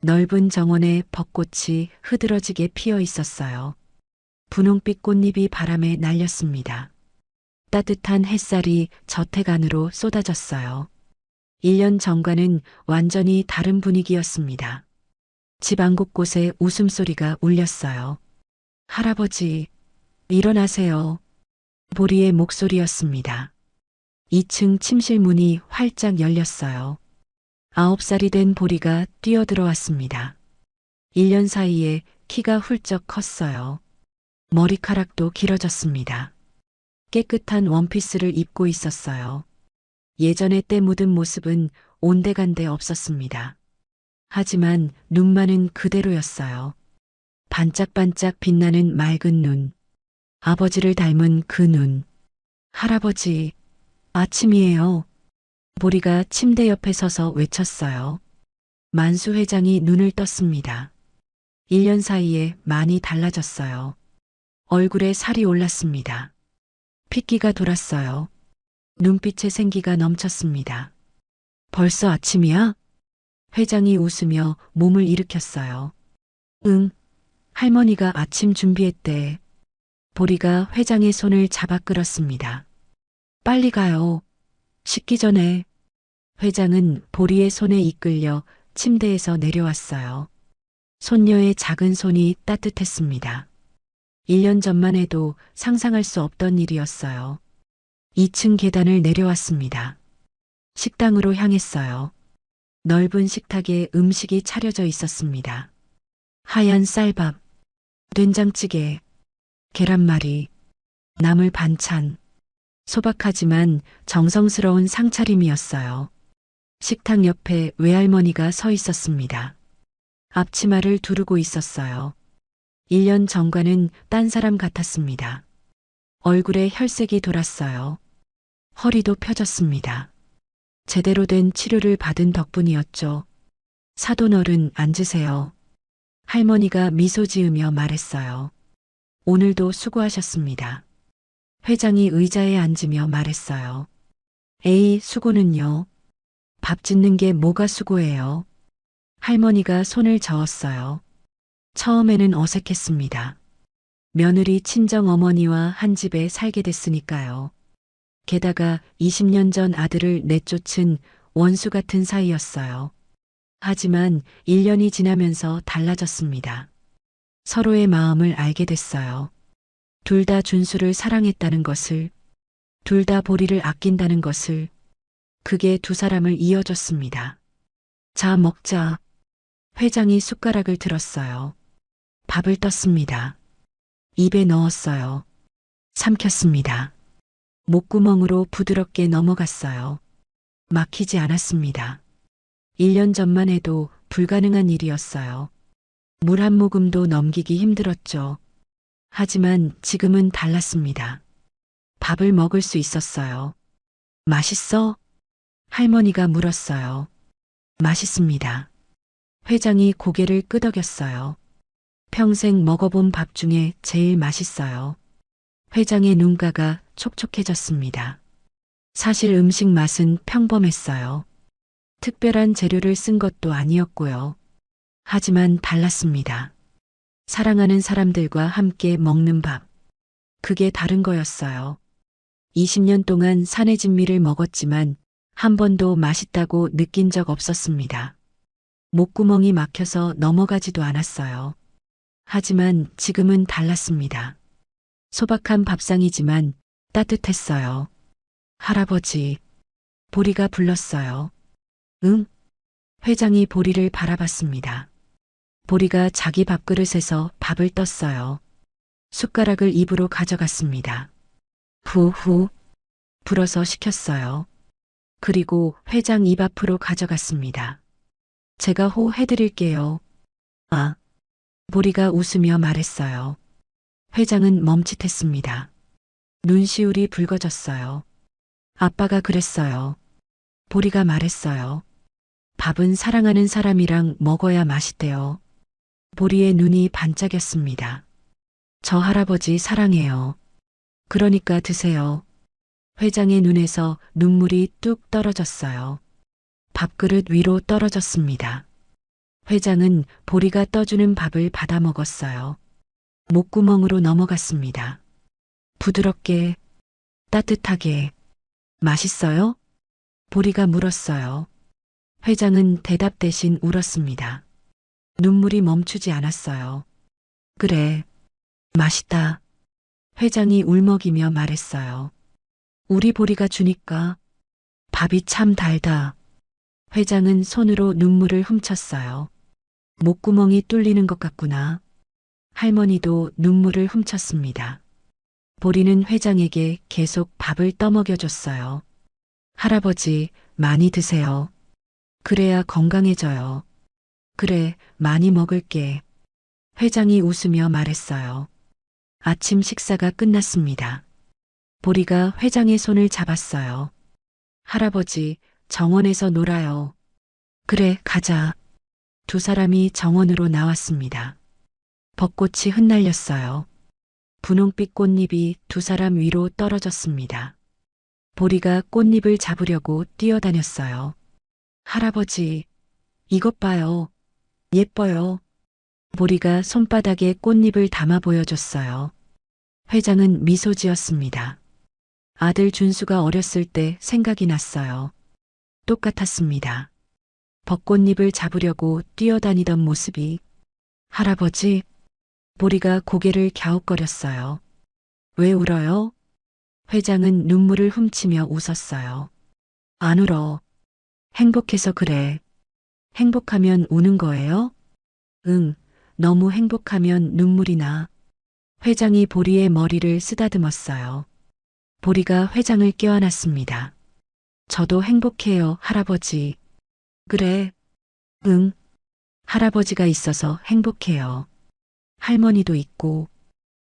넓은 정원에 벚꽃이 흐드러지게 피어 있었어요. 분홍빛 꽃잎이 바람에 날렸습니다. 따뜻한 햇살이 저택 안으로 쏟아졌어요. 1년 전과는 완전히 다른 분위기였습니다. 집 안 곳곳에 웃음소리가 울렸어요. 할아버지, 일어나세요. 보리의 목소리였습니다. 2층 침실 문이 활짝 열렸어요. 9살이 된 보리가 뛰어들어왔습니다. 1년 사이에 키가 훌쩍 컸어요. 머리카락도 길어졌습니다. 깨끗한 원피스를 입고 있었어요. 예전에 때 묻은 모습은 온데간데 없었습니다. 하지만 눈만은 그대로였어요. 반짝반짝 빛나는 맑은 눈. 아버지를 닮은 그 눈. 할아버지, 아침이에요. 보리가 침대 옆에 서서 외쳤어요. 만수 회장이 눈을 떴습니다. 1년 사이에 많이 달라졌어요. 얼굴에 살이 올랐습니다. 핏기가 돌았어요. 눈빛에 생기가 넘쳤습니다. 벌써 아침이야? 회장이 웃으며 몸을 일으켰어요. 응, 할머니가 아침 준비했대. 보리가 회장의 손을 잡아 끌었습니다. 빨리 가요. 식기 전에. 회장은 보리의 손에 이끌려 침대에서 내려왔어요. 손녀의 작은 손이 따뜻했습니다. 1년 전만 해도 상상할 수 없던 일이었어요. 2층 계단을 내려왔습니다. 식당으로 향했어요. 넓은 식탁에 음식이 차려져 있었습니다. 하얀 쌀밥, 된장찌개, 계란말이, 나물 반찬, 소박하지만 정성스러운 상차림이었어요. 식탁 옆에 외할머니가 서 있었습니다. 앞치마를 두르고 있었어요. 1년 전과는 딴 사람 같았습니다. 얼굴에 혈색이 돌았어요. 허리도 펴졌습니다. 제대로 된 치료를 받은 덕분이었죠. 사돈 어른 앉으세요. 할머니가 미소 지으며 말했어요. 오늘도 수고하셨습니다. 회장이 의자에 앉으며 말했어요. 에이, 수고는요. 밥 짓는 게 뭐가 수고예요. 할머니가 손을 저었어요. 처음에는 어색했습니다. 며느리 친정 어머니와 한 집에 살게 됐으니까요. 게다가 20년 전 아들을 내쫓은 원수 같은 사이였어요. 하지만 1년이 지나면서 달라졌습니다. 서로의 마음을 알게 됐어요. 둘 다 준수를 사랑했다는 것을, 둘 다 보리를 아낀다는 것을, 그게 두 사람을 이어줬습니다. 자, 먹자. 회장이 숟가락을 들었어요. 밥을 떴습니다. 입에 넣었어요. 삼켰습니다. 목구멍으로 부드럽게 넘어갔어요. 막히지 않았습니다. 1년 전만 해도 불가능한 일이었어요. 물 한 모금도 넘기기 힘들었죠. 하지만 지금은 달랐습니다. 밥을 먹을 수 있었어요. 맛있어? 할머니가 물었어요. 맛있습니다. 회장이 고개를 끄덕였어요. 평생 먹어본 밥 중에 제일 맛있어요. 회장의 눈가가 촉촉해졌습니다. 사실 음식 맛은 평범했어요. 특별한 재료를 쓴 것도 아니었고요. 하지만 달랐습니다. 사랑하는 사람들과 함께 먹는 밥. 그게 다른 거였어요. 20년 동안 산의 진미를 먹었지만 한 번도 맛있다고 느낀 적 없었습니다. 목구멍이 막혀서 넘어가지도 않았어요. 하지만 지금은 달랐습니다. 소박한 밥상이지만 따뜻했어요. 할아버지, 보리가 불렀어요. 응? 회장이 보리를 바라봤습니다. 보리가 자기 밥그릇에서 밥을 떴어요. 숟가락을 입으로 가져갔습니다. 후후 불어서 시켰어요. 그리고 회장 입 앞으로 가져갔습니다. 제가 호 해드릴게요. 아, 보리가 웃으며 말했어요. 회장은 멈칫했습니다. 눈시울이 붉어졌어요. 아빠가 그랬어요. 보리가 말했어요. 밥은 사랑하는 사람이랑 먹어야 맛있대요. 보리의 눈이 반짝였습니다. 저 할아버지 사랑해요. 그러니까 드세요. 회장의 눈에서 눈물이 뚝 떨어졌어요. 밥그릇 위로 떨어졌습니다. 회장은 보리가 떠주는 밥을 받아 먹었어요. 목구멍으로 넘어갔습니다. 부드럽게, 따뜻하게. 맛있어요? 보리가 물었어요. 회장은 대답 대신 울었습니다. 눈물이 멈추지 않았어요. 그래, 맛있다. 회장이 울먹이며 말했어요. 우리 보리가 주니까 밥이 참 달다. 회장은 손으로 눈물을 훔쳤어요. 목구멍이 뚫리는 것 같구나. 할머니도 눈물을 훔쳤습니다. 보리는 회장에게 계속 밥을 떠먹여줬어요. 할아버지, 많이 드세요. 그래야 건강해져요. 그래, 많이 먹을게. 회장이 웃으며 말했어요. 아침 식사가 끝났습니다. 보리가 회장의 손을 잡았어요. 할아버지, 정원에서 놀아요. 그래, 가자. 두 사람이 정원으로 나왔습니다. 벚꽃이 흩날렸어요. 분홍빛 꽃잎이 두 사람 위로 떨어졌습니다. 보리가 꽃잎을 잡으려고 뛰어다녔어요. 할아버지, 이것 봐요. 예뻐요. 보리가 손바닥에 꽃잎을 담아 보여줬어요. 회장은 미소 지었습니다. 아들 준수가 어렸을 때 생각이 났어요. 똑같았습니다. 벚꽃잎을 잡으려고 뛰어다니던 모습이. 할아버지, 보리가 고개를 갸웃거렸어요. 왜 울어요? 회장은 눈물을 훔치며 웃었어요. 안 울어. 행복해서 그래. 행복하면 우는 거예요? 응, 너무 행복하면 눈물이 나. 회장이 보리의 머리를 쓰다듬었어요. 보리가 회장을 껴안았습니다. 저도 행복해요, 할아버지. 그래. 응. 할아버지가 있어서 행복해요. 할머니도 있고.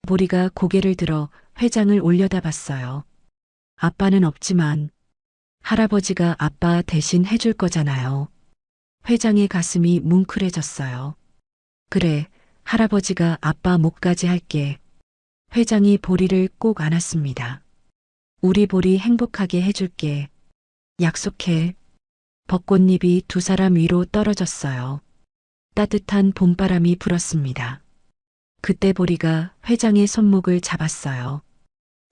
보리가 고개를 들어 회장을 올려다봤어요. 아빠는 없지만 할아버지가 아빠 대신 해줄 거잖아요. 회장의 가슴이 뭉클해졌어요. 그래, 할아버지가 아빠 목까지 할게. 회장이 보리를 꼭 안았습니다. 우리 보리 행복하게 해줄게. 약속해. 벚꽃잎이 두 사람 위로 떨어졌어요. 따뜻한 봄바람이 불었습니다. 그때 보리가 회장의 손목을 잡았어요.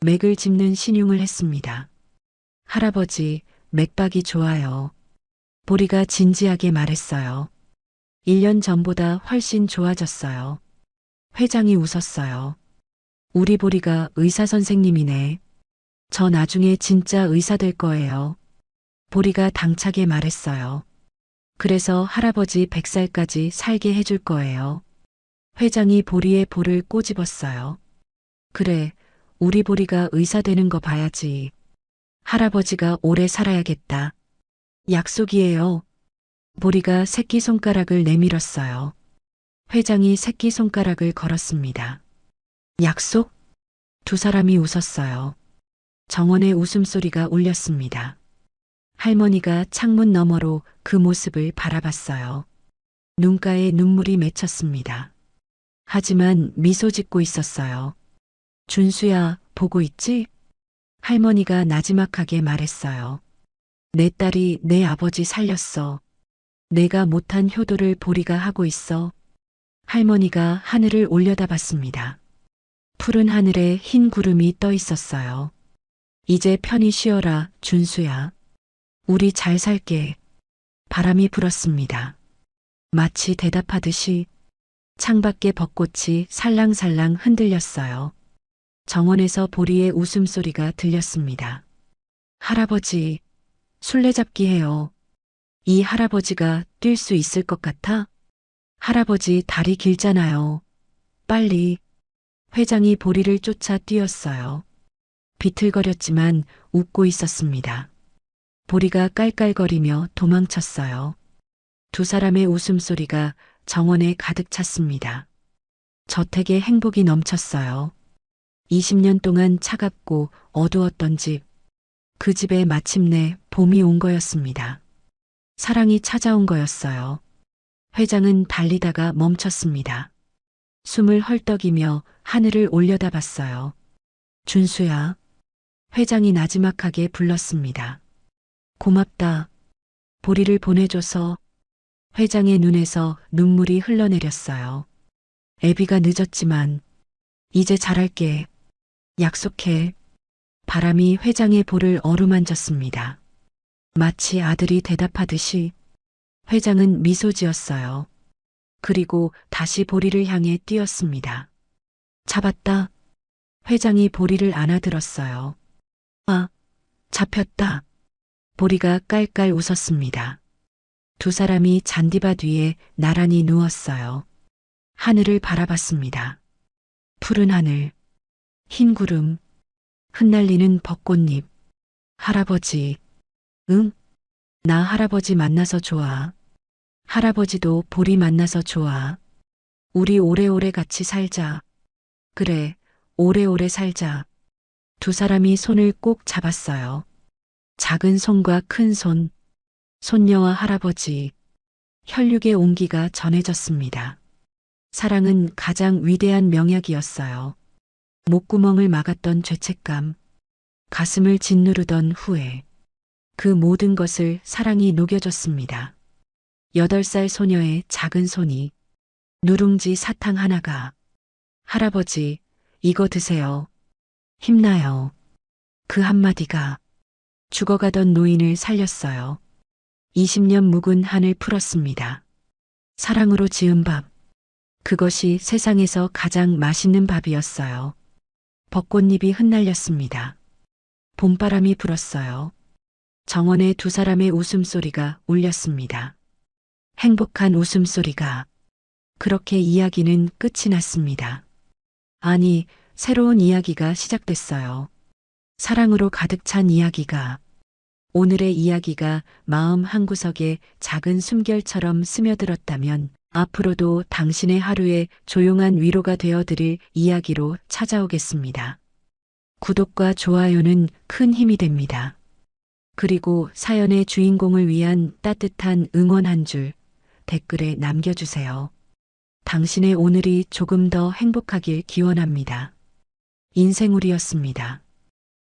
맥을 짚는 신용을 했습니다. 할아버지, 맥박이 좋아요. 보리가 진지하게 말했어요. 1년 전보다 훨씬 좋아졌어요. 회장이 웃었어요. 우리 보리가 의사 선생님이네. 저 나중에 진짜 의사 될 거예요. 보리가 당차게 말했어요. 그래서 할아버지 100살까지 살게 해줄 거예요. 회장이 보리의 볼을 꼬집었어요. 그래, 우리 보리가 의사 되는 거 봐야지. 할아버지가 오래 살아야겠다. 약속이에요. 보리가 새끼손가락을 내밀었어요. 회장이 새끼손가락을 걸었습니다. 약속? 두 사람이 웃었어요. 정원의 웃음소리가 울렸습니다. 할머니가 창문 너머로 그 모습을 바라봤어요. 눈가에 눈물이 맺혔습니다. 하지만 미소 짓고 있었어요. 준수야, 보고 있지? 할머니가 나지막하게 말했어요. 내 딸이 내 아버지 살렸어. 내가 못한 효도를 보리가 하고 있어. 할머니가 하늘을 올려다봤습니다. 푸른 하늘에 흰 구름이 떠 있었어요. 이제 편히 쉬어라, 준수야. 우리 잘 살게. 바람이 불었습니다. 마치 대답하듯이 창밖에 벚꽃이 살랑살랑 흔들렸어요. 정원에서 보리의 웃음소리가 들렸습니다. 할아버지, 술래잡기 해요. 이 할아버지가 뛸 수 있을 것 같아? 할아버지 다리 길잖아요. 빨리. 회장이 보리를 쫓아 뛰었어요. 비틀거렸지만 웃고 있었습니다. 보리가 깔깔거리며 도망쳤어요. 두 사람의 웃음소리가 정원에 가득 찼습니다. 저택에 행복이 넘쳤어요. 20년 동안 차갑고 어두웠던 집, 그 집에 마침내 봄이 온 거였습니다. 사랑이 찾아온 거였어요. 회장은 달리다가 멈췄습니다. 숨을 헐떡이며 하늘을 올려다봤어요. 준수야. 회장이 나지막하게 불렀습니다. 고맙다. 보리를 보내줘서. 회장의 눈에서 눈물이 흘러내렸어요. 애비가 늦었지만 이제 잘할게. 약속해. 바람이 회장의 볼을 어루만졌습니다. 마치 아들이 대답하듯이 회장은 미소 지었어요. 그리고 다시 보리를 향해 뛰었습니다. 잡았다. 회장이 보리를 안아들었어요. 아, 잡혔다. 보리가 깔깔 웃었습니다. 두 사람이 잔디밭 위에 나란히 누웠어요. 하늘을 바라봤습니다. 푸른 하늘, 흰 구름, 흩날리는 벚꽃잎. 할아버지, 응? 나 할아버지 만나서 좋아. 할아버지도 보리 만나서 좋아. 우리 오래오래 같이 살자. 그래, 오래오래 살자. 두 사람이 손을 꼭 잡았어요. 작은 손과 큰 손, 손녀와 할아버지. 혈육의 온기가 전해졌습니다. 사랑은 가장 위대한 명약이었어요. 목구멍을 막았던 죄책감, 가슴을 짓누르던 후회. 그 모든 것을 사랑이 녹여줬습니다. 8살 소녀의 작은 손이, 누룽지 사탕 하나가. 할아버지, 이거 드세요. 힘나요. 그 한마디가 죽어가던 노인을 살렸어요. 20년 묵은 한을 풀었습니다. 사랑으로 지은 밥. 그것이 세상에서 가장 맛있는 밥이었어요. 벚꽃잎이 흩날렸습니다. 봄바람이 불었어요. 정원에 두 사람의 웃음소리가 울렸습니다. 행복한 웃음소리가. 그렇게 이야기는 끝이 났습니다. 아니, 새로운 이야기가 시작됐어요. 사랑으로 가득 찬 이야기가. 오늘의 이야기가 마음 한구석에 작은 숨결처럼 스며들었다면 앞으로도 당신의 하루에 조용한 위로가 되어 드릴 이야기로 찾아오겠습니다. 구독과 좋아요는 큰 힘이 됩니다. 그리고 사연의 주인공을 위한 따뜻한 응원 한 줄 댓글에 남겨주세요. 당신의 오늘이 조금 더 행복하길 기원합니다. 인생우리였습니다.